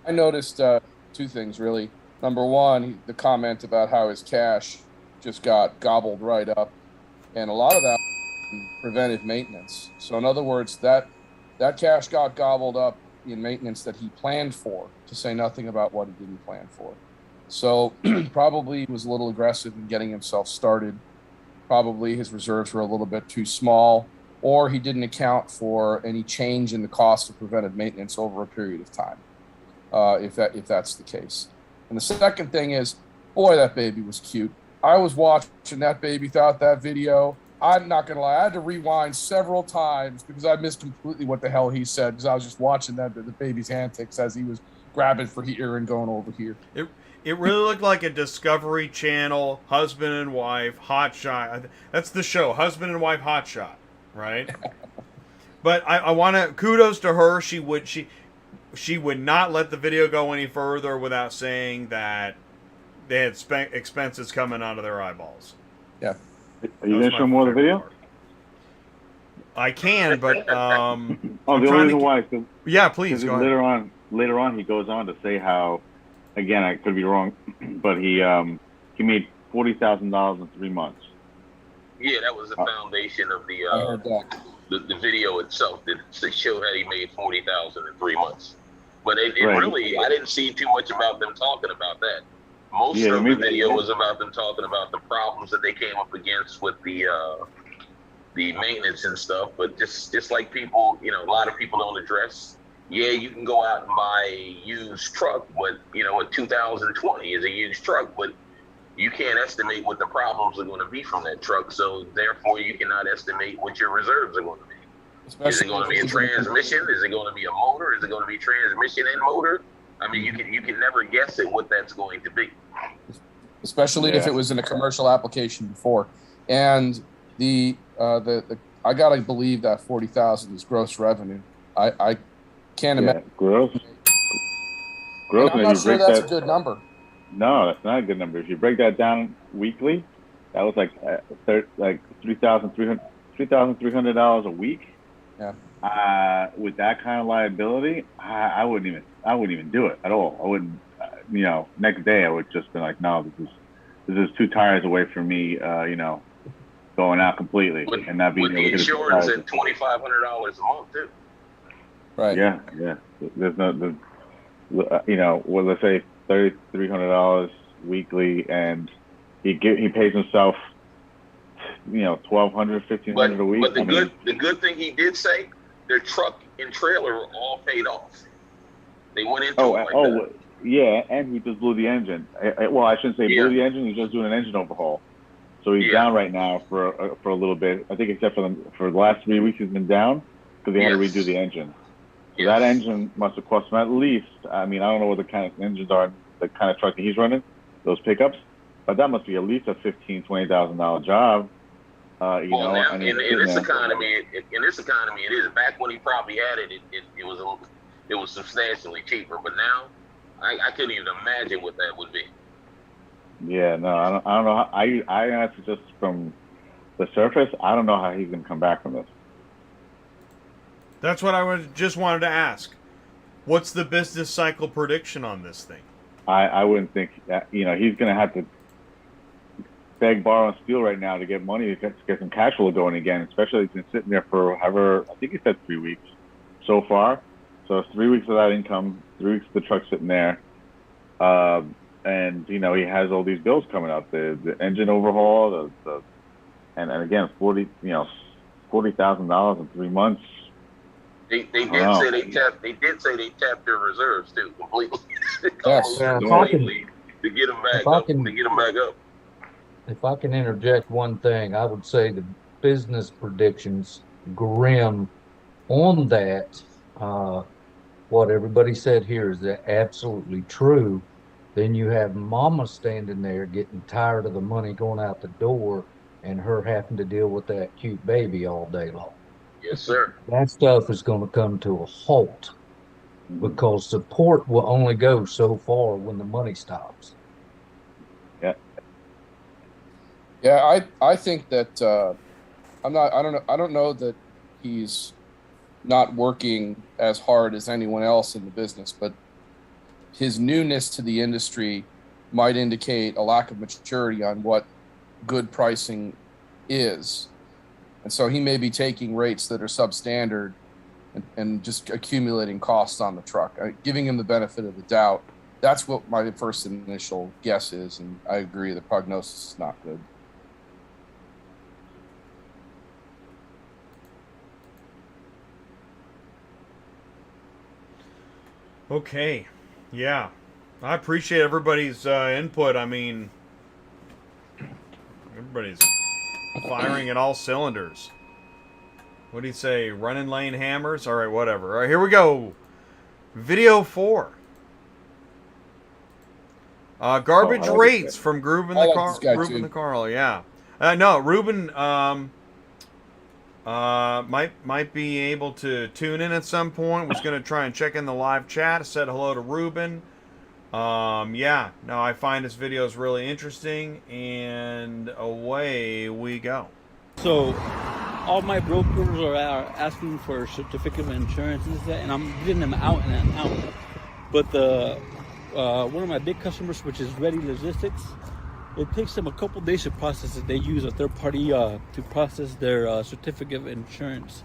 I noticed two things really. Number one, the comment about how his cash just got gobbled right up, and a lot of that preventive maintenance. So in other words, that cash got gobbled up in maintenance that he planned for, to say nothing about what he didn't plan for. So probably was a little aggressive in getting himself started. Probably his reserves were a little bit too small, or he didn't account for any change in the cost of preventive maintenance over a period of time, if that's the case. And the second thing is, boy, that baby was cute. I was watching that baby throughout that video. I'm not gonna lie, I had to rewind several times because I missed completely what the hell he said, because I was just watching the baby's antics as he was grabbing for here and going over here. It really looked like a Discovery Channel husband and wife hotshot. That's the show, husband and wife hotshot, right? But I want to kudos to her. She would not let the video go any further without saying that they had expenses coming out of their eyeballs. Yeah. Are you going to show more of the video? I can, but the only reason why. Yeah, please go ahead. Later on, he goes on to say how, again, I could be wrong, but he made $40,000 in 3 months. Yeah, that was the foundation of the video itself. That showed how he made $40,000 in 3 months. But it really, I didn't see too much about them talking about that. Most of the video was about them talking about the problems that they came up against with the maintenance and stuff. But just like people, a lot of people don't address. Yeah, you can go out and buy a used truck, but a 2020 is a used truck, but you can't estimate what the problems are going to be from that truck. So therefore, you cannot estimate what your reserves are going to be. Is it going to be a transmission? Is it going to be a motor? Is it going to be transmission and motor? I mean, you can never guess at what that's going to be. Especially if it was in a commercial application before. And I gotta believe that 40,000 is gross revenue. I can't imagine. Gross. I'm not sure that's a good number. No, that's not a good number. If you break that down weekly, that was like $3,300 a week. Yeah. With that kind of liability, I wouldn't even do it at all. I wouldn't. Next day I would just be like, no, this is 2 tires away from me. Going out completely and not being able to get insurance at $2,500 a month too. Right. Yeah. There's no, let's say $3,300 weekly, and he pays himself, $1,200, $1,500 a week. But the good thing he did say, their truck and trailer were all paid off. They went into it like that. Yeah, and he just blew the engine. Well, I shouldn't say blew the engine. He's just doing an engine overhaul. So he's down right now for a little bit. I think except for the last 3 weeks he's been down because they had to redo the engine. So that engine must have cost him at least. I mean, I don't know what the kind of engines are, the kind of truck that he's running, those pickups, but that must be at least a $15,000-$20,000 job. Now, in this economy, it is. Back when he probably had it, it was substantially cheaper. But now, I couldn't even imagine what that would be. Yeah, no, I don't know. I honestly, just from the surface, I don't know how he's going to come back from this. That's what I just wanted to ask. What's the business cycle prediction on this thing? I wouldn't think that, he's going to have to beg, borrow, and steal right now to get money to get some cash flow going again, especially he's been sitting there for I think he said 3 weeks so far. So it's 3 weeks without income, 3 weeks the truck's sitting there. And, he has all these bills coming up, the engine overhaul, and again, $40,000 in 3 months. They did say they tapped their reserves too completely. Completely to get them back up. If I can interject one thing, I would say the business predictions grim on that. What everybody said here is absolutely true. Then you have mama standing there getting tired of the money going out the door and her having to deal with that cute baby all day long. Yes, sir. That stuff is going to come to a halt because support will only go so far when the money stops. Yeah. Yeah, I think that I don't know that he's not working as hard as anyone else in the business, but his newness to the industry might indicate a lack of maturity on what good pricing is. And so he may be taking rates that are substandard and just accumulating costs on the truck. Giving him the benefit of the doubt, that's what my first initial guess is, and I agree the prognosis is not good. Okay, yeah, I appreciate everybody's input. I mean, everybody's firing at all cylinders. What do you say? Running lane hammers? All right, whatever. All right, here we go. Video 4. Garbage rates from Ruben the Carl. Yeah. No, Ruben might be able to tune in at some point. Was going to try and check in the live chat. Said hello to Ruben. Yeah. No, I find his videos really interesting, and away we go. So, all my brokers are asking for a certificate of insurance and I'm getting them out and out. But the one of my big customers, which is Ready Logistics, it takes them a couple days to process it. They use a third party to process their certificate of insurance,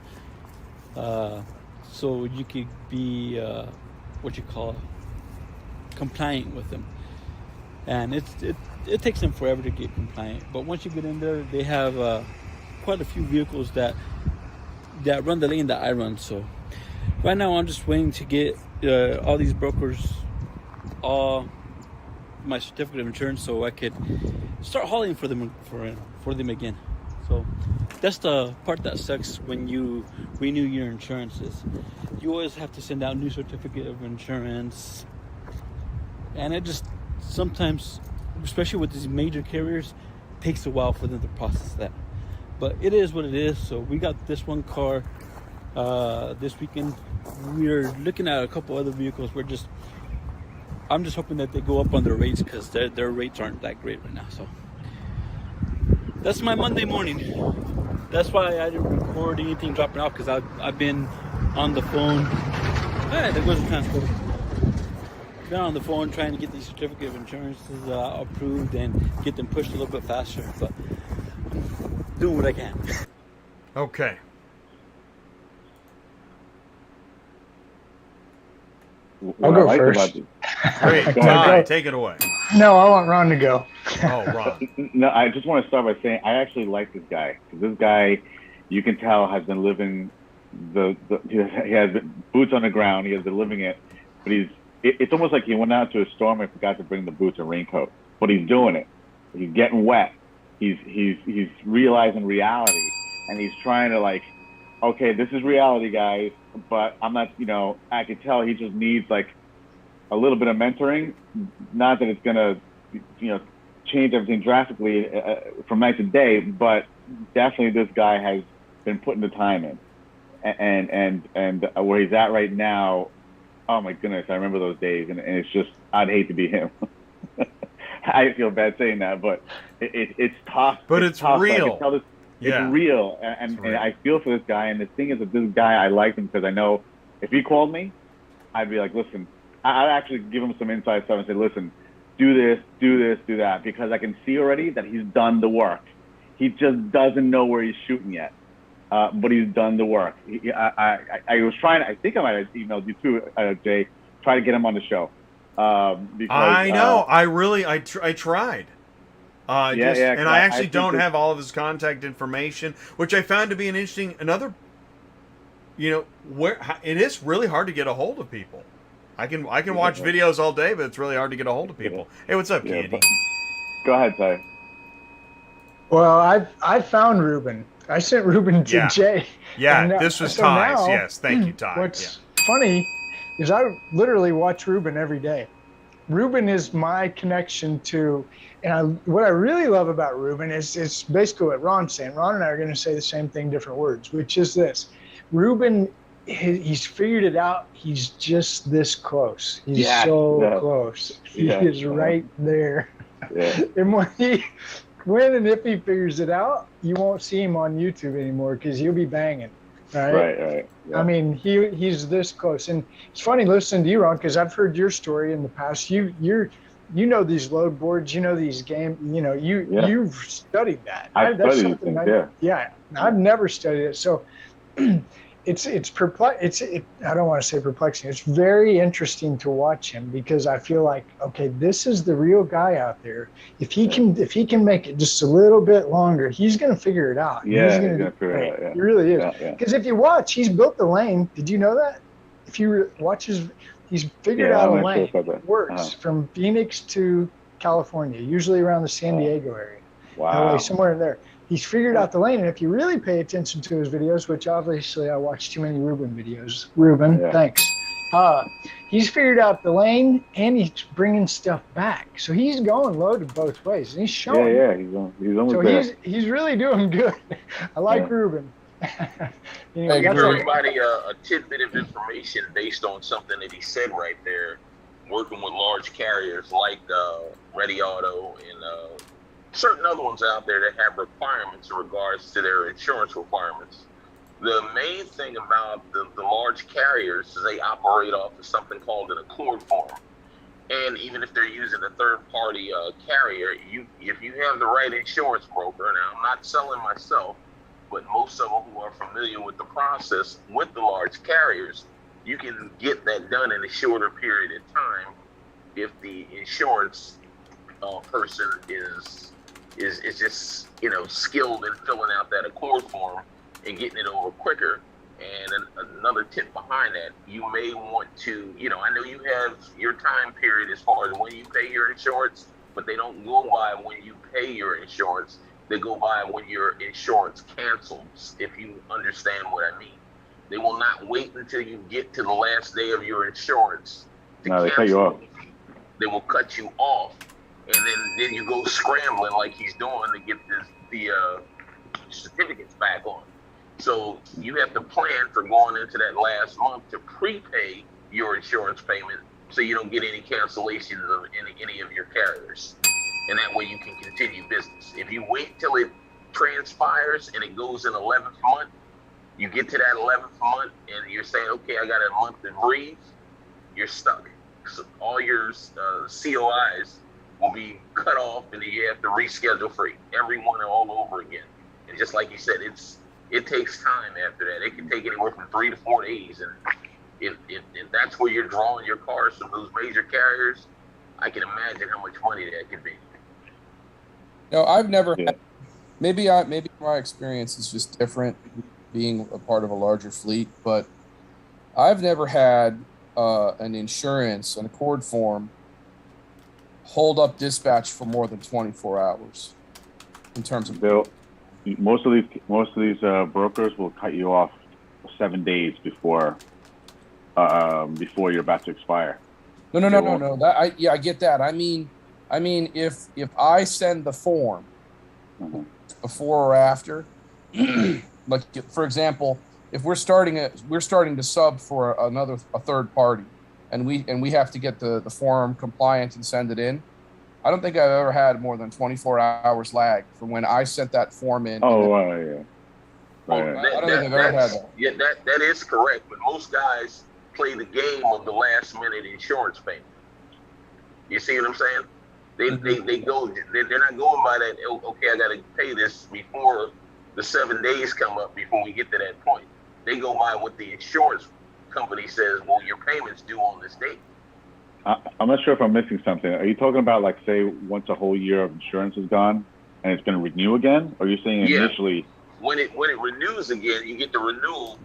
so you could be compliant with them. And it takes them forever to get compliant. But once you get in there, they have quite a few vehicles that run the lane that I run. So right now I'm just waiting to get all these brokers all my certificate of insurance so I could start hauling for them again. So that's the part that sucks when you renew your insurances. You always have to send out new certificate of insurance, and it just sometimes, especially with these major carriers, takes a while for them to process that. But it is what it is. So we got this one car this weekend. We're looking at a couple other vehicles. I'm just hoping that they go up on their rates, because their rates aren't that great right now. So that's my Monday morning. That's why I didn't record anything dropping off, because I've been on the phone. Hey, there goes the transport. Been on the phone trying to get these certificate of insurances approved and get them pushed a little bit faster. But doing what I can. Okay. I'll go first. Great. Ty, take it away. No, I want Ron to go. Oh, Ron. No, I just want to start by saying I actually like this guy. This guy, you can tell, has been living he has boots on the ground. He has been living it, but it's almost like he went out to a storm and forgot to bring the boots and raincoat. But he's doing it. He's getting wet. He's realizing reality, and he's trying to, like, okay, this is reality, guys, but I'm not, I can tell he just needs, like, a little bit of mentoring. Not that it's gonna, change everything drastically from night to day, but definitely this guy has been putting the time in, and where he's at right now. Oh my goodness, I remember those days, and it's just, I'd hate to be him. I feel bad saying that, but it's tough. But it's tough. real. I can tell this, Yeah. It's real, and I feel for this guy. And the thing is that this guy, I like him because I know if he called me, I'd be like, listen, I'd actually give him some inside stuff and say, listen, do this, do that, because I can see already that he's done the work. He just doesn't know where he's shooting yet, but he's done the work. I was trying. I think I might have emailed you too, Jay. Try to get him on the show. Because, I know. I tried. And I actually don't have all of his contact information, which I found to be an interesting, where it is really hard to get a hold of people. I can watch videos all day, but it's really hard to get a hold of people. Hey, what's up, Kandy? Go ahead, Ty. Well, I found Ruben. I sent Ruben to Jay. Yeah, and, this was so Ty's. now, Yes, thank you, Ty. What's funny is I literally watch Ruben every day. Ruben is my connection to, and what I really love about Ruben is it's basically what Ron's saying. Ron and I are going to say the same thing, different words, which is this. Ruben, he's figured it out. He's just this close. He's so close. He is right there. Yeah. And when and if he figures it out, you won't see him on YouTube anymore because he'll be banging. Right. Yeah. I mean, he's this close, and it's funny listening to you, Ron, because I've heard your story in the past. You're you know these load boards, you know these you've studied that. I've That's studied something things, I've never studied it. So it's I don't want to say perplexing. It's very interesting to watch him because I feel like, okay, this is the real guy out there. If he can make it just a little bit longer, he's going to figure it out. Yeah, he's going to figure it out. Yeah. He really is. Because if you watch, he's built the lane. Did you know that? If you watch he's figured out a lane. It works from Phoenix to California, usually around the San Diego area. Wow. LA, somewhere in there. He's figured out the lane, and if you really pay attention to his videos, which obviously I watch too many Ruben videos. Ruben, thanks. He's figured out the lane, and he's bringing stuff back. So he's going loaded both ways, and he's showing. Yeah, he's almost there. He's really doing good. I like Ruben. Anyway, give everybody a tidbit of information based on something that he said right there. Working with large carriers like Ready Auto and certain other ones out there that have requirements in regards to their insurance requirements. The main thing about the large carriers is they operate off of something called an accord form. And even if they're using a third-party carrier, if you have the right insurance broker, and I'm not selling myself, but most of them who are familiar with the process with the large carriers, you can get that done in a shorter period of time if the insurance person is just skilled in filling out that accord form and getting it over quicker. And another tip behind that, you may want to, I know you have your time period as far as when you pay your insurance, but they don't go by when you pay your insurance. They go by when your insurance cancels, if you understand what I mean. They will not wait until you get to the last day of your insurance to cancel. They cut you off. They will cut you off. And then you go scrambling like he's doing to get the certificates back on. So you have to plan for going into that last month to prepay your insurance payment so you don't get any cancellations of any of your carriers. And that way you can continue business. If you wait till it transpires and it goes in 11th month, you get to that 11th month and you're saying, okay, I got a month to breathe, you're stuck. So all your COIs will be cut off and then you have to reschedule for everyone all over again. And just like you said, it takes time after that. It can take anywhere from 3 to 4 days. And if that's where you're drawing your cars from those major carriers, I can imagine how much money that could be. No, I've never had, maybe my experience is just different being a part of a larger fleet, but I've never had an insurance, an accord form, hold up dispatch for more than 24 hours in terms of Bill. Most of these brokers will cut you off 7 days before you're about to expire. No. I get that. I mean, if I send the form before or after, like for example, if we're starting to sub for a third party, and we have to get the form compliant and send it in, I don't think I've ever had more than 24 hours lag from when I sent that form in. Yeah. Well, I don't think I've ever had that. Yeah, that is correct. But most guys play the game of the last minute insurance payment. You see what I'm saying? They're not going by that, okay, I got to pay this before the 7 days come up before we get to that point. They go by what the insurance company says, well, your payment's due on this date. I'm not sure if I'm missing something. Are you talking about, like, say, once a whole year of insurance is gone and it's going to renew again? Or are you saying initially? When it renews again, you get the renewal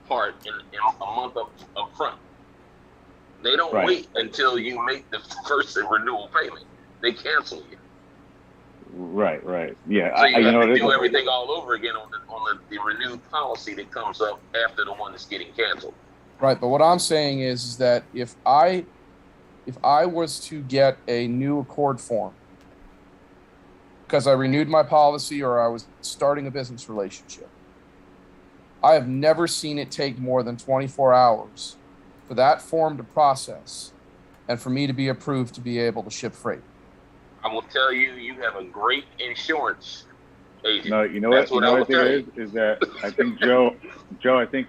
part in a month up front. They don't wait until you make the first renewal payment. They cancel you. Right. Yeah. So you have to do everything all over again on the renewed policy that comes up after the one that's getting canceled. Right, but what I'm saying is that if I was to get a new accord form because I renewed my policy or I was starting a business relationship, I have never seen it take more than 24 hours for that form to process and for me to be approved to be able to ship freight. I will tell you, you have a great insurance agent. No, you know what? You know what it is that I think Joe, I think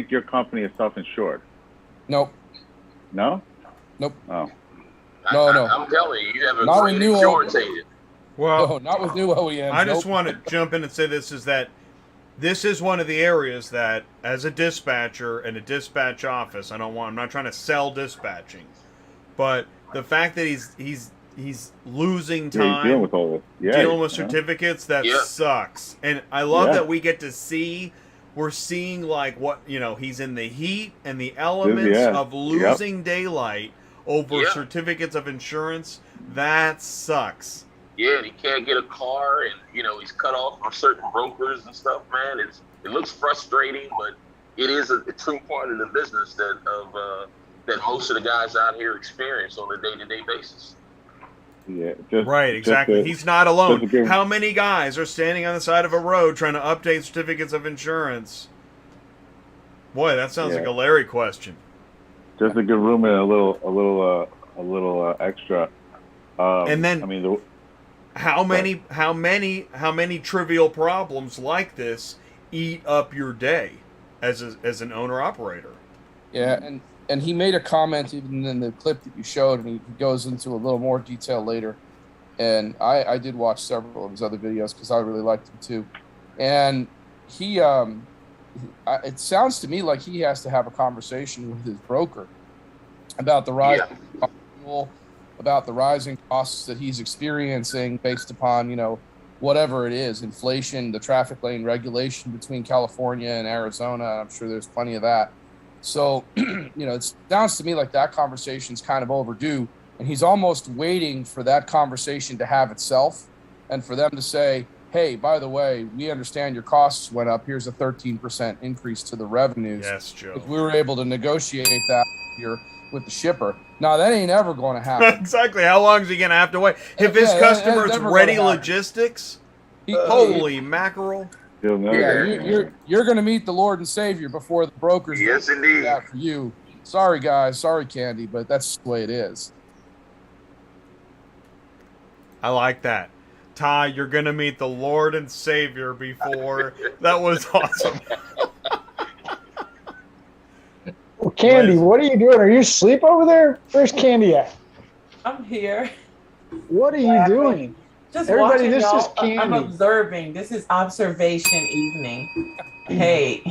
your company is self-insured. Nope. No? Nope. Oh. No. I'm telling you, you have a Not great with new insurance agent. Well, no, not with new OEMs. I just want to jump in and say this is one of the areas that, as a dispatcher and a dispatch office, I'm not trying to sell dispatching, but the fact that he's losing time dealing with all this. dealing with certificates, that sucks. And I love that we get to see. We're seeing like what he's in the heat and the elements of losing daylight over certificates of insurance. That sucks. Yeah, and he can't get a car, and he's cut off from certain brokers and stuff. Man, it looks frustrating, but it is a true part of the business that most of the guys out here experience on a day-to-day basis. Yeah, right, exactly. He's not alone. How many guys are standing on the side of a road trying to update certificates of insurance? Boy, that sounds like a Larry question. Just to give room and a little extra. And then, I mean, how many trivial problems like this eat up your day as an owner operator? Yeah, and he made a comment even in the clip that you showed, and he goes into a little more detail later. And I did watch several of his other videos because I really liked him too. And he, it sounds to me like he has to have a conversation with his broker about the rise of fuel, about the rising costs that he's experiencing based upon, whatever it is, inflation, the traffic lane regulation between California and Arizona. I'm sure there's plenty of that. So, it sounds to me like that conversation's kind of overdue, and he's almost waiting for that conversation to have itself and for them to say, hey, by the way, we understand your costs went up. Here's a 13% increase to the revenues. Yes, Joe. If we were able to negotiate that here with the shipper. Now, that ain't ever going to happen. Exactly. How long is he going to have to wait? If his customer's Ready Logistics, holy mackerel. Yeah, you're going to meet the Lord and Savior before the brokers. Yes, indeed. For you. Sorry, guys. Sorry, Kandy, but that's the way it is. I like that. Ty, you're going to meet the Lord and Savior before. That was awesome. Well, Kandy, what are you doing? Are you asleep over there? Where's Kandy at? I'm here. What are you doing? Just Everybody, watching, this y'all. is Kandy. I'm observing. This is observation evening. Hey.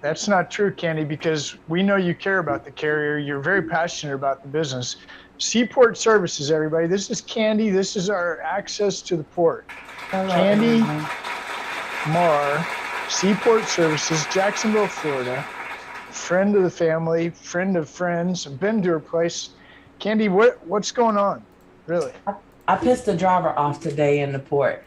That's not true, Kandy, because we know you care about the carrier. You're very passionate about the business. Seaport Services, everybody. This is Kandy. This is our access to the port. Hello. Kandy Marr, Seaport Services, Jacksonville, Florida. Friend of the family, friend of friends. I've been to her place. Kandy, what's going on? Really? I pissed the driver off today in the port.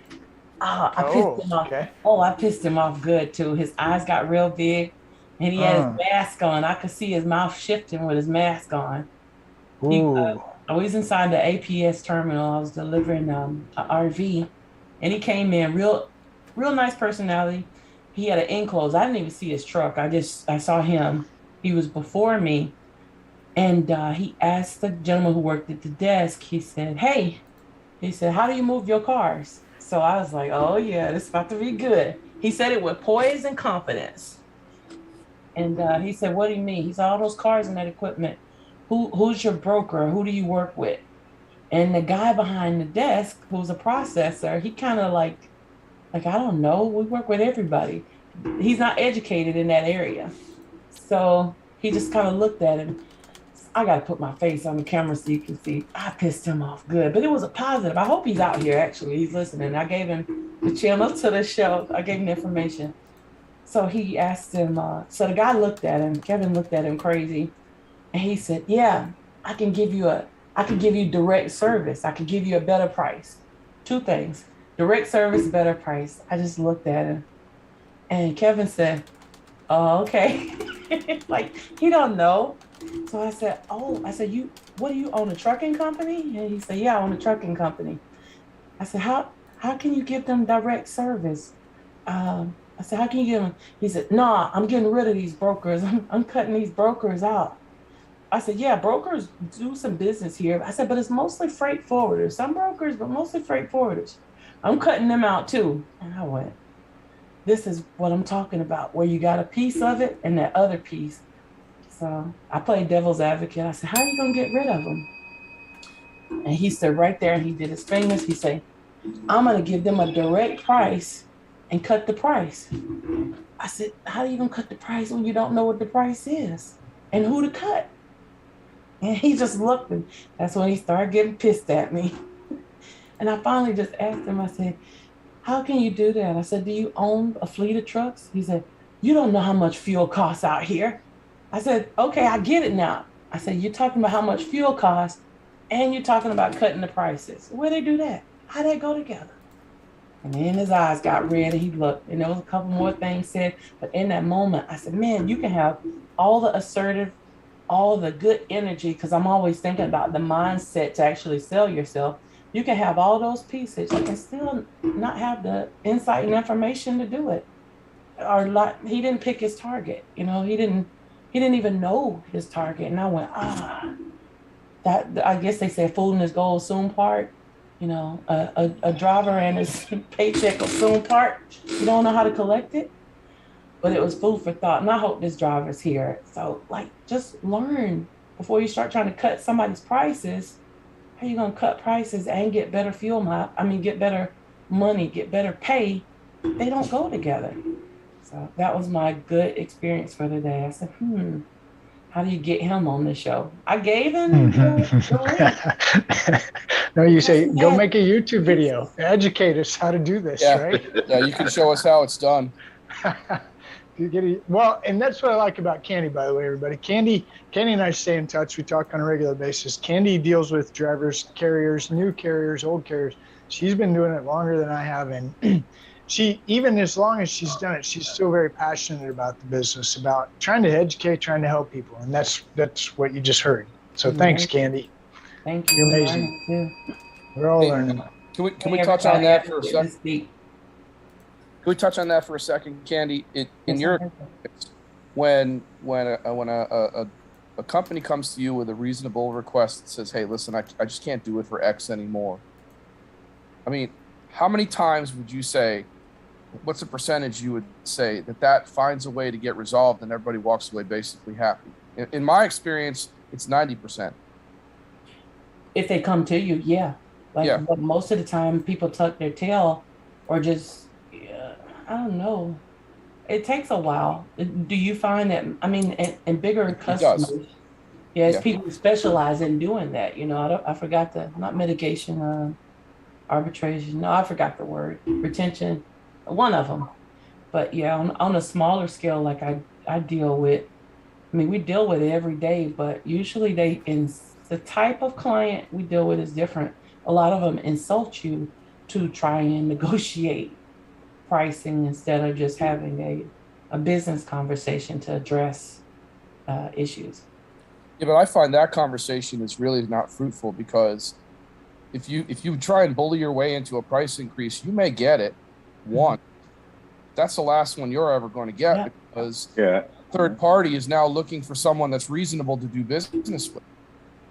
I pissed him off. Okay. Oh, I pissed him off good too. His eyes got real big, and he had his mask on. I could see his mouth shifting with his mask on. I was inside the APS terminal. I was delivering an RV, and he came in real nice personality. He had an enclosed. I didn't even see his truck. I saw him. He was before me, and he asked the gentleman who worked at the desk. He said, "Hey," he said, "how do you move your cars?" So I was like, "Oh yeah, this is about to be good." He said it with poise and confidence. And he said, "What do you mean?" He said, "All those cars and that equipment. Who's your broker? Who do you work with?" And the guy behind the desk, who's a processor, he kind of like I don't know. We work with everybody. He's not educated in that area. So he just kind of looked at him. I got to put my face on the camera so you can see. I pissed him off good, but it was a positive. I hope he's out here, actually. He's listening. I gave him the channel to the show. I gave him the information. So he asked him, so the guy looked at him. Kevin looked at him crazy. And he said, "Yeah, I can give you direct service. I can give you a better price." Two things. Direct service, better price. I just looked at him. And Kevin said, "Oh, okay." Like, he don't know. So I said, "What do you own, a trucking company?" And he said, "Yeah, I own a trucking company." I said, how can you give them direct service? I said, "How can you give them?" He said, "Nah, I'm getting rid of these brokers. I'm cutting these brokers out." I said, "Yeah, brokers do some business here." I said, "But it's mostly freight forwarders. Some brokers, but mostly freight forwarders. I'm cutting them out too." And I went, this is what I'm talking about, where you got a piece of it and that other piece. So I played devil's advocate. I said, "How are you going to get rid of them?" And he stood right there and he did his fingers. He said, I'm going to give them a direct price and cut the price. I said, how are you going to cut the price when you don't know what the price is and who to cut? And he just looked, and that's when he started getting pissed at me. And I finally just asked him, I said, how can you do that? I said, do you own a fleet of trucks? He said, you don't know how much fuel costs out here. I said, okay, I get it now. I said, you're talking about how much fuel costs and you're talking about cutting the prices. Where they do that? How they go together? And then his eyes got red and he looked, and there was a couple more things said. But in that moment, I said, man, you can have all the assertive, all the good energy, because I'm always thinking about the mindset to actually sell yourself. You can have all those pieces, you can still not have the insight and information to do it. Or like, he didn't pick his target, you know, he didn't even know his target. And I went, that, I guess they say fool and his gold soon part. You know, a driver and his paycheck will soon part. You don't know how to collect it. But it was food for thought. And I hope this driver's here. So, like, just learn before you start trying to cut somebody's prices. How are you going to cut prices and get better fuel get better money, get better pay? They don't go together. So that was my good experience for the day. I said, how do you get him on the show? I gave him the link. No, you say, go make a YouTube video. Educate us how to do this, right? Yeah, you can show us how it's done. Well, and that's what I like about Kandy, by the way, everybody. Kandy and I stay in touch. We talk on a regular basis. Kandy deals with drivers, carriers, new carriers, old carriers. She's been doing it longer than I have. And she, even as long as she's done it, she's still very passionate about the business, about trying to educate, trying to help people. And that's what you just heard. So thanks, Kandy. Thank you. You're amazing. We're all learning. Can we touch on that for a second? Can we touch on that for a second, Kandy? In your experience, when a company comes to you with a reasonable request that says, "Hey, listen, I just can't do it for X anymore." I mean, how many times would you say? What's the percentage you would say that finds a way to get resolved and everybody walks away basically happy? In my experience, it's 90%. If they come to you, yeah. But most of the time, people tuck their tail or just. I don't know. It takes a while. Do you find that? I mean, and bigger customers. Yes, people who specialize in doing that. You know, I forgot not mitigation, arbitration. No, I forgot the word. Retention, one of them. But yeah, on a smaller scale, like I deal with. I mean, we deal with it every day, but usually the type of client we deal with is different. A lot of them insult you to try and negotiate pricing instead of just having a business conversation to address issues. Yeah, but I find that conversation is really not fruitful, because if you try and bully your way into a price increase, you may get it once. That's the last one you're ever going to get, because third party is now looking for someone that's reasonable to do business with.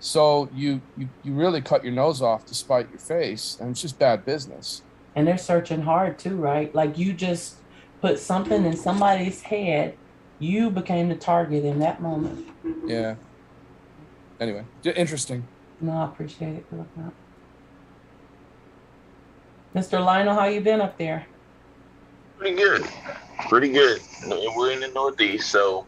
So you really cut your nose off to spite your face, and it's just bad business. And they're searching hard too, right? Like, you just put something in somebody's head, you became the target in that moment. Yeah. Anyway, interesting. No, I appreciate it. Mr. Lionel, how you been up there? Pretty good. We're in the Northeast, so,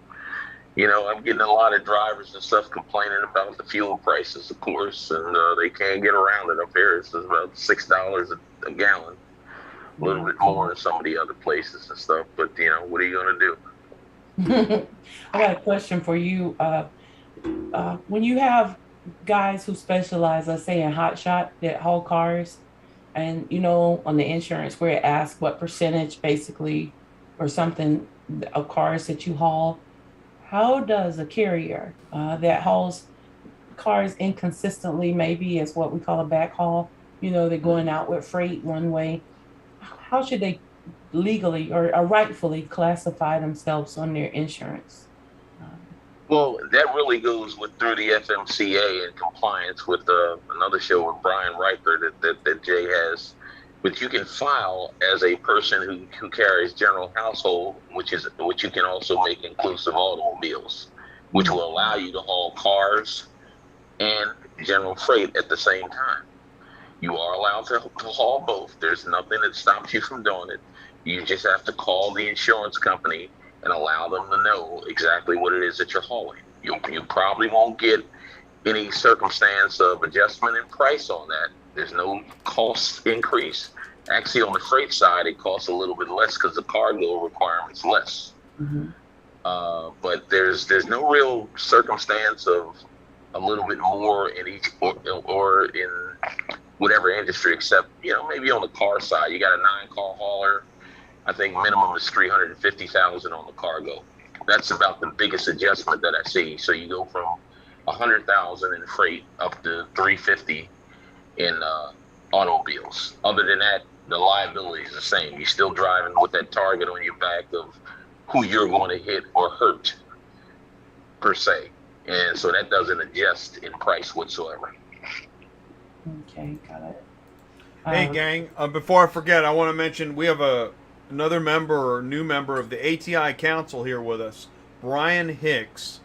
you know, I'm getting a lot of drivers and stuff complaining about the fuel prices, of course, and they can't get around it up here. It's about $6 a gallon, a little bit more in some of the other places and stuff. But, you know, what are you going to do? I got a question for you. When you have guys who specialize, let's say in hotshot, that haul cars, and, you know, on the insurance where it asks what percentage basically or something of cars that you haul, how does a carrier that hauls cars inconsistently, maybe as what we call a backhaul, you know, they're going out with freight one way, how should they legally or rightfully classify themselves on their insurance? Well, that really goes through the FMCA and compliance with another show with Bryan that Jay has. But you can file as a person who carries general household, which you can also make inclusive automobiles, which will allow you to haul cars and general freight at the same time. You are allowed to haul both. There's nothing that stops you from doing it. You just have to call the insurance company and allow them to know exactly what it is that you're hauling. You probably won't get any circumstance of adjustment in price on that. There's no cost increase. Actually, on the freight side, it costs a little bit less because the cargo requirement's less. But there's no real circumstance of a little bit more in each or in whatever industry, except, you know, maybe on the car side. You got a 9-car hauler. I think minimum is $350,000 on the cargo. That's about the biggest adjustment that I see. So you go from $100,000 in freight up to $350,000 in automobiles. Other than that, the liability is the same. You're still driving with that target on your back of who you're going to hit or hurt, per se. And so that doesn't adjust in price whatsoever. Okay, got it. Hey, gang, before I forget, I want to mention we have another member or new member of the ATI Council here with us, Bryan Hicks.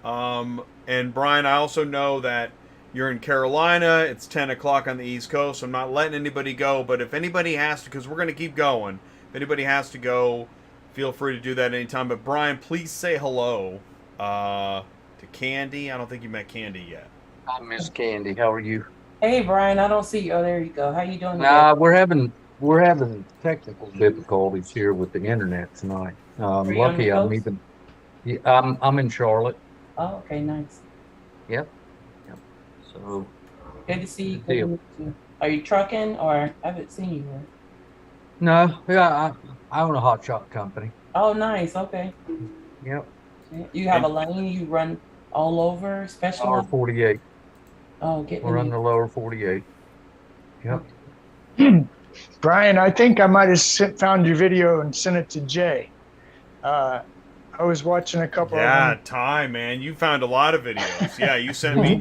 And Bryan, I also know that you're in Carolina. It's 10 o'clock on the East Coast. I'm not letting anybody go, but if anybody has to, because we're going to keep going, if anybody has to go, feel free to do that anytime. But Bryan, please say hello to Kandy. I don't think you met Kandy yet. I miss Kandy. How are you? Hey, Bryan, I don't see you. Oh, there you go. How you doing? Nah, we're having technical difficulties here with the internet tonight. Lucky I'm even. Yeah, I'm in Charlotte. Oh, okay, nice. Yep. So good to see you. Are you trucking, or I haven't seen you yet? No, yeah, I own a hotshot company. Oh, nice. Okay. Yep. You have a lane you run all over, especially Lower 48. Oh, getting we're on the lower 48. Yep. Bryan, I think I might have found your video and sent it to Jay. I was watching a couple of them. Ty, man, you found a lot of videos. Yeah, you sent me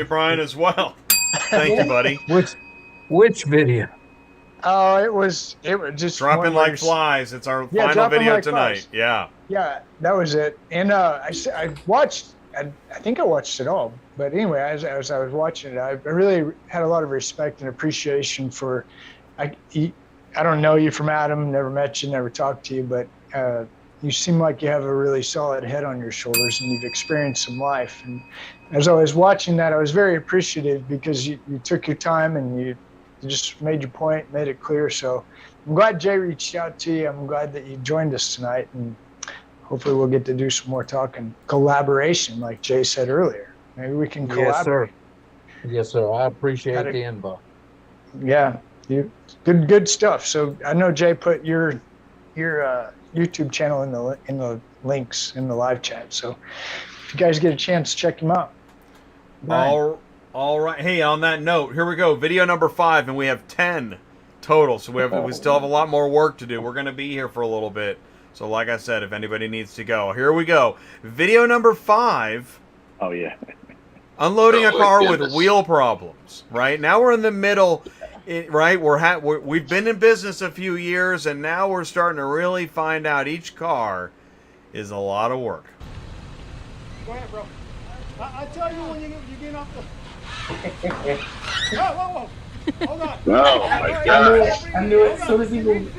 Bryan as well. Thank you, buddy. Which video? Oh, it was just dropping like flies. It's our final video tonight. Yeah, that was it. And I watched. I think I watched it all. But anyway, as I was watching it, I really had a lot of respect and appreciation for. I don't know you from Adam. Never met you. Never talked to you. But you seem like you have a really solid head on your shoulders, and you've experienced some life. And as I was watching that, I was very appreciative because you took your time and you just made your point, made it clear. So I'm glad Jay reached out to you. I'm glad that you joined us tonight, and hopefully we'll get to do some more talking, collaboration, like Jay said earlier. Maybe we can collaborate. Yes, sir. I appreciate the invite. Yeah, good stuff. So I know Jay put your YouTube channel in the links in the live chat. So if you guys get a chance, check him out. All right. Hey, on that note, here we go. Video number 5, and we have 10 total. So we still have a lot more work to do. We're going to be here for a little bit. So like I said, if anybody needs to go, here we go. Video number 5. Oh, yeah. Unloading a car with wheel problems. Right? Now we're in the middle. Right? We've been in business a few years, and now we're starting to really find out each car is a lot of work. Go ahead, bro. I tell you when you get off the... Whoa. Hold on. Oh, my God. I knew it as soon as he moved.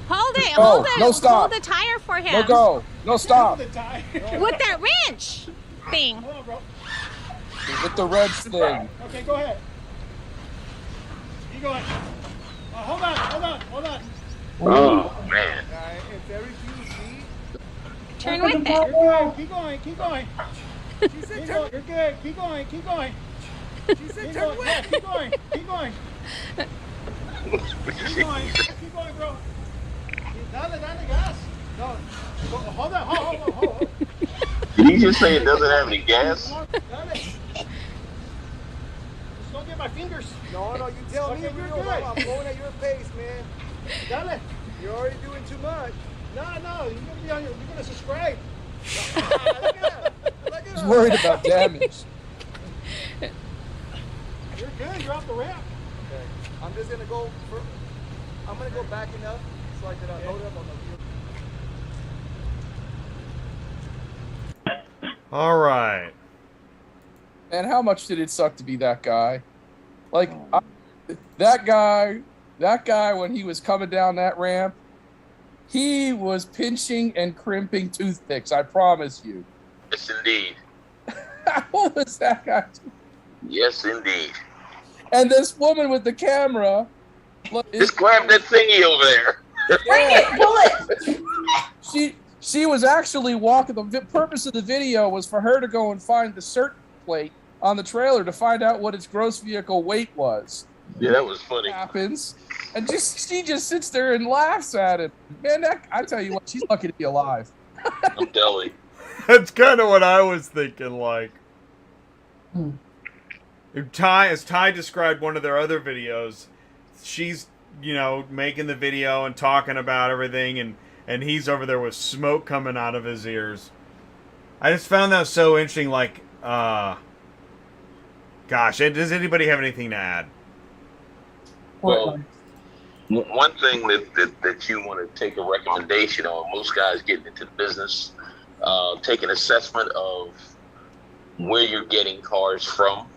Hold it. No, stop. Hold the tire for him. No, stop. With that wrench thing. Hold on, bro. With the red thing. Okay, go ahead. Keep going. Hold on. Oh, man. If everything you see... Turn with it. Keep going. She said turn. You're good. Keep going. She said turn with it. Keep going. Keep going, bro. Dale, gas. No. Hold on. Did he just say it doesn't have any gas? Just don't get my fingers. No, you tell me. You're good. I'm going at your pace, man. Dale. You're already doing too much. No, you're gonna subscribe. He's worried about damage. You're good. You're off the ramp. Okay. I'm just gonna go. I'm gonna go back enough so I can load up on the wheel. All right. And how much did it suck to be that guy? Like, that guy, when he was coming down that ramp, he was pinching and crimping toothpicks, I promise you. Yes, indeed. What was that guy doing? Yes, indeed. And this woman with the camera... Just grab that thingy over there. Bring it, pull it. She was actually walking. The purpose of the video was for her to go and find the cert plate on the trailer to find out what its gross vehicle weight was. Yeah, that was funny. Happens, and she just sits there and laughs at it. Man, I tell you what, she's lucky to be alive. I'm telling you. That's kind of what I was thinking. Like, as Ty described one of their other videos, she's, you know, making the video and talking about everything, and he's over there with smoke coming out of his ears. I just found that so interesting. Like, gosh, does anybody have anything to add? Well, one thing that you want to take a recommendation on, most guys getting into the business, take an assessment of where you're getting cars from.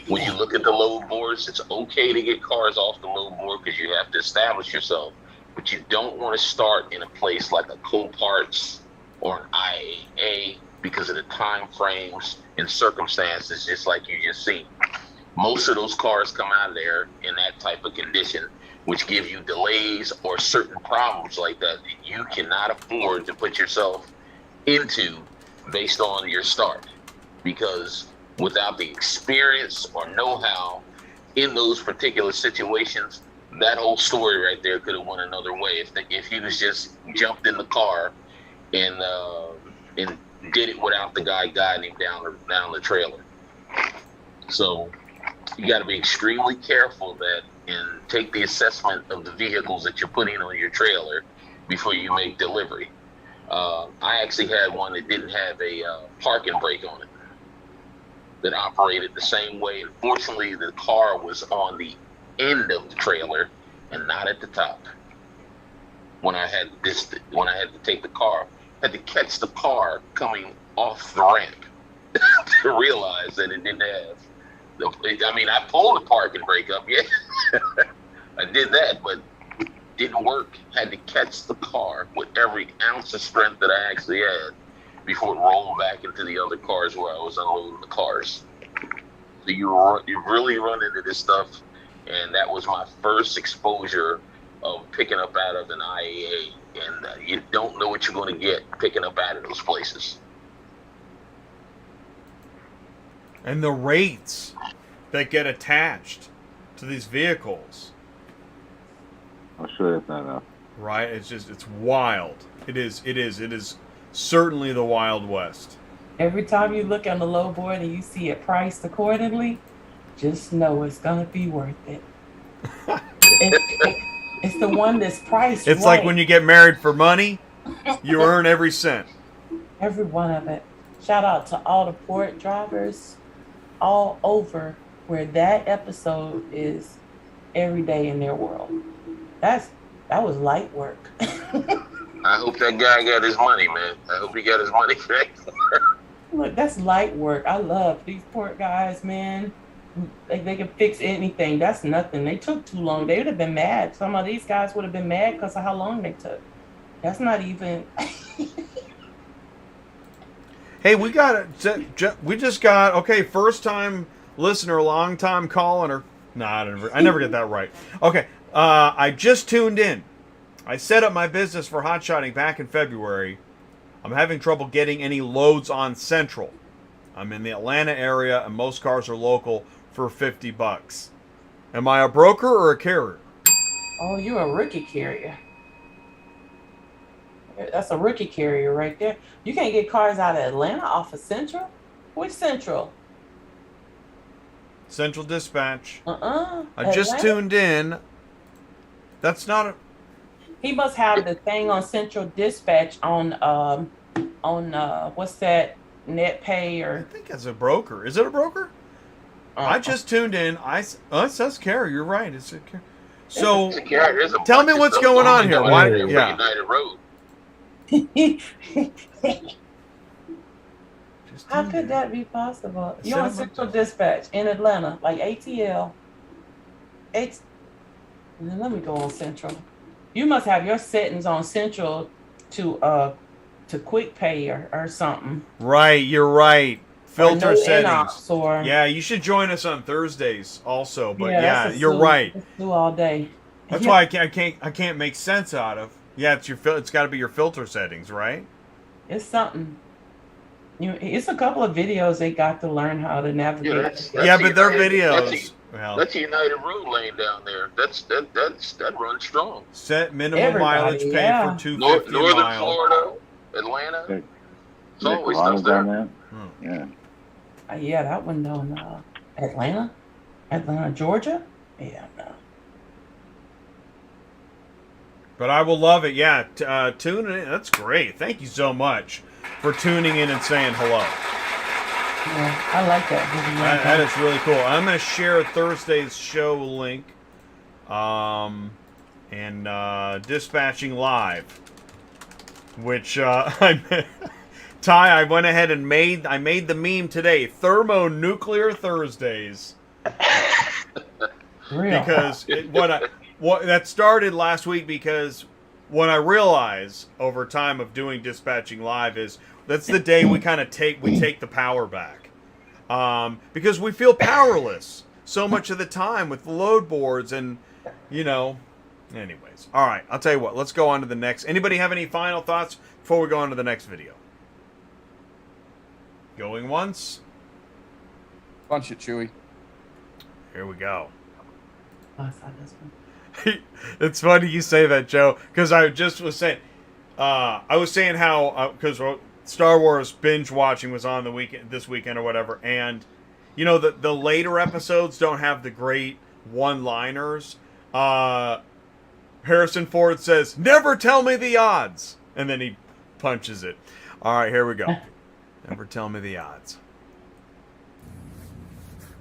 When you look at the load boards, it's okay to get cars off the load board because you have to establish yourself. But you don't want to start in a place like a Coparts or an IAA because of the time frames and circumstances, just like you just seen. Most of those cars come out of there in that type of condition, which give you delays or certain problems like that you cannot afford to put yourself into based on your start. Because without the experience or know-how in those particular situations, that whole story right there could have went another way. If he was just jumped in the car and did it without the guy guiding him down the trailer. So you got to be extremely careful and take the assessment of the vehicles that you're putting on your trailer before you make delivery. I actually had one that didn't have a parking brake on it, that operated the same way. Unfortunately, the car was on the end of the trailer and not at the top. When I had to take the car, I had to catch the car coming off the ramp to realize that it didn't have. I pulled the parking brake up, yeah. I did that, but it didn't work. Had to catch the car with every ounce of strength that I actually had before it rolled back into the other cars where I was unloading the cars. So you really run into this stuff, and that was my first exposure of picking up out of an IAA, and you don't know what you're going to get picking up out of those places. And the rates that get attached to these vehicles. I'm sure it's not enough. Right? It's wild. It is certainly the Wild West. Every time you look on the low board and you see it priced accordingly, just know it's gonna be worth it. It's the one that's priced It's right. like when you get married for money, you earn every cent. Every one of it. Shout out to all the port drivers all over where that episode is every day in their world. That was light work. I hope that guy got his money, man. I hope he got his money back. Look, that's light work. I love these port guys, man. They can fix anything. That's nothing. They took too long. They would have been mad. Some of these guys would have been mad because of how long they took. That's not even. Hey, we just got first time listener, long time caller. Nah, I never get that right. Okay, I just tuned in. I set up my business for hotshotting back in February. I'm having trouble getting any loads on Central. I'm in the Atlanta area, and most cars are local for $50. Am I a broker or a carrier? Oh, you're a rookie carrier. That's a rookie carrier right there. You can't get cars out of Atlanta off of Central? Which Central? Central Dispatch. I just tuned in. That's not a... He must have the thing on Central Dispatch on what's that, NetPay or... I think it's a broker. Is it a broker? I just tuned in. It says carrier. You're right. It's a carrier. So, tell me what's going on here. Why? Yeah. United Road. How could that be possible? You're on Central Dispatch in Atlanta, like ATL. Let me go on Central. You must have your settings on Central to quick pay or something. Right, you're right. Filter no settings. Yeah, you should join us on Thursdays also. But yeah, you're right. Do all day. That's why I can't make sense out of. Yeah, it's got to be your filter settings, right? It's something. It's a couple of videos they got to learn how to navigate. But they're videos. That's a United Road lane down there. That runs strong. Set minimum mileage pay for 250 Northern miles. Florida, Atlanta. It's always stuff there. Yeah, that one down Atlanta, Georgia. Yeah, no. But I will love it. Yeah, tuning in. That's great. Thank you so much for tuning in and saying hello. Yeah, I like that. That is really cool. I'm going to share Thursday's show link and Dispatching Live, which Ty, I went ahead and made the meme today, Thermonuclear Thursdays. Because that started last week, because what I realized over time of doing Dispatching Live is that's the day we kind of take the power back, because we feel powerless so much of the time with the load boards and anyways. All right, I'll tell you what, let's go on to the next. Anybody have any final thoughts before we go on to the next video? Going once. Punch it, Chewy. Here we go. Oh, I saw this one. It's funny you say that, Joe, because I just was saying, I was saying how because Star Wars binge watching was on this weekend or whatever, and the later episodes don't have the great one-liners. Harrison Ford says, "Never tell me the odds," and then he punches it. All right, here we go. Never tell me the odds.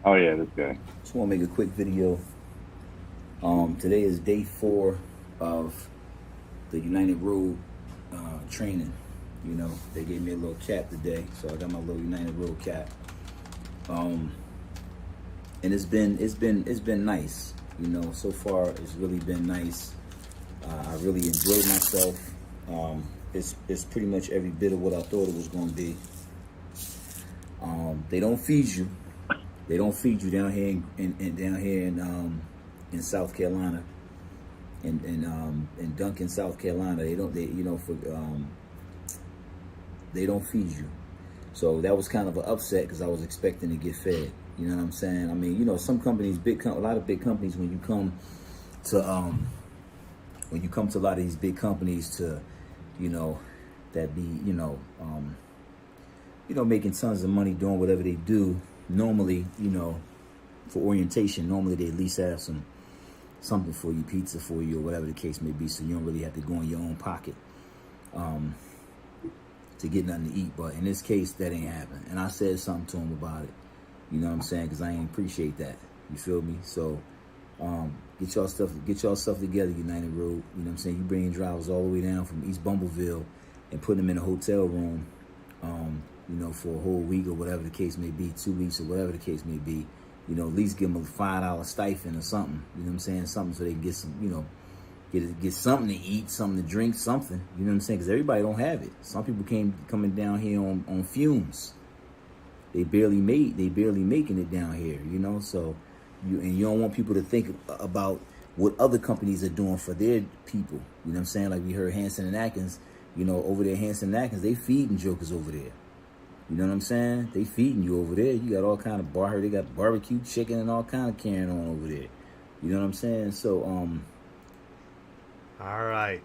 Oh yeah, this guy. Just want to make a quick video. Today is day 4 of the United Road training. They gave me a little cap today, so I got my little United Road cap. And it's been nice. So far it's really been nice. I really enjoyed myself. It's pretty much every bit of what I thought it was going to be. They don't feed you. They don't feed you down here in South Carolina, in Duncan, South Carolina. They don't feed you. So that was kind of an upset because I was expecting to get fed. You know what I'm saying? I mean, some companies, a lot of big companies, when you come to a lot of these big companies to, that be, making tons of money doing whatever they do. Normally, for orientation, normally they at least have something for you, pizza for you, or whatever the case may be, so you don't really have to go in your own pocket to get nothing to eat. But in this case, that ain't happening. And I said something to him about it. You know what I'm saying? Because I ain't appreciate that. You feel me? So get y'all stuff together, United Road. You know what I'm saying? You bringing drivers all the way down from East Bumbleville and putting them in a hotel room, for a whole week or whatever the case may be, 2 weeks or whatever the case may be. At least give them a $5 stipend or something. You know what I'm saying? Something so they can get some, get something to eat, something to drink, something. You know what I'm saying? Because everybody don't have it. Some people coming down here on fumes. They barely making it down here. So you don't want people to think about what other companies are doing for their people. You know what I'm saying? Like we heard Hanson and Atkins. Over there, Hanson and Atkins, they feeding jokers over there. You know what I'm saying? They feeding you over there. You got all kind of they got barbecue chicken and all kind of carrying on over there. You know what I'm saying? So, all right.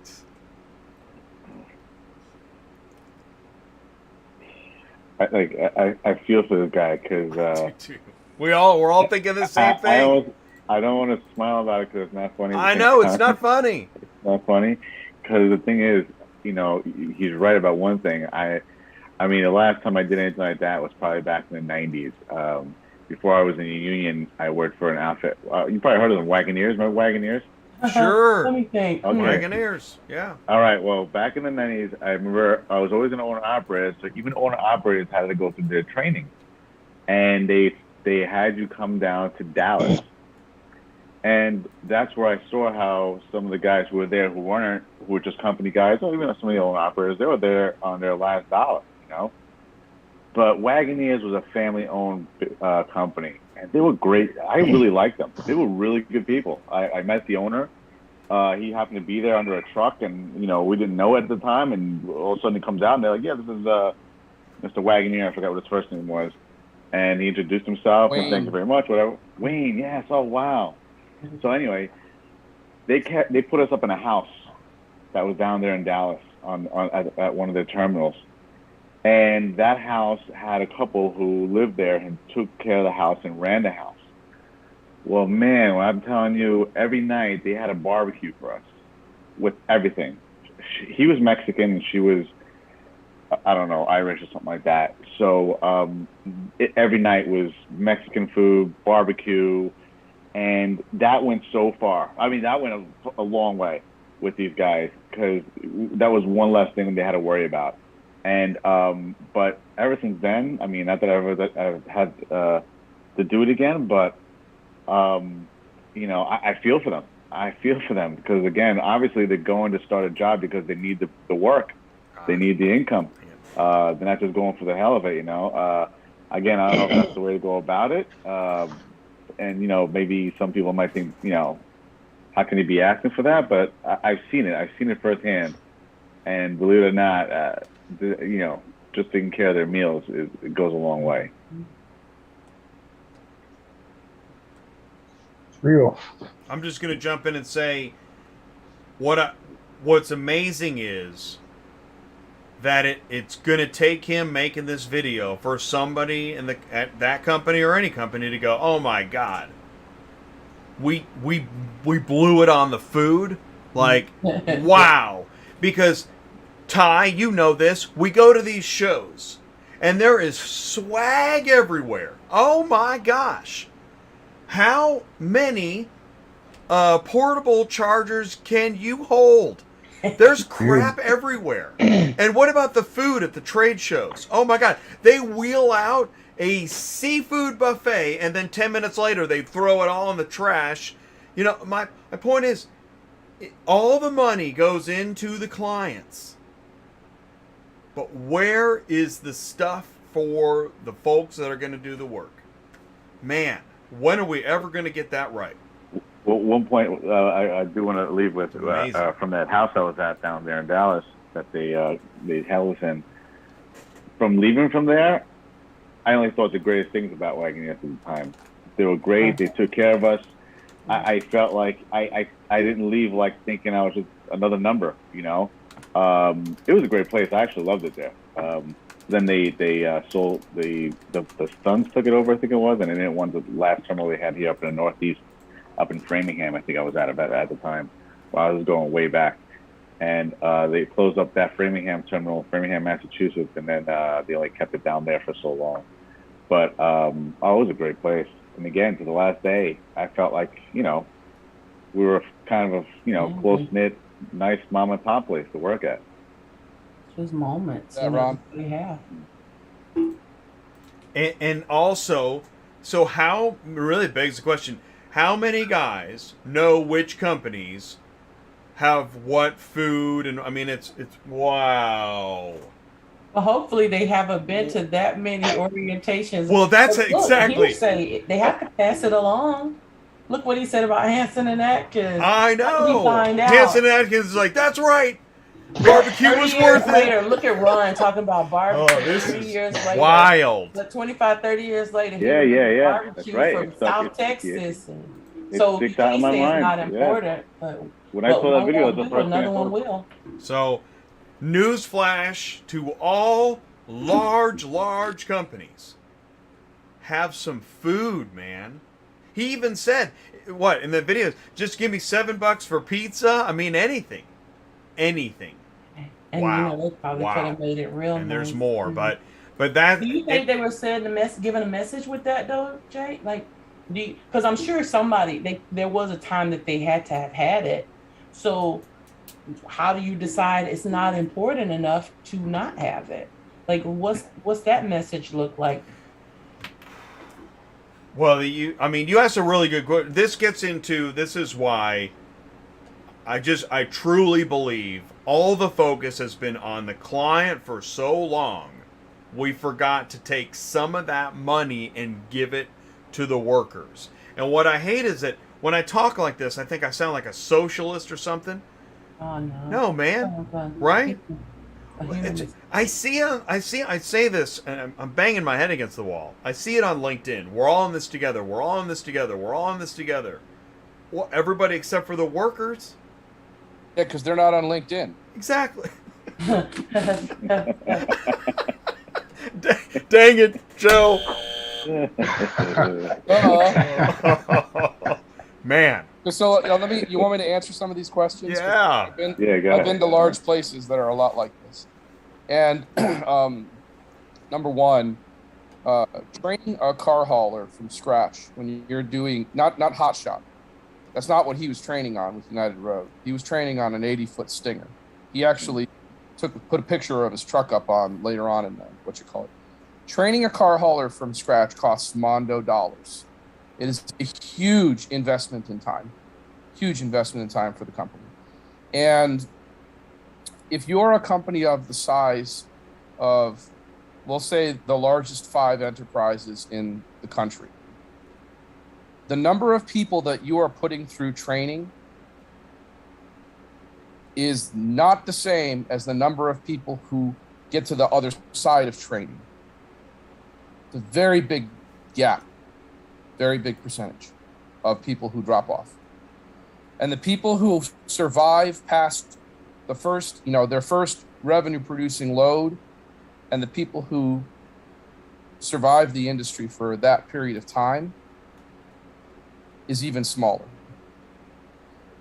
I feel for the guy because we're all thinking the same thing. I don't want to smile about it because it's not funny. I know it's not funny. It's not funny because the thing is, he's right about one thing. I mean, the last time I did anything like that was probably back in the 90s. Before I was in the union, I worked for an outfit. You probably heard of them, Wagoneers. Remember Wagoneers? Sure. Let me think. Okay. Wagoneers, yeah. All right. Well, back in the 90s, I remember I was always an owner-operator, so even owner-operators had to go through their training. And they had you come down to Dallas. And that's where I saw how some of the guys who were there who were just company guys, or even some of the owner-operators, they were there on their last dollar, you know? But Wagoneers was a family-owned company. And they were great. I really liked them. They were really good people. I met the owner. He happened to be there under a truck, and, you know, we didn't know it at the time. And all of a sudden he comes out, and they're like, yeah, this is Mr. Wagoneer. I forgot what his first name was. And he introduced himself, and thank you very much, whatever. Wayne, yes, oh, wow. So anyway, they put us up in a house that was down there in Dallas at one of their terminals. And that house had a couple who lived there and took care of the house and ran the house. Well, man, when I'm telling you, every night they had a barbecue for us with everything. He was Mexican and she was, I don't know, Irish or something like that. So every night was Mexican food, barbecue, and that went so far. I mean, that went a long way with these guys, because that was one less thing they had to worry about. And but ever since then, I mean, not that I've had to do it again, but you know, I feel for them. I feel for them because, again, obviously they're going to start a job because they need the work, they need the income. They're not just going for the hell of it, you know. Again, I don't know if that's the way to go about it. And you know, maybe some people might think, you know, how can he be asking for that? But I've seen it. I've seen it firsthand. And believe it or not, you know, just taking care of their meals, it goes a long way. It's real. I'm just going to jump in and say what's amazing is that it's going to take him making this video for somebody at that company or any company to go, oh my God, we blew it on the food. Like, wow. Because Ty, you know this, we go to these shows and there is swag everywhere. Oh my gosh. How many portable chargers can you hold? There's crap everywhere. And what about the food at the trade shows? Oh my God. They wheel out a seafood buffet and then 10 minutes later they throw it all in the trash. You know, my point is, all the money goes into the clients. But where is the stuff for the folks that are going to do the work? Man, when are we ever going to get that right? Well, one point I do want to leave with from that house I was at down there in Dallas that they held us in. From leaving from there, I only thought the greatest things about Wagoneers at the time. They were great. They took care of us. I felt like I didn't leave like thinking I was just another number, you know. It was a great place. I actually loved it there. Then they sold the Suns took it over, I think it was, and then it won the last terminal they had here up in the Northeast, up in Framingham. I think I was at the time. Well, I was going way back, and they closed up that Framingham terminal, Framingham, Massachusetts, and then they only kept it down there for so long. But it was a great place. And again, to the last day, I felt like, you know, we were kind of a, you know, close-knit, nice mom and pop place to work at. Those moments, Ron? We have. And also, so how, really begs the question, how many guys know which companies have what food? And I mean, it's wow. Well, hopefully they haven't been to that many orientations. Well, that's Look, exactly. Say they have to pass it along. Look what he said about Hanson and Atkins. I know. Find out? Hanson and Atkins is like, that's right. Barbecue was worth later, it. Look at Ron talking about barbecue. Oh, this 3 is years later. wild. But 25, 30 years later, Yeah. barbecue That's right. from It's stuck- South Texas. It So you sticks out in can't my say it's mind. not Yeah. important. But When I saw that video, one it's the will, first thing I another one thought. will. So, newsflash to all large companies. Have some food, man. He even said, what, in the videos, just give me $7 for pizza? I mean, anything. Anything. And wow. you know, they probably could have made it real. And there's nice. more, but that. Do you think they were saying giving a message with that though, Jay? Like, Because I'm sure there was a time that they had to have had it. So how do you decide it's not important enough to not have it? Like, what's that message look like? Well, you asked a really good question. This is why I truly believe all the focus has been on the client for so long. We forgot to take some of that money and give it to the workers. And what I hate is that when I talk like this, I think I sound like a socialist or something. Oh no. No, man. Right? I say this, and I'm banging my head against the wall. I see it on LinkedIn. We're all in this together. We're all in this together. We're all in this together. Well, everybody except for the workers. Yeah, because they're not on LinkedIn. Exactly. Dang it, Joe. Man. So you want me to answer some of these questions? Yeah. I've been to large places that are a lot like this. And number one, training a car hauler from scratch when you're doing not Hotshot. That's not what he was training on with United Road. He was training on an 80-foot Stinger. He actually put a picture of his truck up on later on in Training a car hauler from scratch costs mondo dollars. It is a huge investment in time. Huge investment in time for the company. And if you're a company of the size of, we'll say, the largest 5 enterprises in the country, the number of people that you are putting through training is not the same as the number of people who get to the other side of training. It's a very big gap, very big percentage of people who drop off. And the people who survive past the first, their first revenue producing load, and the people who survive the industry for that period of time is even smaller.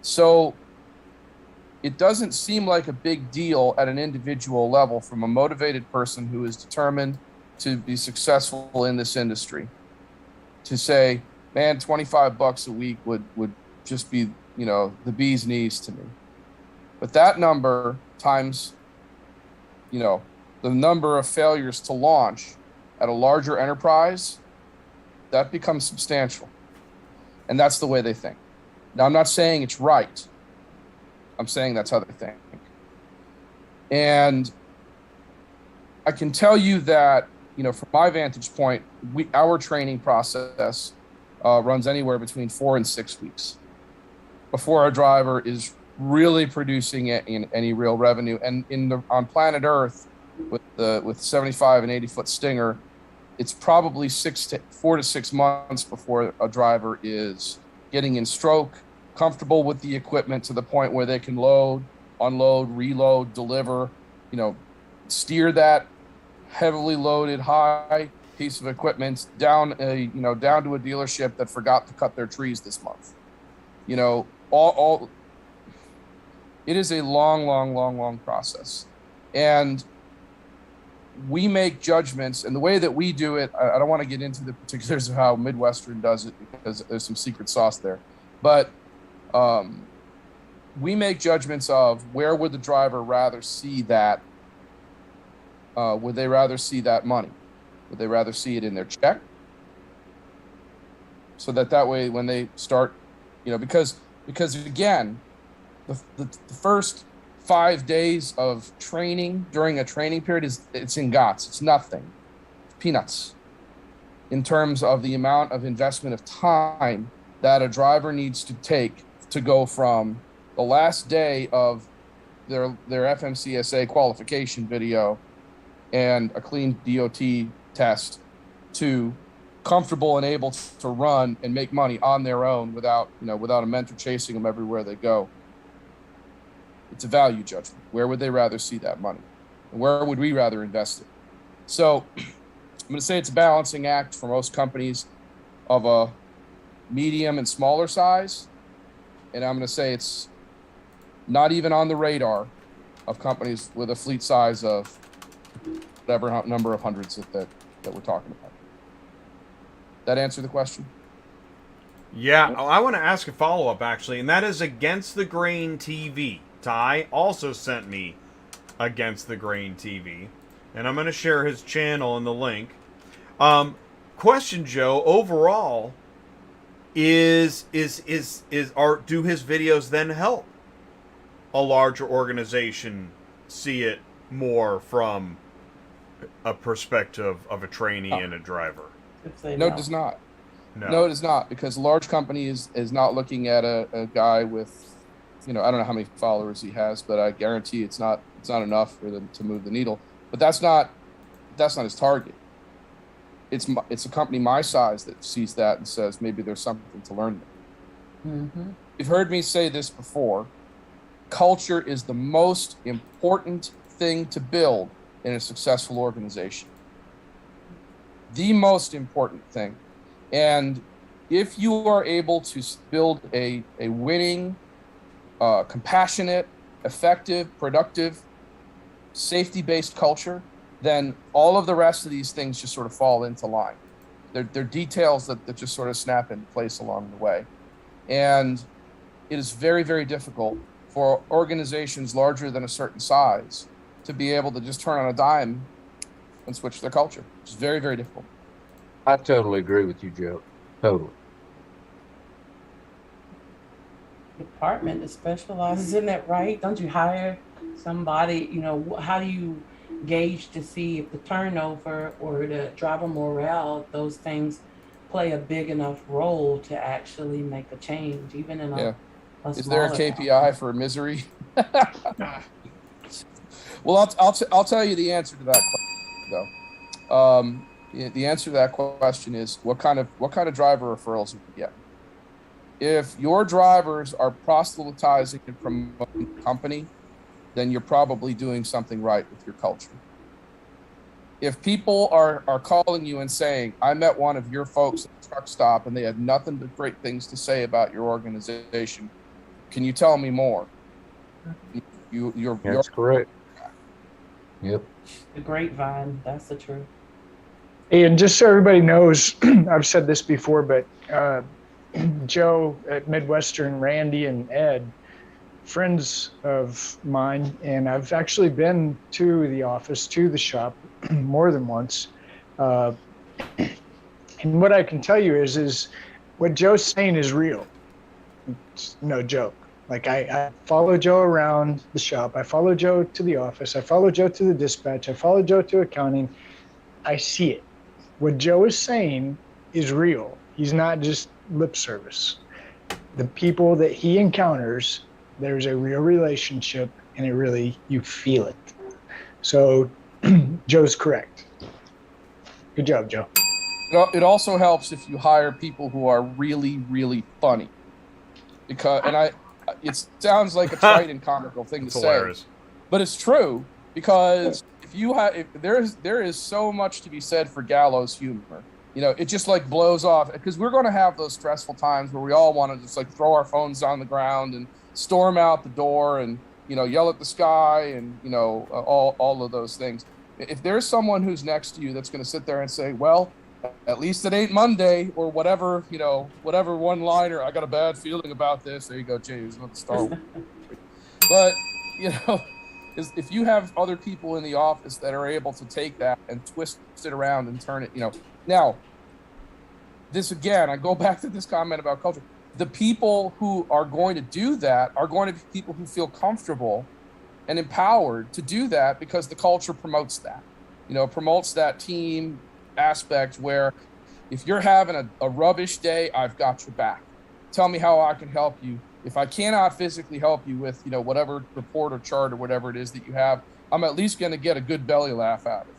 So it doesn't seem like a big deal at an individual level from a motivated person who is determined to be successful in this industry to say, man, $25 a week would just be, the bee's knees to me. But that number times, the number of failures to launch at a larger enterprise, that becomes substantial. And that's the way they think. Now, I'm not saying it's right. I'm saying that's how they think. And I can tell you that, from my vantage point, our training process runs anywhere between 4 and 6 weeks before a driver is really producing it in any real revenue. And on planet Earth, with 75 and 80-foot Stinger, it's probably 4 to 6 months before a driver is getting in stroke, comfortable with the equipment to the point where they can load, unload, reload, deliver, steer that heavily loaded high piece of equipment down to a dealership that forgot to cut their trees this month. It is a long process. And we make judgments, and the way that we do it, I don't want to get into the particulars of how Midwestern does it because there's some secret sauce there, but we make judgments of where would the driver rather see that, would they rather see that money? Would they rather see it in their check? So that way when they start, because again, the first 5 days of training during a training period it's in GOTS. It's nothing. It's peanuts in terms of the amount of investment of time that a driver needs to take to go from the last day of their FMCSA qualification video and a clean DOT test to comfortable and able to run and make money on their own without a mentor chasing them everywhere they go. It's a value judgment. Where would they rather see that money? And where would we rather invest it? So I'm going to say it's a balancing act for most companies of a medium and smaller size. And I'm going to say it's not even on the radar of companies with a fleet size of whatever number of hundreds that we're talking about. That answer the question? Yeah, I want to ask a follow-up, actually, and that is Against the Grain TV. Ty also sent me Against the Grain TV, and I'm going to share his channel in the link. Question, Joe, overall, do his videos then help a larger organization see it more from a perspective of a trainee and a driver? No, it does not. No, it is not, because a large company is not looking at a guy with, I don't know how many followers he has, but I guarantee it's not enough for them to move the needle. But that's not his target. It's a company my size that sees that and says maybe there's something to learn there. Mm-hmm. You've heard me say this before. Culture is the most important thing to build in a successful organization. The most important thing. And if you are able to build a winning, compassionate, effective, productive, safety-based culture, then all of the rest of these things just sort of fall into line. They're details that just sort of snap into place along the way. And it is very, very difficult for organizations larger than a certain size to be able to just turn on a dime and switch their culture. It's very, very difficult. I totally agree with you, Joe. Totally. Department that specializes in that, right? Don't you hire somebody, how do you gauge to see if the turnover or the driver morale, those things play a big enough role to actually make a change, even in a Is there a KPI for misery? Well, I'll tell you the answer to that question, though. The answer to that question is what kind of driver referrals you get. If your drivers are proselytizing and promoting the company, then you're probably doing something right with your culture. If people are calling you and saying, I met one of your folks at the truck stop and they had nothing but great things to say about your organization, can you tell me more? That's correct. Yep. The grapevine, that's the truth. And just so everybody knows, I've said this before, but Joe at Midwestern, Randy, and Ed, friends of mine, and I've actually been to the office, to the shop, more than once. And what I can tell you is what Joe's saying is real. It's no joke. Like I follow Joe around the shop. I follow Joe to the office. I follow Joe to the dispatch. I follow Joe to accounting. I see it. What Joe is saying is real. He's not just lip service. The people that he encounters, there's a real relationship, and you feel it. So Joe's correct. Good job, Joe. It also helps if you hire people who are really, really funny. It sounds like a trite and comical thing to say, hilarious. But it's true, because there is so much to be said for gallows humor. It just like blows off, because we're going to have those stressful times where we all want to just like throw our phones on the ground and storm out the door and yell at the sky and all of those things. If there's someone who's next to you that's going to sit there and say, well, at least it ain't Monday, or whatever one-liner, I got a bad feeling about this. There you go, Jay, who's not the Star Wars. But, if you have other people in the office that are able to take that and twist it around and turn it, Now, this again, I go back to this comment about culture. The people who are going to do that are going to be people who feel comfortable and empowered to do that, because the culture promotes that. Promotes that team aspect where if you're having a rubbish day, I've got your back. Tell me how I can help you. If I cannot physically help you with, whatever report or chart or whatever it is that you have, I'm at least going to get a good belly laugh out of you.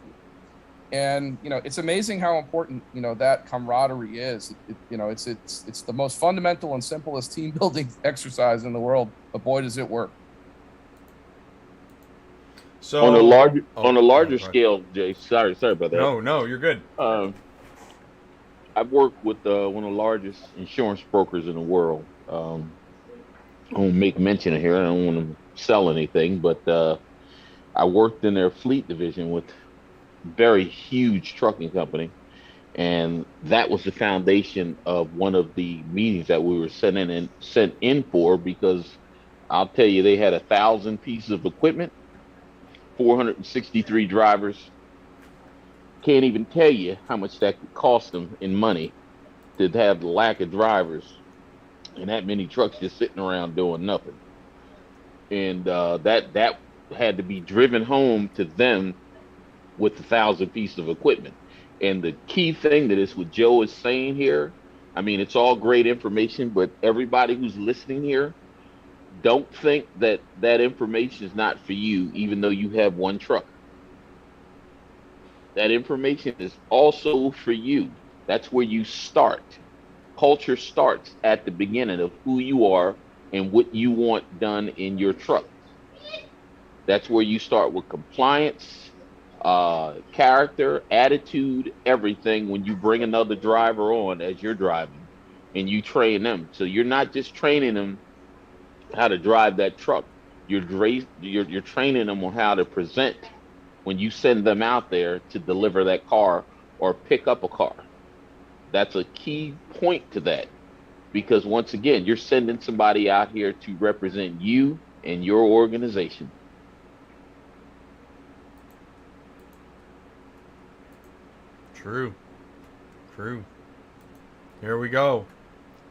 And, it's amazing how important, that camaraderie is. It's the most fundamental and simplest team building exercise in the world, but boy, does it work. So on a larger scale, Jay, sorry about that. No, you're good. I've worked with one of the largest insurance brokers in the world. I won't make mention of here. I don't want to sell anything, but I worked in their fleet division with very huge trucking company, And that was the foundation of one of the meetings that we were sent in for, because I'll tell you, they had 1,000 pieces of equipment, 463 drivers. Can't even tell you how much that could cost them in money to have the lack of drivers and that many trucks just sitting around doing nothing. And that had to be driven home to them with 1,000 pieces of equipment. And the key thing that is what Joe is saying here, I mean, it's all great information, but everybody who's listening here, don't think that that information is not for you, even though you have one truck. That information is also for you. That's where you start. Culture starts at the beginning of who you are and what you want done in your truck. That's where you start with compliance, character, attitude, everything when you bring another driver on as you're driving and you train them. So you're not just training them how to drive that truck. You're training them on how to present when you send them out there to deliver that car or pick up a car. That's a key point to that, because once again, you're sending somebody out here to represent you and your organization. True. Here we go.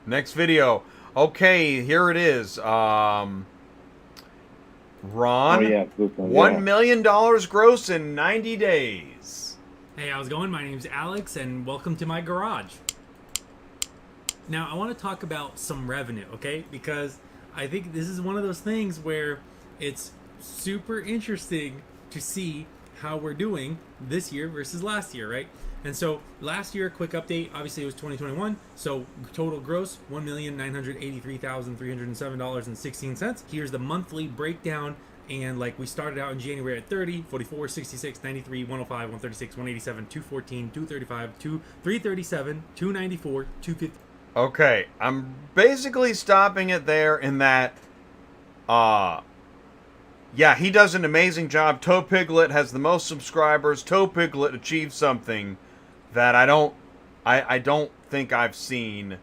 Next video. Okay, here it is. Ron, $1 million gross in 90 days. Hey, how's it going? My name's Alex, and welcome to my garage. Now, I want to talk about some revenue, okay? Because I think this is one of those things where it's super interesting to see how we're doing this year versus last year, right? And so last year, quick update, obviously it was 2021. So total gross, $1,983,307.16. Here's the monthly breakdown. And like we started out in January at 30, 44, 66, 93, 105, 136, 187, 214, 235, 337, 294, 250. Okay, I'm basically stopping it there in that, yeah, he does an amazing job. Toe Piglet has the most subscribers. Toe Piglet achieved something that I don't think I've seen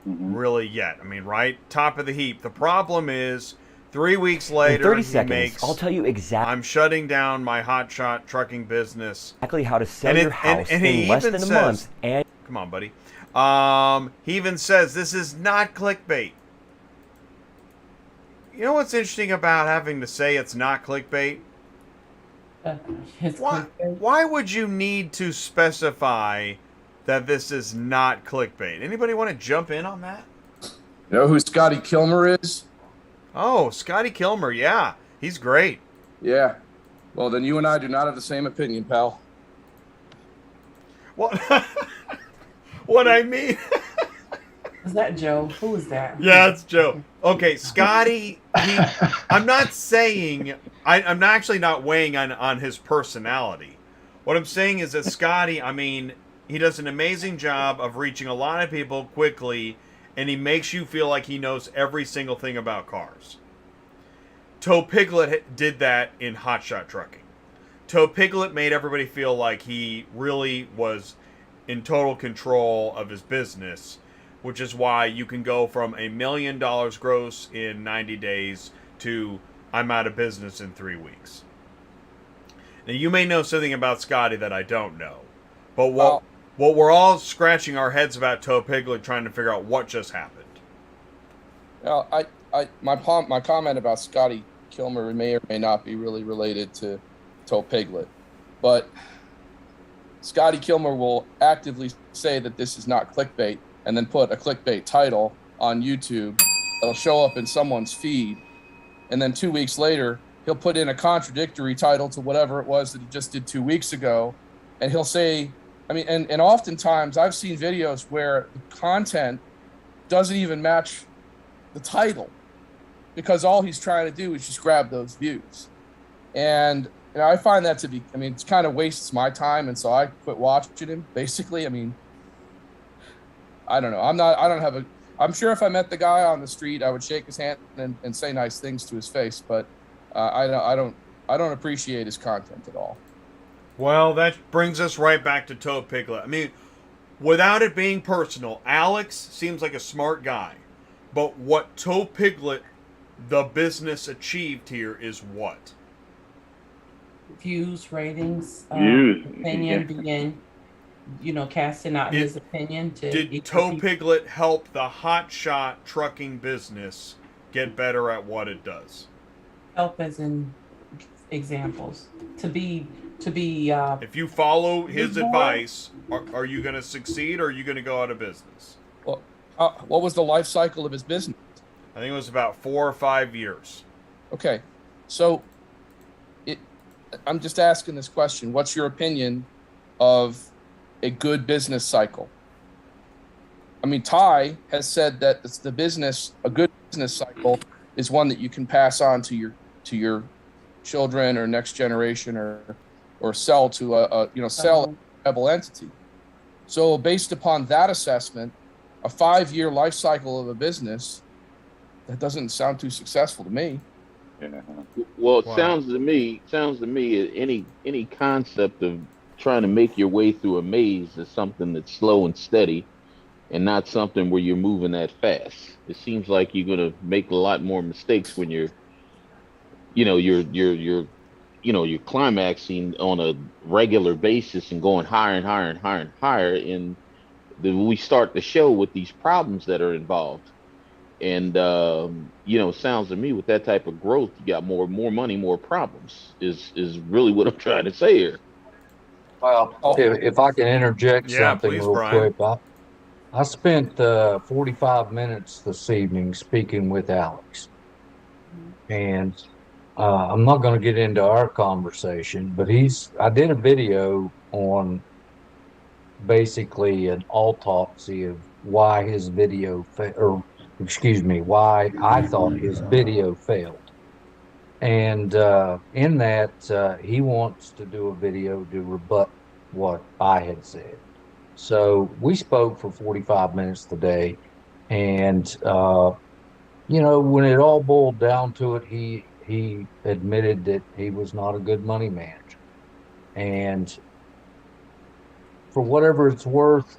really yet. I mean, right? Top of the heap. The problem is 3 weeks later, in 30 he seconds, makes, I'll tell you exactly. I'm shutting down my hotshot trucking business. Exactly how to sell your house in less than a month. And come on, buddy. He even says this is not clickbait. You know what's interesting about having to say it's not clickbait? Why would you need to specify that this is not clickbait? Anybody want to jump in on that? You know who Scotty Kilmer is? Oh, Scotty Kilmer, yeah. He's great. Yeah. Well, then you and I do not have the same opinion, pal. What? What I mean... Is that Joe? Who is that? Yeah, it's Joe. Okay, Scotty, I'm not saying... I'm actually not weighing on his personality. What I'm saying is that Scotty, I mean, he does an amazing job of reaching a lot of people quickly, and he makes you feel like he knows every single thing about cars. Toe Piglet did that in Hotshot Trucking. Toe Piglet made everybody feel like he really was in total control of his business, which is why you can go from $1 million gross in 90 days to I'm out of business in 3 weeks. Now, you may know something about Scotty that I don't know, but what we're all scratching our heads about Toe Piglet, trying to figure out what just happened. Now, my comment about Scotty Kilmer may or may not be really related to Toe Piglet, but Scotty Kilmer will actively say that this is not clickbait and then put a clickbait title on YouTube that'll show up in someone's feed. And then 2 weeks later, he'll put in a contradictory title to whatever it was that he just did 2 weeks ago. And he'll say, I mean, and oftentimes I've seen videos where the content doesn't even match the title because all he's trying to do is just grab those views. And you know, I find that to be, I mean, it's kind of wastes my time. And so I quit watching him, basically. I mean, I don't know. I'm sure if I met the guy on the street, I would shake his hand and say nice things to his face, but I don't appreciate his content at all. Well, that brings us right back to Toe Piglet. I mean, without it being personal, Alex seems like a smart guy. But what Toe Piglet, the business, achieved here is what? Views, ratings, Views. opinion, being, casting out his opinion to. Did Toe Piglet help the hotshot trucking business get better at what it does? Help as in examples to be. If you follow his advice, are you going to succeed or are you going to go out of business? Well, what was the life cycle of his business? I think it was about 4 or 5 years. Okay, so I'm just asking this question. What's your opinion of a good business cycle? I mean, Ty has said that it's a good business cycle is one that you can pass on to your children or next generation or sell to a viable entity. So based upon that assessment, a 5-year life cycle of a business, that doesn't sound too successful to me. Well, it sounds to me any concept of trying to make your way through a maze is something that's slow and steady and not something where you're moving that fast. It seems like you're going to make a lot more mistakes when you're climaxing on a regular basis and going higher and higher and higher and higher. And then we start the show with these problems that are involved. And, it sounds to me with that type of growth, you got more money, more problems is really what I'm trying to say here. Well, if I can interject something please, real Bryan. quick. I spent 45 minutes this evening speaking with Alex. And I'm not going to get into our conversation, but I did a video on basically an autopsy of why his video why I thought his video failed. And in that, he wants to do a video to rebut what I had said. So we spoke for 45 minutes today. And, when it all boiled down to it, he admitted that he was not a good money manager. And for whatever it's worth,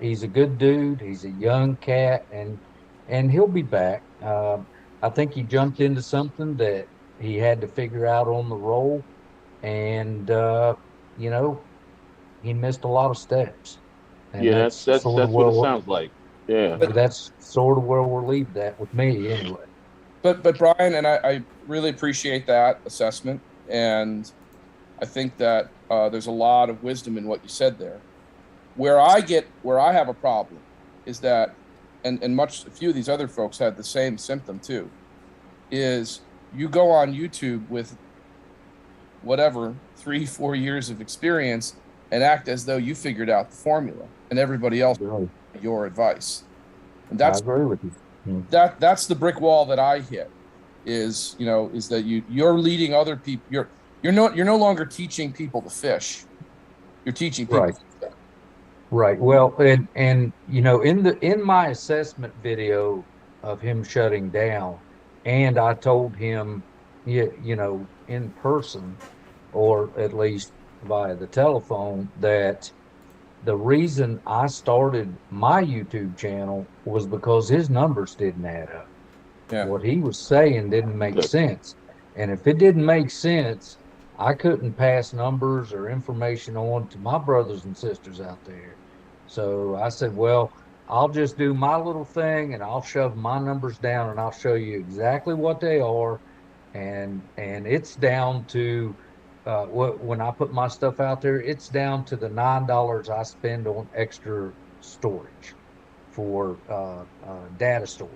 he's a good dude. He's a young cat, and he'll be back. I think he jumped into something that he had to figure out on the roll, and he missed a lot of steps. And that's what it sounds like. Yeah, but that's sort of where we'll leave that with me anyway. But Bryan, and I really appreciate that assessment, and I think that there's a lot of wisdom in what you said there. Where I have a problem is that, and a few of these other folks had the same symptom too, is you go on YouTube with whatever 3-4 years of experience and act as though you figured out the formula, and everybody else your advice. And that's, I agree with you. That's the brick wall that I hit. Is that you're leading other people. You're no longer teaching people to fish. You're teaching people. Right. Well, and in my assessment video of him shutting down, and I told him, in person, or at least via the telephone, that the reason I started my YouTube channel was because his numbers didn't add up. Yeah. What he was saying didn't make sense. And if it didn't make sense, I couldn't pass numbers or information on to my brothers and sisters out there. So I said, well, I'll just do my little thing and I'll shove my numbers down and I'll show you exactly what they are. And it's down to when I put my stuff out there, it's down to the $9 I spend on extra storage for data storage.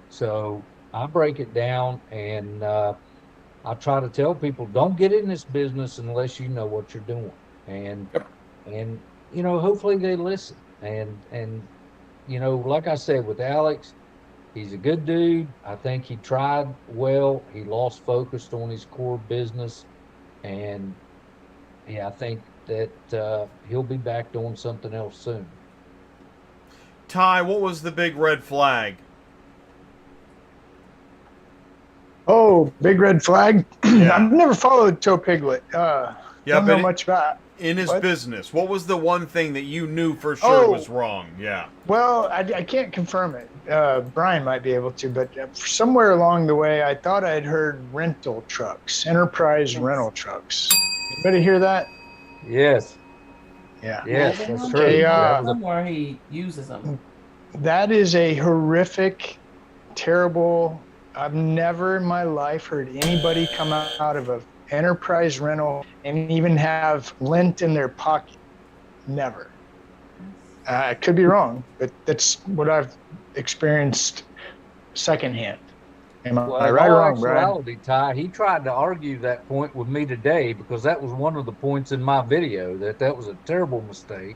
So I break it down, and I try to tell people, don't get in this business unless you know what you're doing. And hopefully they listen. And like I said, with Alex, he's a good dude. I think he tried well. He lost focus on his core business. And I think that he'll be back doing something else soon. Ty, what was the big red flag? Oh, big red flag. Yeah. I've never followed Toe Piglet. Don't know much about in his business? What was the one thing that you knew for sure was wrong? Yeah. Well, I can't confirm it. Bryan might be able to, but somewhere along the way, I thought I'd heard rental trucks, enterprise rental trucks. Anybody hear that? Yes. Yeah. Yes, that's true. Okay, Somewhere he uses them. that is a horrific, terrible. I've never in my life heard anybody come out of a enterprise rental and even have lint in their pocket. Never. I could be wrong, but that's what I've experienced secondhand. Am I right or wrong, Bryan? Ty, he tried to argue that point with me today because that was one of the points in my video, that was a terrible mistake,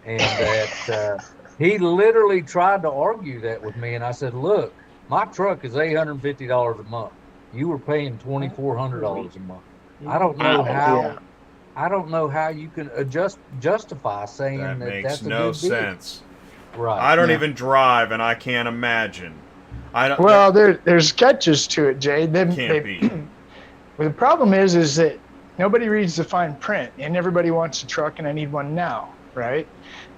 and that he literally tried to argue that with me, and I said, look, my truck is $850 a month. You were paying $2,400 a month. I don't know how. I don't know how you can justify saying that makes that's a no good deal. sense. Right. I don't even drive, and I can't imagine. I don't. Well, there's catches to it, Jay. Can't be. Well, the problem is that nobody reads the fine print, and everybody wants a truck, and I need one now, right?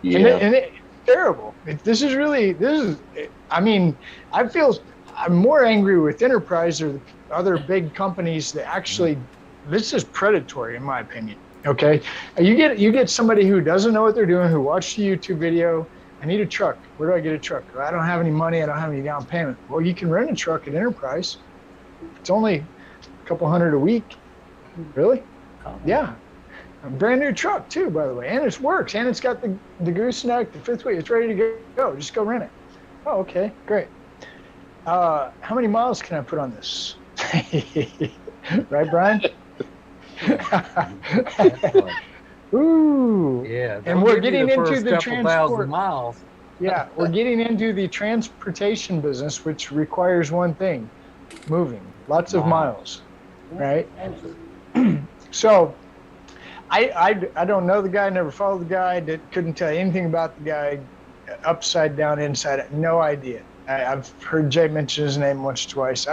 Yeah. And it's terrible. I mean, I'm more angry with Enterprise or the other big companies that actually, this is predatory in my opinion. Okay, you get somebody who doesn't know what they're doing, who watched the YouTube video. I need a truck. Where do I get a truck? I don't have any money. I don't have any down payment. Well, you can rent a truck at Enterprise. It's only a couple $100 a week. Really? Yeah. A brand new truck too, by the way, and it works, and it's got the gooseneck, the fifth wheel. It's ready to go. Just go rent it. Oh, okay, great. How many miles can I put on this? Right, Bryan? Ooh. Yeah. And we're getting into the transport miles. Yeah, we're getting into the transportation business, which requires one thing: moving. Lots of miles, right? So, I don't know the guy. Never followed the guy. Couldn't tell you anything about the guy. Upside down, inside. No idea. I've heard Jay mention his name once, twice.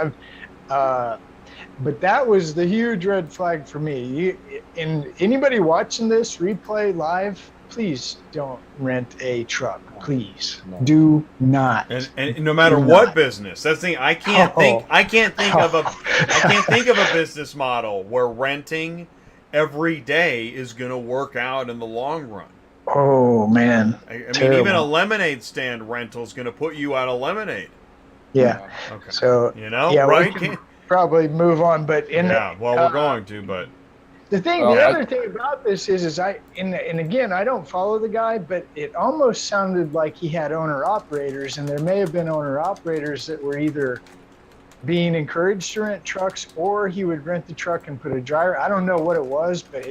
But that was the huge red flag for me. And anybody watching this replay live, please don't rent a truck. Please do not. And no matter what business, that's the thing. I can't think of a business model where renting every day is going to work out in the long run. Oh man! I mean, even a lemonade stand rental is going to put you out of lemonade. Yeah. Okay. So right? We can probably move on, but we're going to, but the other thing about this is and again, I don't follow the guy, but it almost sounded like he had owner operators, and there may have been owner operators that were either being encouraged to rent trucks, or he would rent the truck and put a driver. I don't know what it was, but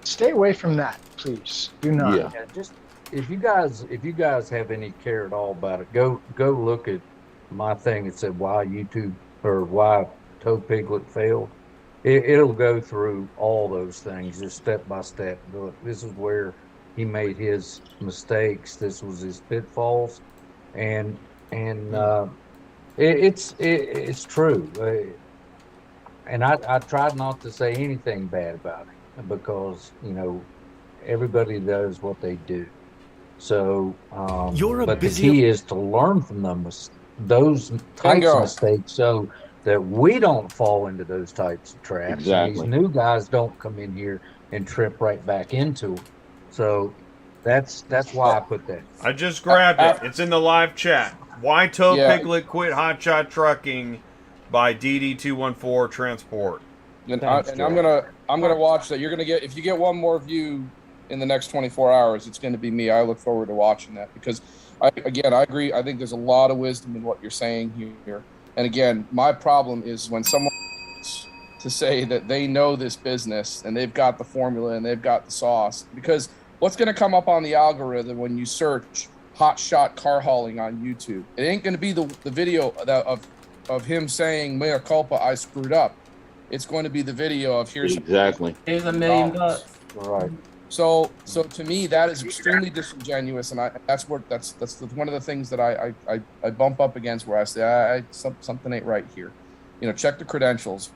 stay away from that, please. Do not. Yeah. Just if you guys have any care at all about it, go look at my thing. It said why YouTube or why Toe Piglet failed. It'll go through all those things just step by step. Look, this is where he made his mistakes. This was his pitfalls, and it's true. And I tried not to say anything bad about it because everybody does what they do. So, but the key is to learn from those types of mistakes, so that we don't fall into those types of traps. Exactly. And these new guys don't come in here and trip right back into them. So that's why I put that. I just grabbed it. It's in the live chat. Why Toe Piglet quit Hotshot Trucking by DD214 Transport. And I'm gonna watch that. You're gonna get, if you get one more view in the next 24 hours, it's gonna be me. I look forward to watching that because I agree. I think there's a lot of wisdom in what you're saying here. And again, my problem is when someone to say that they know this business and they've got the formula and they've got the sauce, because what's going to come up on the algorithm when you search hotshot car hauling on YouTube? It ain't going to be the video of him saying mea culpa, I screwed up. It's going to be the video of here's exactly $1 million. Right. So to me that is extremely disingenuous, and that's one of the things that I bump up against, where I say something ain't right here. Check the credentials.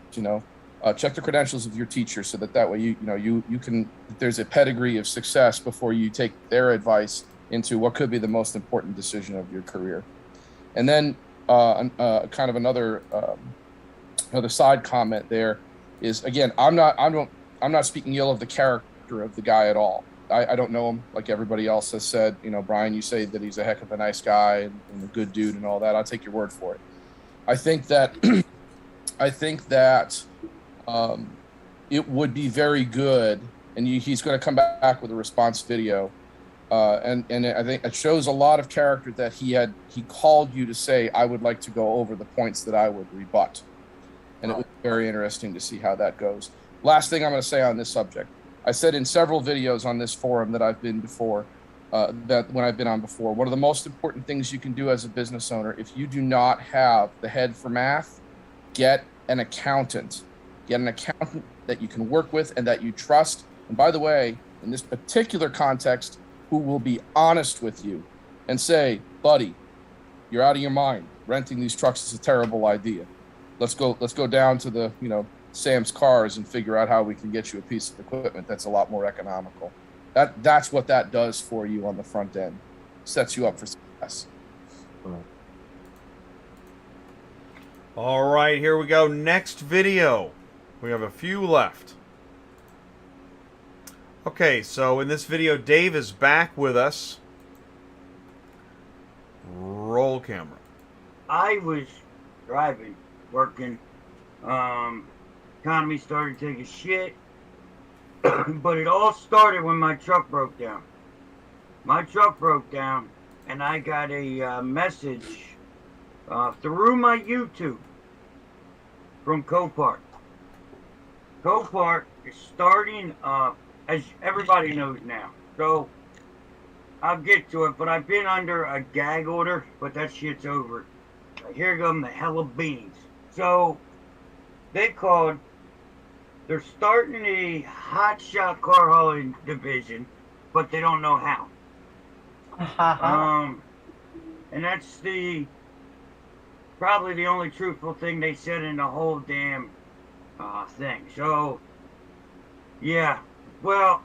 check the credentials of your teacher so that way you can, there's a pedigree of success before you take their advice into what could be the most important decision of your career. And then kind of another side comment there is, again, I'm not speaking ill of the character of the guy at all. I don't know him, like everybody else has said. Bryan, you say that he's a heck of a nice guy and a good dude and all that. I'll take your word for it. I think that it would be very good, and he's going to come back with a response video, and I think it shows a lot of character that he called you to say, I would like to go over the points that I would rebut, and it was very interesting to see how that goes. Last thing I'm going to say on this subject, I said in several videos on this forum that I've been before, that when I've been on before, one of the most important things you can do as a business owner, if you do not have the head for math, get an accountant. Get an accountant that you can work with and that you trust. And by the way, in this particular context, who will be honest with you and say, buddy, you're out of your mind. Renting these trucks is a terrible idea. Let's go down to the, Sam's Cars and figure out how we can get you a piece of equipment that's a lot more economical. That's what that does for you on the front end. Sets you up for success. All right, here we go. Next video. We have a few left. Okay, so in this video, Dave is back with us. Roll camera. I was driving, working. Economy started taking shit. But it all started when my truck broke down. My truck broke down, and I got a message through my YouTube from Copart. Copart is starting as everybody knows now. So I'll get to it, but I've been under a gag order, but that shit's over. Here come the hell of beans. So they called. They're starting a hotshot car hauling division, but they don't know how. And that's probably the only truthful thing they said in the whole damn thing. So, yeah. Well,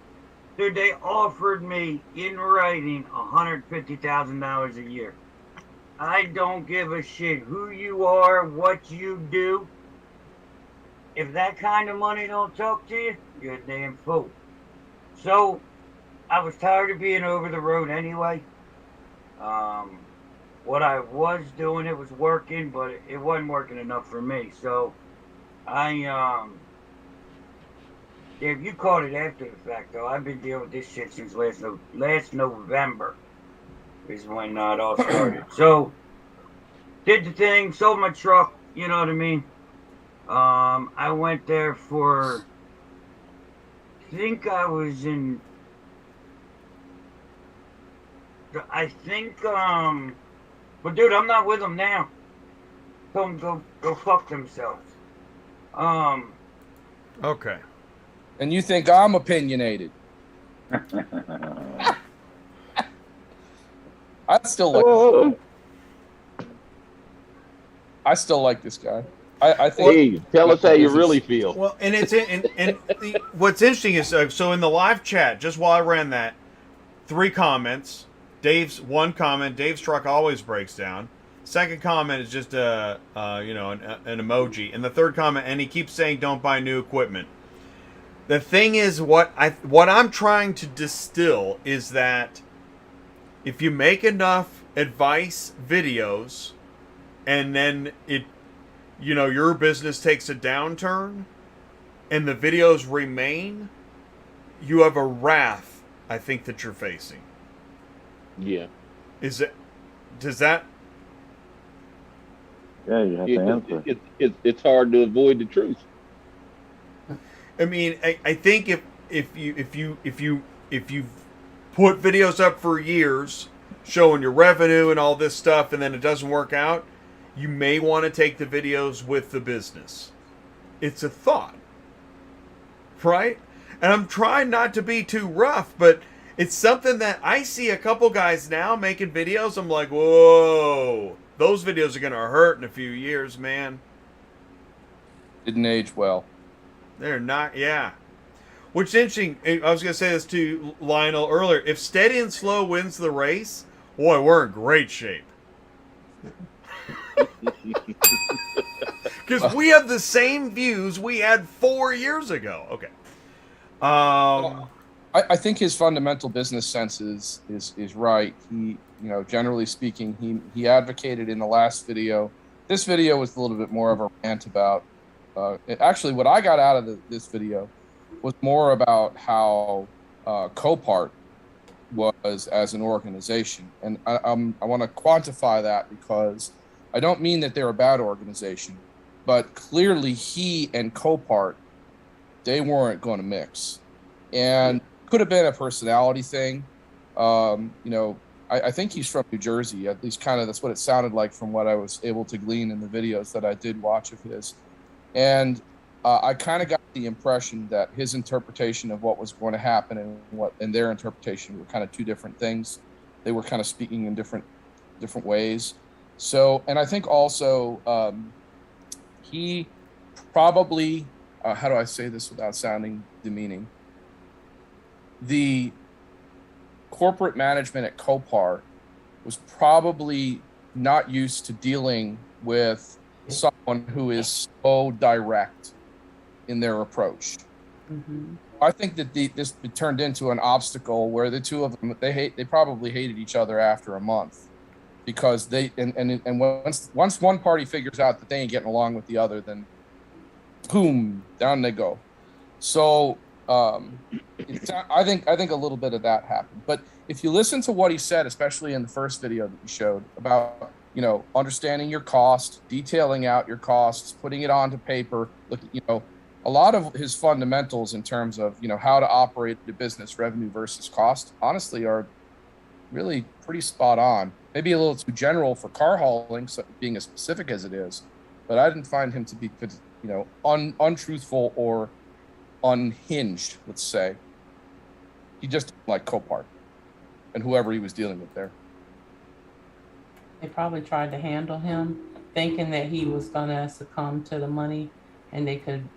dude, they offered me in writing $150,000 a year. I don't give a shit who you are, what you do. If that kind of money don't talk to you, you're a damn fool. So, I was tired of being over the road anyway. What I was doing, it was working, but it wasn't working enough for me. So, Dave, you caught it after the fact, though. I've been dealing with this shit since last November is when it all started. So, did the thing, sold my truck, you know what I mean? I went there for, but dude, I'm not with them now. Tell them go fuck themselves. Okay. And you think I'm opinionated? I still like this guy. I think. Hey, tell us how you really feel. Well, and what's interesting is so in the live chat, just while I ran that, 3 comments. One comment. Dave's truck always breaks down. Second comment is just an emoji, and the third comment, and he keeps saying, "Don't buy new equipment." The thing is, what I'm trying to distill is that if you make enough advice videos, and then your business takes a downturn, and the videos remain, you have a wrath, I think, that you're facing. Yeah. Does that? Yeah, you have to answer. It's hard to avoid the truth. I mean, I think if you put videos up for years showing your revenue and all this stuff, and then it doesn't work out, you may want to take the videos with the business. It's a thought, right? And I'm trying not to be too rough, but it's something that I see a couple guys now making videos. I'm like, whoa, those videos are going to hurt in a few years, man. Didn't age well. They're not. Yeah. Which is interesting. I was going to say this to Lionel earlier. If Steady and Slow wins the race, boy, we're in great shape. Because we have the same views we had 4 years ago. Okay. I think his fundamental business sense is right. He, generally speaking, he advocated in the last video. This video was a little bit more of a rant about. Actually, what I got out of this video was more about how Copart was as an organization, and I want to quantify that because I don't mean that they're a bad organization, but clearly he and Copart, they weren't going to mix, and could have been a personality thing. I think he's from New Jersey, at least kind of that's what it sounded like from what I was able to glean in the videos that I did watch of his. And I kind of got the impression that his interpretation of what was going to happen and their interpretation were kind of two different things. They were kind of speaking in different ways. So, and I think also he probably, how do I say this without sounding demeaning? The corporate management at Copart was probably not used to dealing with someone who is so direct in their approach. Mm-hmm. I think that this turned into an obstacle where the two of them they probably hated each other after a month because they and once one party figures out that they ain't getting along with the other, then boom, down they go. So I think a little bit of that happened. But if you listen to what he said, especially in the first video that you showed about understanding your cost, detailing out your costs, putting it onto paper, a lot of his fundamentals in terms of, how to operate the business, revenue versus cost, honestly, are really pretty spot on. Maybe a little too general for car hauling, so being as specific as it is, but I didn't find him to be, untruthful or unhinged, let's say. He just didn't like Copart and whoever he was dealing with there. They probably tried to handle him, thinking that he was going to succumb to the money and they could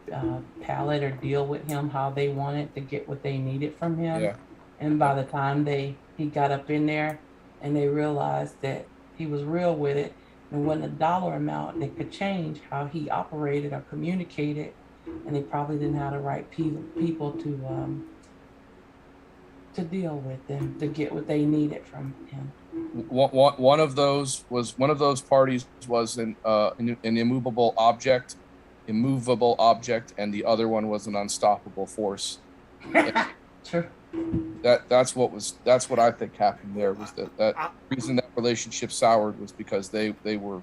pallet or deal with him how they wanted to get what they needed from him. Yeah. And by the time he got up in there and they realized that he was real with it, and wasn't a dollar amount that could change how he operated or communicated, and they probably didn't have the right people to deal with them to get what they needed from him. One of those parties was an immovable object, and the other one was an unstoppable force. Sure. That's what I think happened there, was that reason that relationship soured was because they were.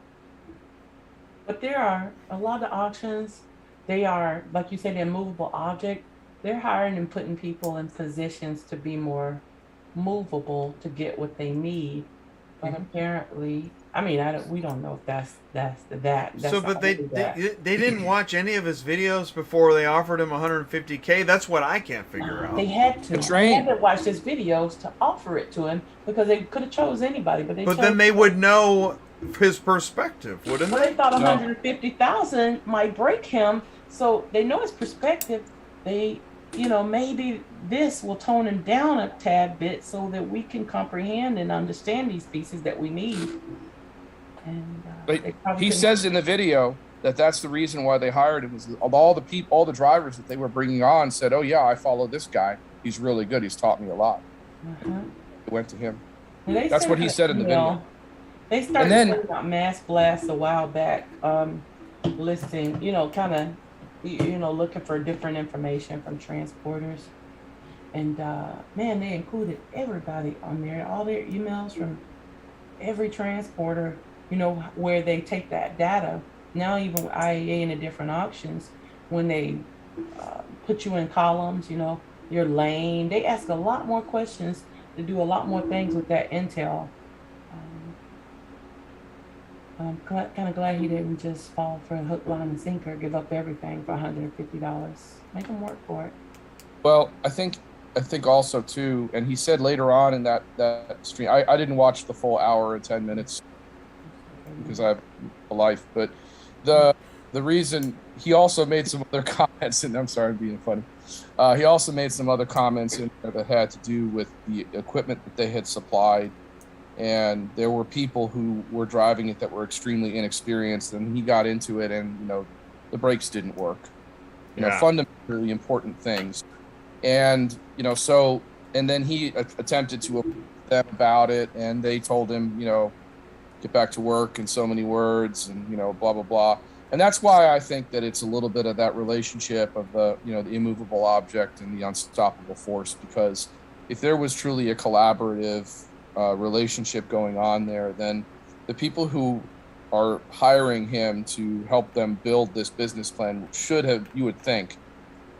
But there are a lot of auctions. They are, like you said, the immovable object. They're hiring and putting people in positions to be more movable to get what they need. But apparently, we don't know if that's so, but they didn't watch any of his videos before they offered him $150K. That's what I can't figure out. They had to. They had to watch his videos to offer it to him because they could have chose anybody, but then they would know his perspective, wouldn't they? Well, they thought 150,000 might break him, so they know his perspective. They, maybe this will tone him down a tad bit so that we can comprehend and understand these pieces that we need. And he says in the video that that's the reason why they hired him. Was all the drivers that they were bringing on said, "Oh yeah, I follow this guy. He's really good. He's taught me a lot." They went to him. That's what he said in the video. They started sending out mass blasts a while back, listing, kind of, looking for different information from transporters. And man, they included everybody on there, all their emails from every transporter, where they take that data. Now even with IAA and the different auctions, when they put you in columns, your lane, they ask a lot more questions to do a lot more things with that intel. I'm kind of glad he didn't just fall for a hook, line, and sinker, give up everything for $150. Make him work for it. Well, I think also too, and he said later on in that stream, I didn't watch the full hour and 10 minutes because I have a life, but the reason he also made some other comments, and I'm sorry I'm being funny. He also made some other comments in there that had to do with the equipment that they had supplied. And there were people who were driving it that were extremely inexperienced, and he got into it, and the brakes didn't work. Fundamentally important things. And and then he attempted to approach them about it, and they told him, get back to work in so many words, and blah blah blah. And that's why I think that it's a little bit of that relationship of the the immovable object and the unstoppable force, because if there was truly a collaborative relationship going on there, then the people who are hiring him to help them build this business plan should have, you would think,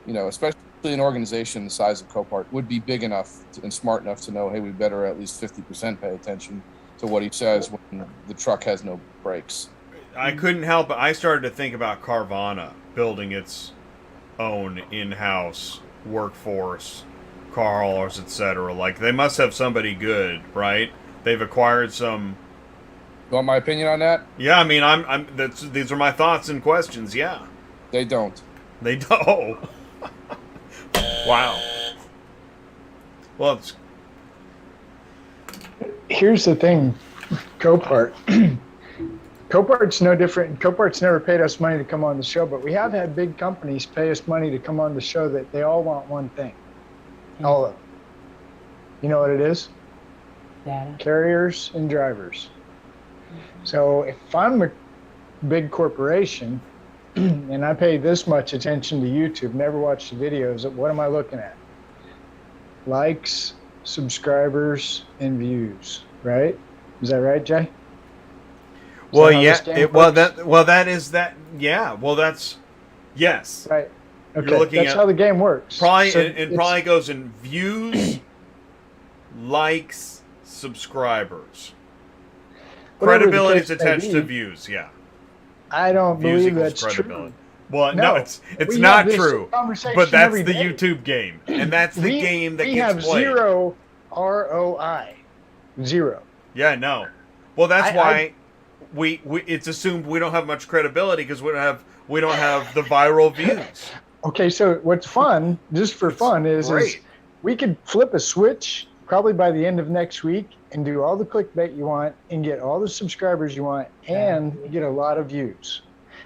especially an organization the size of Copart, would be big enough and smart enough to know, hey, we better at least 50% pay attention to what he says when the truck has no brakes. I couldn't help it. I started to think about Carvana building its own in-house workforce, car haulers, etc. Like, they must have somebody good, right? They've acquired some. You want my opinion on that? Yeah, I mean, these are my thoughts and questions. Yeah, they don't. They don't. Wow. Well, here's the thing, Copart. Copart's no different. Copart's never paid us money to come on the show, but we have had big companies pay us money to come on the show that they all want one thing. All of them. You know what it is? Data. Carriers and drivers. So if I'm a big corporation and I pay this much attention to YouTube, never watch the videos, what am I looking at? Likes, subscribers, and views, right? Is that right, Jay? Well, yeah. That's yes. Right. Okay. You're looking That's at how the game works. Probably So it probably goes in views, likes, subscribers. Credibility is attached to views. Yeah. I don't Views believe equals that's credibility. true. Well, no, it's we not have this true. conversation But that's every the day. YouTube game, and that's the game that we gets have played. zero ROI. Zero. Yeah, no. Well, that's why we it's assumed we don't have much credibility because we don't have the viral views. Okay, so what's fun, just for fun, is we could flip a switch probably by the end of next week and do all the clickbait you want and get all the subscribers you want and get a lot of views.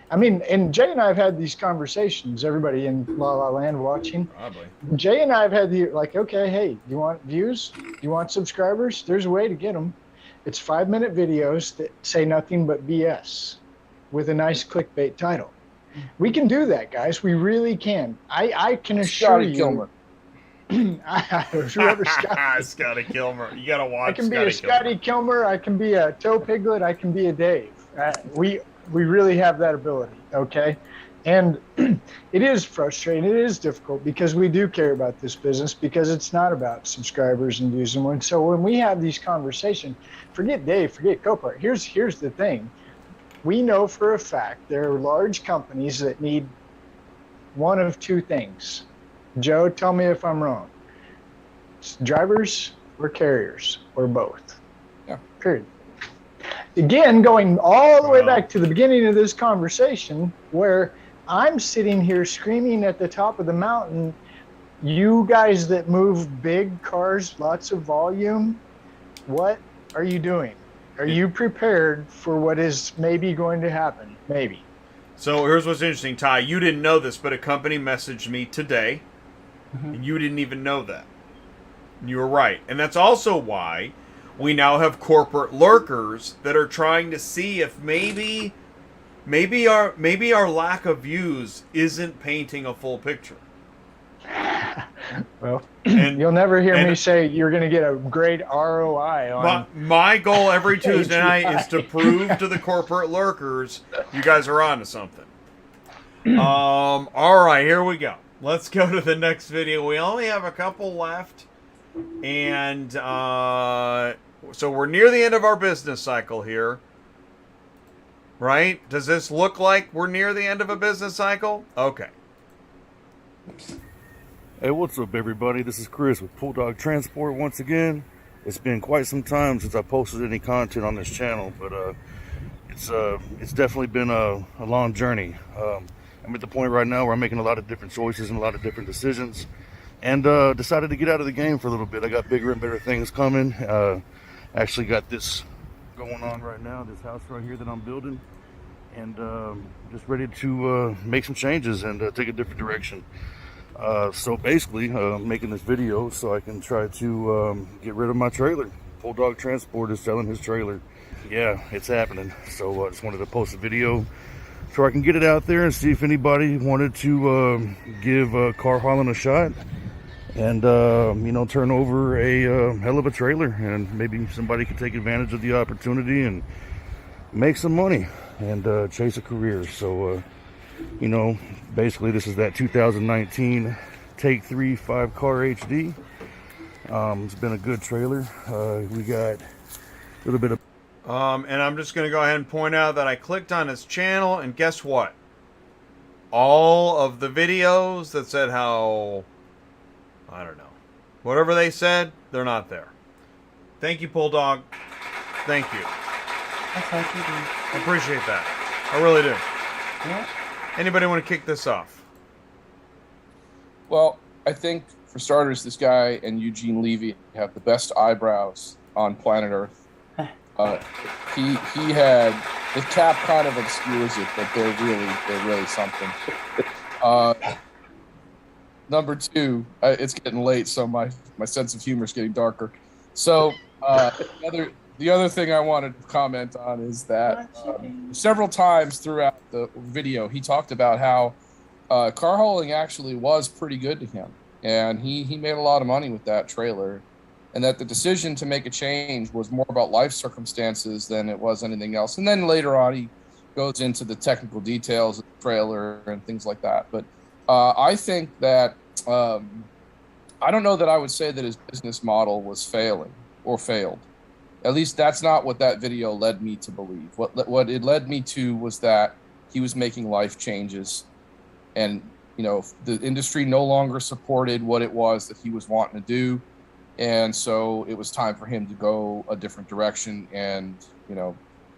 I mean, and Jay and I have had these conversations, everybody in La La Land watching. Probably. Jay and I have had okay, hey, you want views? You want subscribers? There's a way to get them. It's 5-minute videos that say nothing but BS with a nice clickbait title. We can do that, guys. We really can. I can assure you. Kilmer. Scotty Kilmer. You gotta watch. I can be a Scotty Kilmer. I can be a Toe Piglet. I can be a Dave. We really have that ability. Okay, and it is frustrating. It is difficult because we do care about this business because it's not about subscribers and views. And so when we have these conversations, forget Dave, forget Copart. Here's the thing. We know for a fact there are large companies that need one of two things. Joe, tell me if I'm wrong. It's drivers or carriers or both. Yeah. Period. Again, going all the way back to the beginning of this conversation where I'm sitting here screaming at the top of the mountain, you guys that move big cars, lots of volume, what are you doing? Are you prepared for what is maybe going to happen? Maybe. So here's what's interesting, Ty. You didn't know this, but a company messaged me today, and you didn't even know that. You were right. And that's also why we now have corporate lurkers that are trying to see if maybe our lack of views isn't painting a full picture. Well, you'll never hear me say you're going to get a great ROI on. My goal every Tuesday night is to prove to the corporate lurkers you guys are on to something. All right, here we go. Let's go to the next video. We only have a couple left, and so we're near the end of our business cycle here. Right? Does this look like we're near the end of a business cycle? Okay. Hey, what's up, everybody? This is Chris with Pool Dog Transport once again. It's been quite some time since I posted any content on this channel, but it's definitely been a long journey. I'm at the point right now where I'm making a lot of different choices and a lot of different decisions, and decided to get out of the game for a little bit. I got bigger and better things coming. Actually got this going on right now, this house right here that I'm building, and just ready to make some changes and take a different direction. So basically, making this video so I can try to get rid of my trailer. Bulldog Transport is selling his trailer. Yeah, it's happening. So I just wanted to post a video so I can get it out there and see if anybody wanted to give car hauling a shot and, you know, turn over a hell of a trailer, and maybe somebody could take advantage of the opportunity and make some money and chase a career. So, you know, basically this is that 2019 Take 3 5-car HD. It's been a good trailer. We got a little bit of... And I'm just going to go ahead and point out that I clicked on his channel, and guess what? All of the videos that said how... I don't know. Whatever they said, they're not there. Thank you, Bulldog. Thank you. That's what you do. I appreciate that. I really do. Yeah. Anybody want to kick this off? Well, I think, for starters, this guy and Eugene Levy have the best eyebrows on planet Earth. He had, the cap kind of obscures it, but they're really something. Number two, it's getting late, so my sense of humor is getting darker. So the other thing I wanted to comment on is that several times throughout the video, he talked about how car hauling actually was pretty good to him, and he made a lot of money with that trailer, and that the decision to make a change was more about life circumstances than it was anything else. And then later on, he goes into the technical details of the trailer and things like that. But I think that I don't know that I would say that his business model was failing or failed. At least that's not what that video led me to believe. What it led me to was that he was making life changes, and you know, the industry no longer supported what it was that he was wanting to do, and so it was time for him to go a different direction and, you know,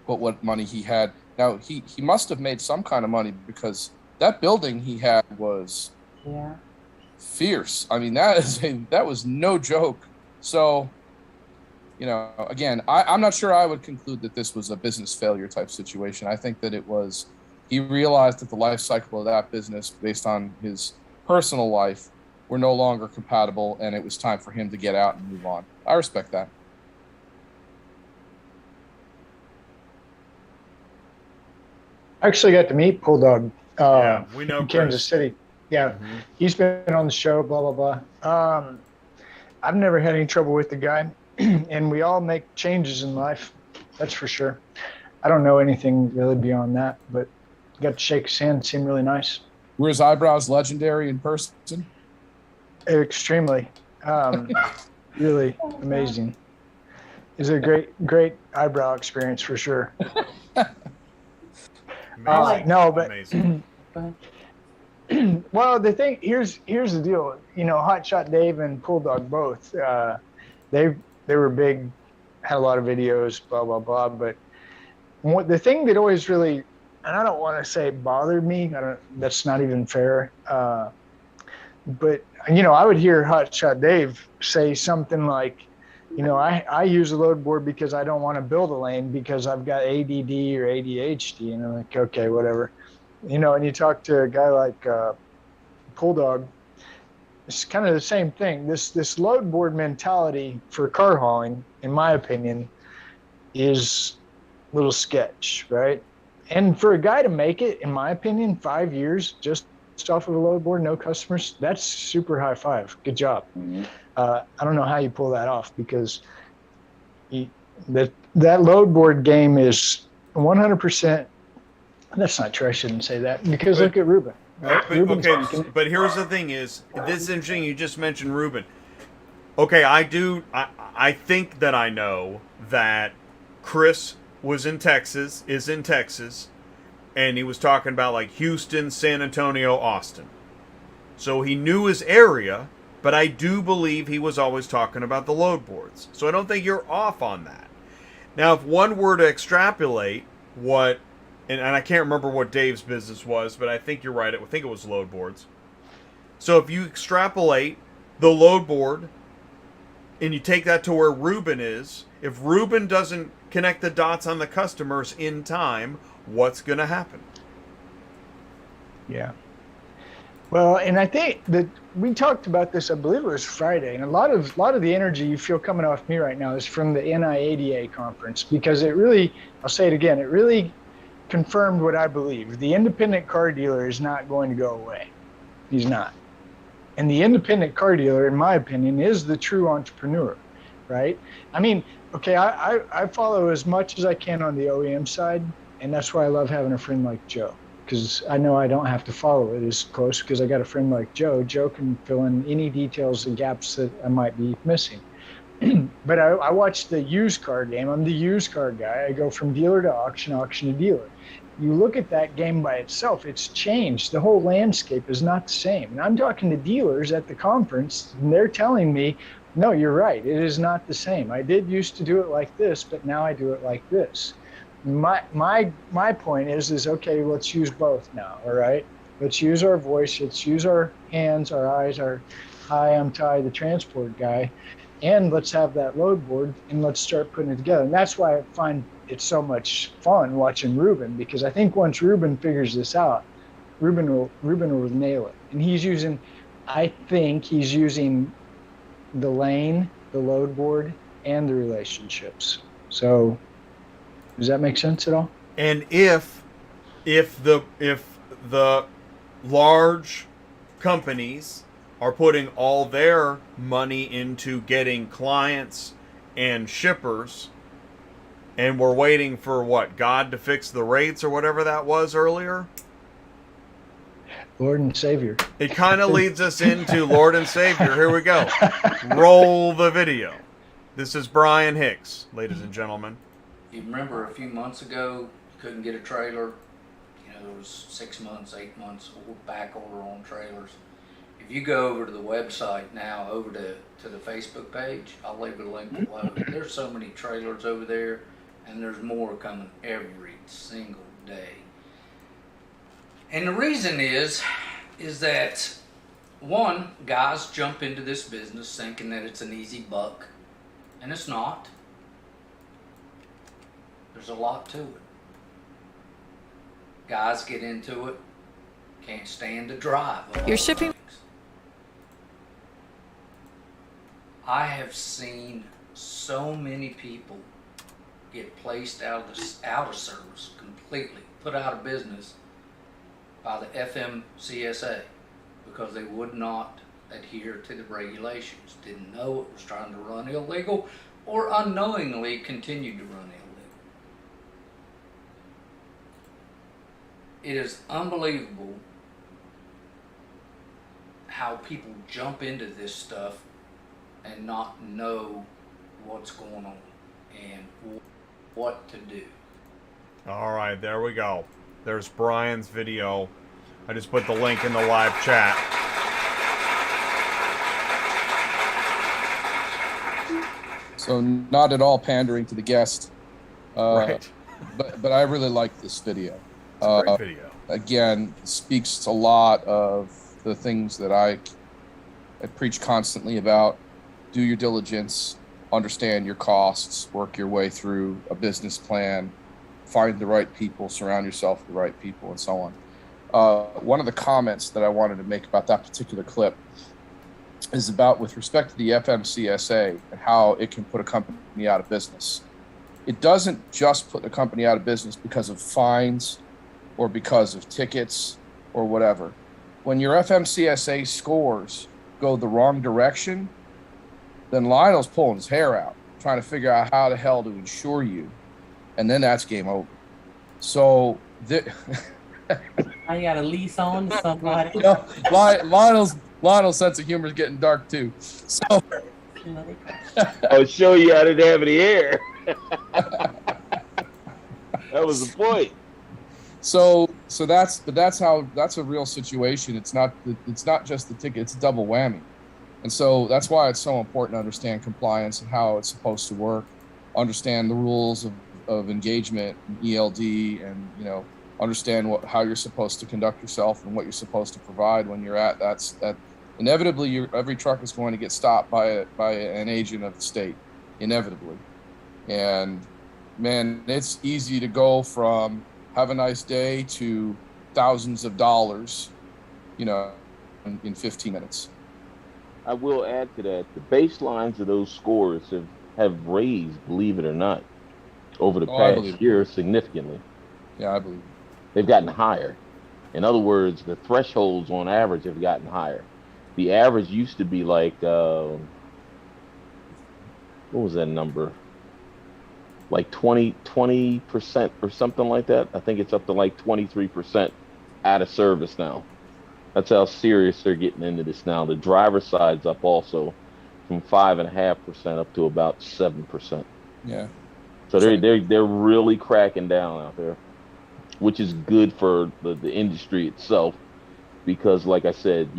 put what money he had. Now he must have made some kind of money, because that building he had was fierce. I mean, that was no joke. So, you know, again, I'm not sure I would conclude that this was a business failure type situation. I think that it was, he realized that the life cycle of that business, based on his personal life, were no longer compatible, and it was time for him to get out and move on. I respect that. I actually got to meet Bulldog we know in Kansas City. Yeah, he's been on the show, blah, blah, blah. I've never had any trouble with the guy, and we all make changes in life, that's for sure. I don't know anything really beyond that, but got to shake his hand, seemed really nice. Were his eyebrows legendary in person? Extremely. Really amazing. It's a great eyebrow experience for sure. No, but well, the thing here's the deal. You know, Hotshot Dave and Bulldog both. They were big, had a lot of videos, blah blah blah. But the thing that always really, and I don't want to say bothered me. That's not even fair. But you know, I would hear Hotshot Dave say something like, you know, I use a load board because I don't want to build a lane because I've got ADD or ADHD. And I'm like, okay, whatever. You know, and you talk to a guy like Bulldog, it's kind of the same thing. This load board mentality for car hauling, in my opinion, is a little sketch, right? And for a guy to make it, in my opinion, 5 years just off of a load board, no customers, that's super high five. Good job. I don't know how you pull that off, because that load board game is 100%. That's not true. I shouldn't say that, because look at Ruben. Right? But here's the thing: is this is interesting? You just mentioned Ruben. Okay, I think that I know that Chris is in Texas, and he was talking about like Houston, San Antonio, Austin. So he knew his area, but I do believe he was always talking about the load boards. So I don't think you're off on that. Now, if one were to extrapolate what, and I can't remember what Dave's business was, but I think you're right. I think it was load boards. So if you extrapolate the load board and you take that to where Ruben is, if Ruben doesn't connect the dots on the customers in time, what's going to happen? Yeah. Well, and I think that we talked about this, I believe it was Friday, and a lot of the energy you feel coming off me right now is from the NIADA conference, because it really, I'll say it again, it really confirmed what I believe. The independent car dealer is not going to go away. He's not. And the independent car dealer, in my opinion, is the true entrepreneur, right? I mean, okay, I follow as much as I can on the OEM side, and that's why I love having a friend like Joe, because I know I don't have to follow it as close because I got a friend like Joe. Joe can fill in any details and gaps that I might be missing. But I watch the used car game. I'm the used car guy. I go from dealer to auction, auction to dealer. You look at that game by itself, it's changed. The whole landscape is not the same. And I'm talking to dealers at the conference, and they're telling me, no, you're right. It is not the same. I did used to do it like this, but now I do it like this. My point is okay, let's use both now, all right? Let's use our voice, let's use our hands, our eyes, hi, I'm Ty, the transport guy, and let's have that load board and let's start putting it together. And that's why I find it's so much fun watching Ruben, because I think once Ruben figures this out, Ruben will nail it. And I think he's using the lane, the load board, and the relationships. So does that make sense at all? And if the large companies are putting all their money into getting clients and shippers, and we're waiting for what, God to fix the rates or whatever that was earlier? Lord and Savior. It kind of leads us into Lord and Savior. Here we go. Roll the video. This is Bryan Hicks, ladies and gentlemen. You remember a few months ago, you couldn't get a trailer. You know, there was 6 months, 8 months back order on trailers. If you go over to the website now, over to the Facebook page, I'll leave a link below. There's so many trailers over there, and there's more coming every single day. And the reason is that, one, guys jump into this business thinking that it's an easy buck, and it's not. There's a lot to it. Guys get into it, can't stand to drive. You're shipping. I have seen so many people get placed out of service completely, put out of business by the FMCSA because they would not adhere to the regulations, didn't know it was trying to run illegal, or unknowingly continued to run illegal. It is unbelievable how people jump into this stuff and not know what's going on and what to do. All right, there we go. There's Bryan's video. I just put the link in the live chat. So not at all pandering to the guest, Right. but I really like this video. It's a great video. Again, speaks a lot of the things that I preach constantly about. Do your diligence, understand your costs, work your way through a business plan, find the right people, surround yourself with the right people, and so on. One of the comments that I wanted to make about that particular clip is about with respect to the FMCSA and how it can put a company out of business. It doesn't just put the company out of business because of fines or because of tickets or whatever. When your FMCSA scores go the wrong direction, then Lionel's pulling his hair out, trying to figure out how the hell to insure you. And then that's game over. So I got a lease on to somebody. you know, Lionel's sense of humor is getting dark too. So I'll show you how to have the air. That was the point. So that's a real situation. It's not just the ticket, it's a double whammy. And so that's why it's so important to understand compliance and how it's supposed to work, understand the rules of engagement, and ELD, and understand how you're supposed to conduct yourself and what you're supposed to provide when you're at that. Inevitably, every truck is going to get stopped by an agent of the state, inevitably. And man, it's easy to go from have a nice day to thousands of dollars, in 15 minutes. I will add to that, the baselines of those scores have raised, believe it or not, over the past year significantly. Yeah, I believe it. They've gotten higher. In other words, the thresholds on average have gotten higher. The average used to be like, what was that number? Like 20% or something like that. I think it's up to like 23% out of service now. That's how serious they're getting into this now. The driver side's up also from 5.5% up to about 7%. Yeah. So they're really cracking down out there, which is good for the industry itself, because like I said,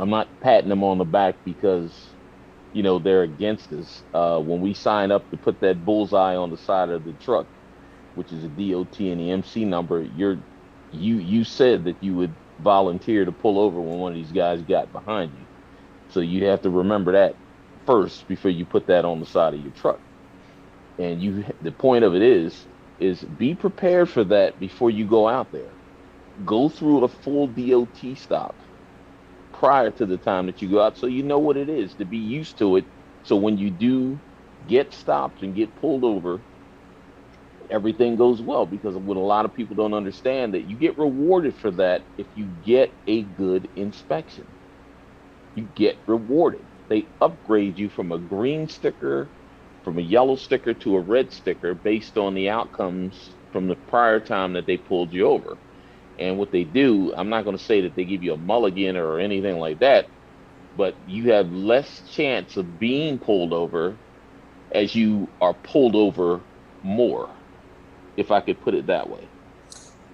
I'm not patting them on the back because they're against us. When we sign up to put that bullseye on the side of the truck, which is a DOT and the MC number, you said that you would volunteer to pull over when one of these guys got behind you. So you have to remember that first before you put that on the side of your truck. And the point of it is be prepared for that before you go out there. Go through a full DOT stop prior to the time that you go out, so you know what it is, to be used to it. So when you do get stopped and get pulled over, everything goes well, because what a lot of people don't understand, that you get rewarded for that if you get a good inspection. You get rewarded. They upgrade you from a green sticker, from a yellow sticker to a red sticker based on the outcomes from the prior time that they pulled you over. And what they do, I'm not going to say that they give you a mulligan or anything like that, but you have less chance of being pulled over as you are pulled over more, if I could put it that way.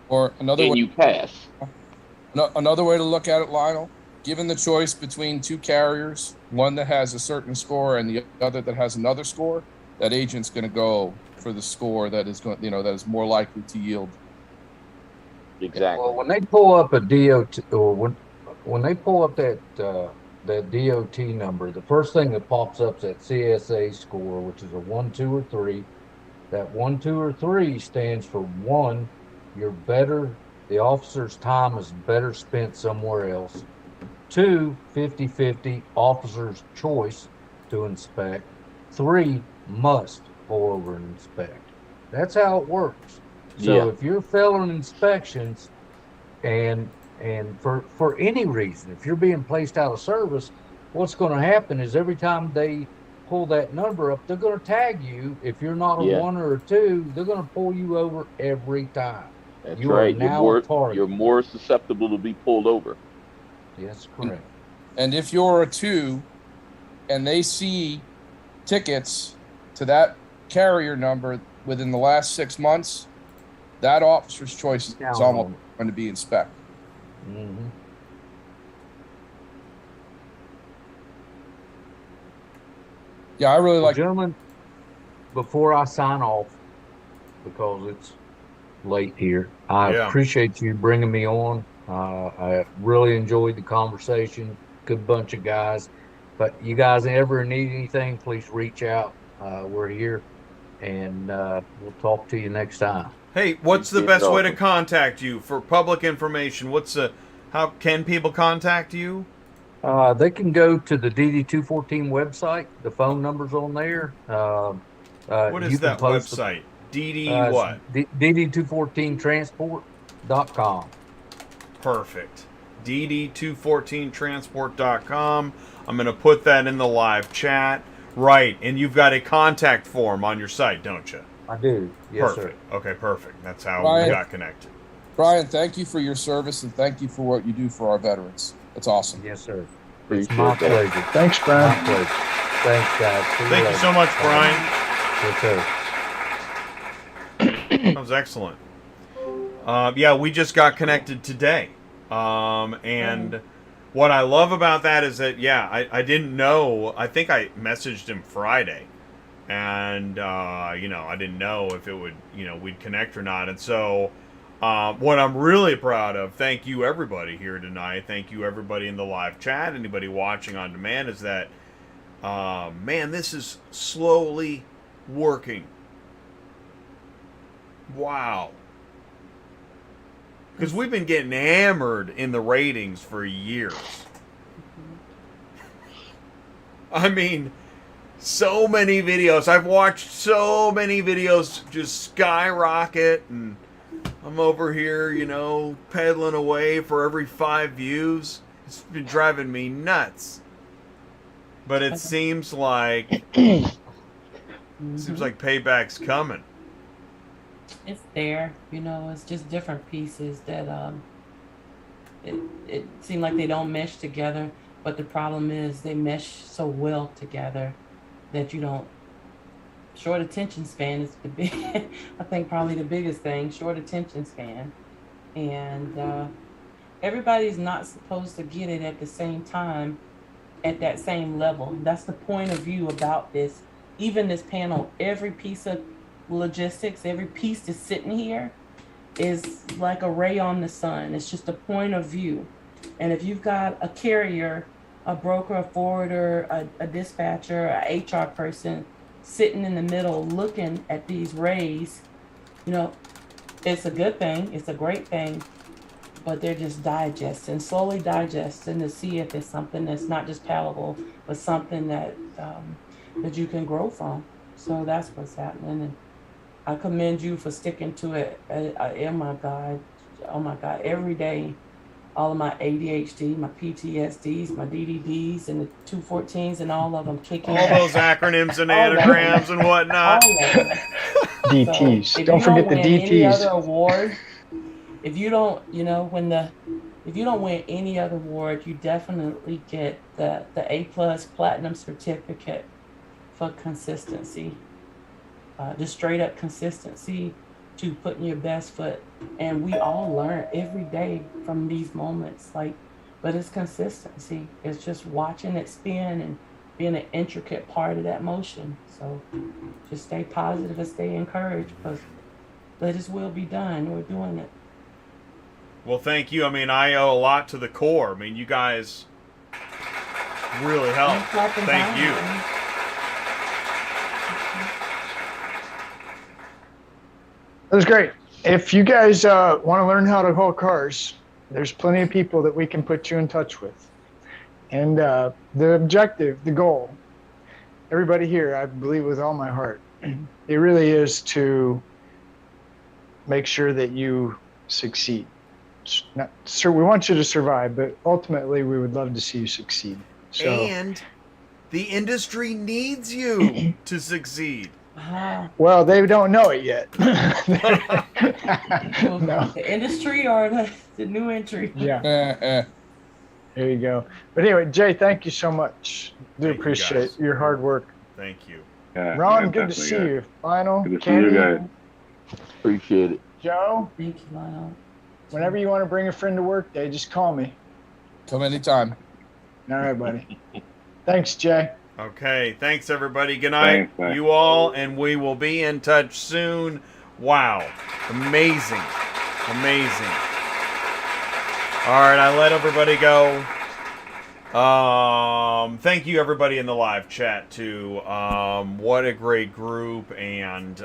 Or another way, you pass. Another way to look at it, Lionel, given the choice between two carriers, one that has a certain score and the other that has another score, that agent's going to go for the score that is going, that is more likely to yield. Exactly. Well, when they pull up a DOT, or when they pull up that DOT number, the first thing that pops up is that CSA score, which is a 1, 2, or 3. That 1, 2, or 3 stands for 1, you're better. The officer's time is better spent somewhere else. 2, 50-50, officer's choice to inspect. 3, must pull over and inspect. That's how it works. So if you're failing inspections, and for any reason, if you're being placed out of service, what's going to happen is every time they pull that number up, they're going to tag you. If you're not a 1 or a 2, they're going to pull you over every time. That's you right. You're more susceptible to be pulled over. Yes, correct. And if you're a 2 and they see tickets to that carrier number within the last 6 months, that officer's choice is almost going to be inspected. Mm-hmm. Yeah, I really like. Gentlemen, before I sign off, because it's late here, I appreciate you bringing me on. I really enjoyed the conversation. Good bunch of guys. But you guys ever need anything, please reach out. We're here, and we'll talk to you next time. Hey, what's the best way to contact you for public information? How can people contact you? They can go to the DD214 website. The phone number's on there. What is that website? DD what? DD214transport.com. Perfect. DD214transport.com. I'm going to put that in the live chat. Right, and you've got a contact form on your site, don't you? I do. Yes, perfect. Sir. Okay, perfect. That's how Bryan, we got connected. Bryan, thank you for your service and thank you for what you do for our veterans. That's awesome. Yes, sir. It's my pleasure. Thanks, Bryan. My pleasure. Thanks, guys. Thank you so much, Bryan. Yes, sir. That was excellent. Yeah, we just got connected today. And what I love about that is that, I didn't know. I think I messaged him Friday. and you know, I didn't know if it would, you know, we'd connect or not. And so what I'm really proud of, thank you everybody here tonight, thank you everybody in the live chat, anybody watching on demand, is that man, this is slowly working. Wow. Because we've been getting hammered in the ratings for years. I mean, so many videos. I've watched so many videos just skyrocket, and I'm over here, you know, pedaling away for every 5 views. It's been driving me nuts. But it seems like payback's coming. It's there, you know. It's just different pieces that it seemed like they don't mesh together. But the problem is they mesh so well together that you don't. Short attention span is the big. I think probably the biggest thing. Short attention span, and everybody's not supposed to get it at the same time, at that same level. That's the point of view about this. Even this panel, every piece of logistics, every piece that's sitting here is like a ray on the sun. It's just a point of view. And if you've got a carrier, a broker, a forwarder, a dispatcher, a HR person sitting in the middle looking at these rays, you know, it's a good thing, it's a great thing, but they're just digesting, slowly digesting to see if it's something that's not just palatable, but something that that you can grow from. So that's what's happening. And I commend you for sticking to it. Oh my God, every day, all of my ADHD, my PTSDs, my DDDs, and the 214s, and all of them kicking. All those acronyms and anagrams and whatnot. DTs. So don't forget the DTs. Any other award, if you don't, you know, if you don't win any other award, you definitely get the A+ platinum certificate for consistency. Just straight up consistency to putting your best foot. And we all learn every day from these moments, but it's consistency. It's just watching it spin and being an intricate part of that motion. So just stay positive and stay encouraged, because let His will be done. We're doing it. Well, thank you. I mean, I owe a lot to the Corps. I mean, you guys really helped. Thank you. That was great. If you guys want to learn how to haul cars, there's plenty of people that we can put you in touch with. And the objective, the goal, everybody here, I believe with all my heart, it really is to make sure that you succeed. We want you to survive, but ultimately we would love to see you succeed. So, and the industry needs you to succeed. Well, they don't know it yet. No. The industry or the new entry? Yeah. There you go. But anyway, Jay, thank you so much. Do appreciate your hard work. Thank you. Ron, good to see you. Lionel, Good to see you Kandy, guys. Appreciate it. Joe. Thank you, Lionel. Whenever you want to bring a friend to work day, just call me. Come anytime. All right, buddy. Thanks, Jay. Okay, thanks everybody. Good night, you all, and we will be in touch soon. Wow, amazing, amazing. All right, I let everybody go. Thank you everybody in the live chat too. What a great group, and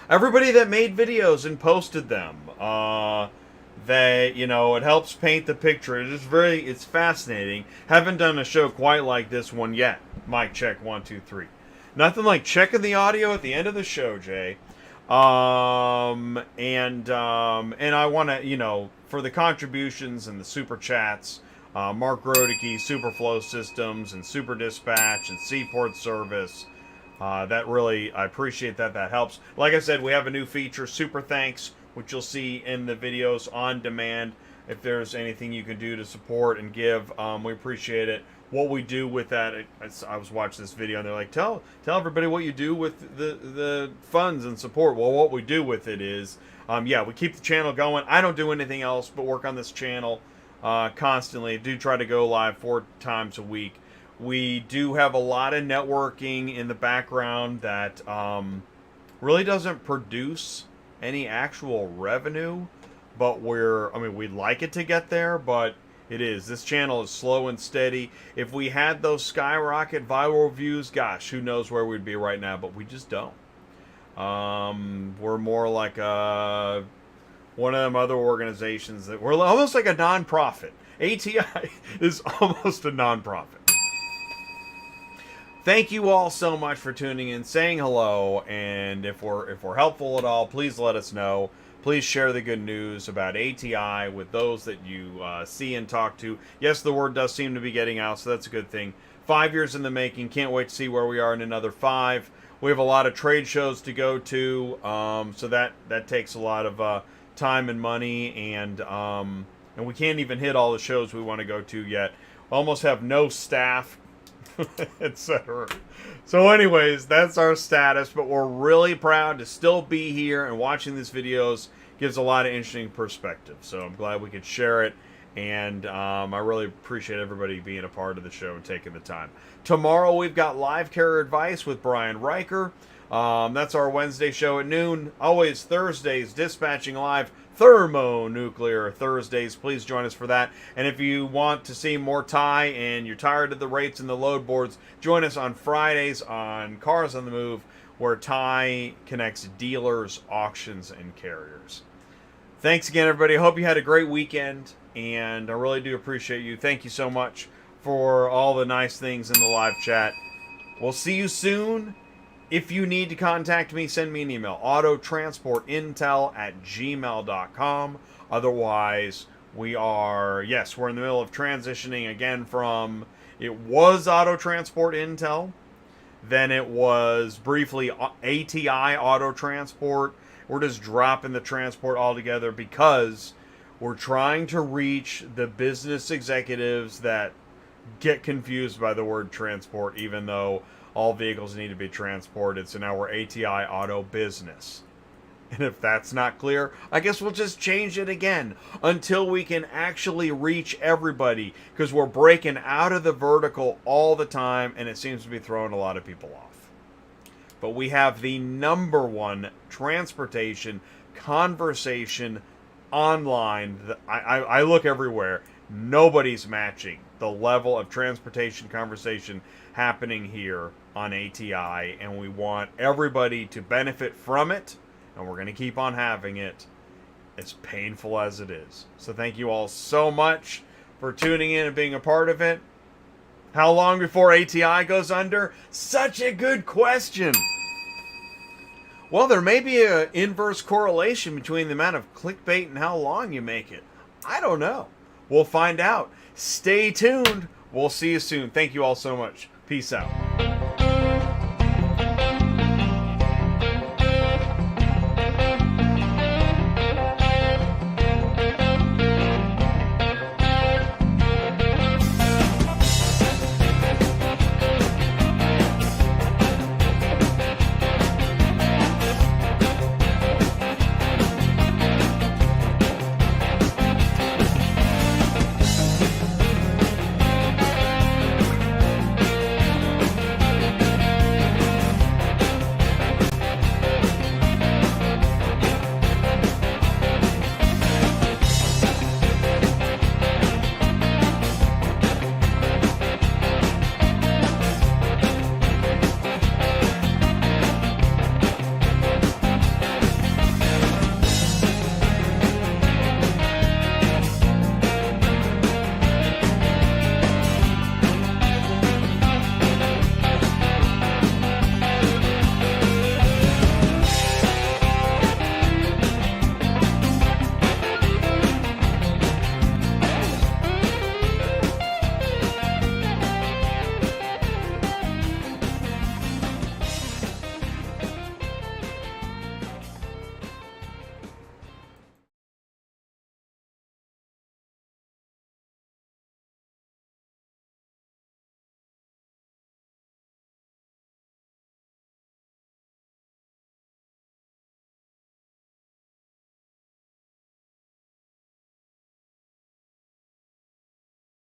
everybody that made videos and posted them. That, you know, it helps paint the picture. It's fascinating. Haven't done a show quite like this one yet. Mic check 1 2 3. Nothing like checking the audio at the end of the show, Jay. And I want to, you know, for the contributions and the super chats, Mark Rodicke, Superflow Systems, and Super Dispatch, and Seaport Service. That really, I appreciate that. That helps. Like I said, we have a new feature, Super Thanks, which you'll see in the videos on demand. If there's anything you can do to support and give, we appreciate it. What we do with that, I was watching this video and they're like, tell everybody what you do with the funds and support. Well, what we do with it is, yeah, we keep the channel going. I don't do anything else but work on this channel constantly. I do try to go live 4 times a week. We do have a lot of networking in the background that really doesn't produce any actual revenue, but we'd like it to get there, but it is. This channel is slow and steady. If we had those skyrocket viral views, gosh, who knows where we'd be right now, but we just don't. We're more like one of them other organizations that we're almost like a non-profit. ATI is almost a non-profit. Thank you all so much for tuning in, saying hello, and if we're helpful at all, please let us know. Please share the good news about ATI with those that you see and talk to. Yes, the word does seem to be getting out, so that's a good thing. 5 years in the making. Can't wait to see where we are in another 5. We have a lot of trade shows to go to, so that takes a lot of time and money, and we can't even hit all the shows we want to go to yet. We almost have no staff, etc. So anyways, that's our status, but we're really proud to still be here, and watching these videos gives a lot of interesting perspective. So I'm glad we could share it, and I really appreciate everybody being a part of the show and taking the time. Tomorrow we've got Live Carrier Advice with Bryan Riker. That's our Wednesday show at noon. Always Thursdays, Dispatching Live, Thermonuclear Thursdays. Please join us for that. And if you want to see more Ty and you're tired of the rates and the load boards, join us on Fridays on Cars on the Move, where Ty connects dealers, auctions, and carriers. Thanks again, everybody. I hope you had a great weekend, and I really do appreciate you. Thank you so much for all the nice things in the live chat. We'll see you soon. If you need to contact me, send me an email, autotransportintel@gmail.com. Otherwise, we're in the middle of transitioning again from, it was Auto Transport Intel, then it was briefly ATI Auto Transport. We're just dropping the transport altogether because we're trying to reach the business executives that get confused by the word transport, even though all vehicles need to be transported. So now we're ATI Auto Business. And if that's not clear, I guess we'll just change it again until we can actually reach everybody, because we're breaking out of the vertical all the time, and it seems to be throwing a lot of people off. But we have the #1 transportation conversation online. I look everywhere. Nobody's matching the level of transportation conversation happening here on ATI, and we want everybody to benefit from it, and we're going to keep on having it, as painful as it is. So thank you all so much for tuning in and being a part of it. How long before ATI goes under? Such a good question. Well, there may be an inverse correlation between the amount of clickbait and how long you make it. I don't know. We'll find out. Stay tuned. We'll see you soon. Thank you all so much. Peace out.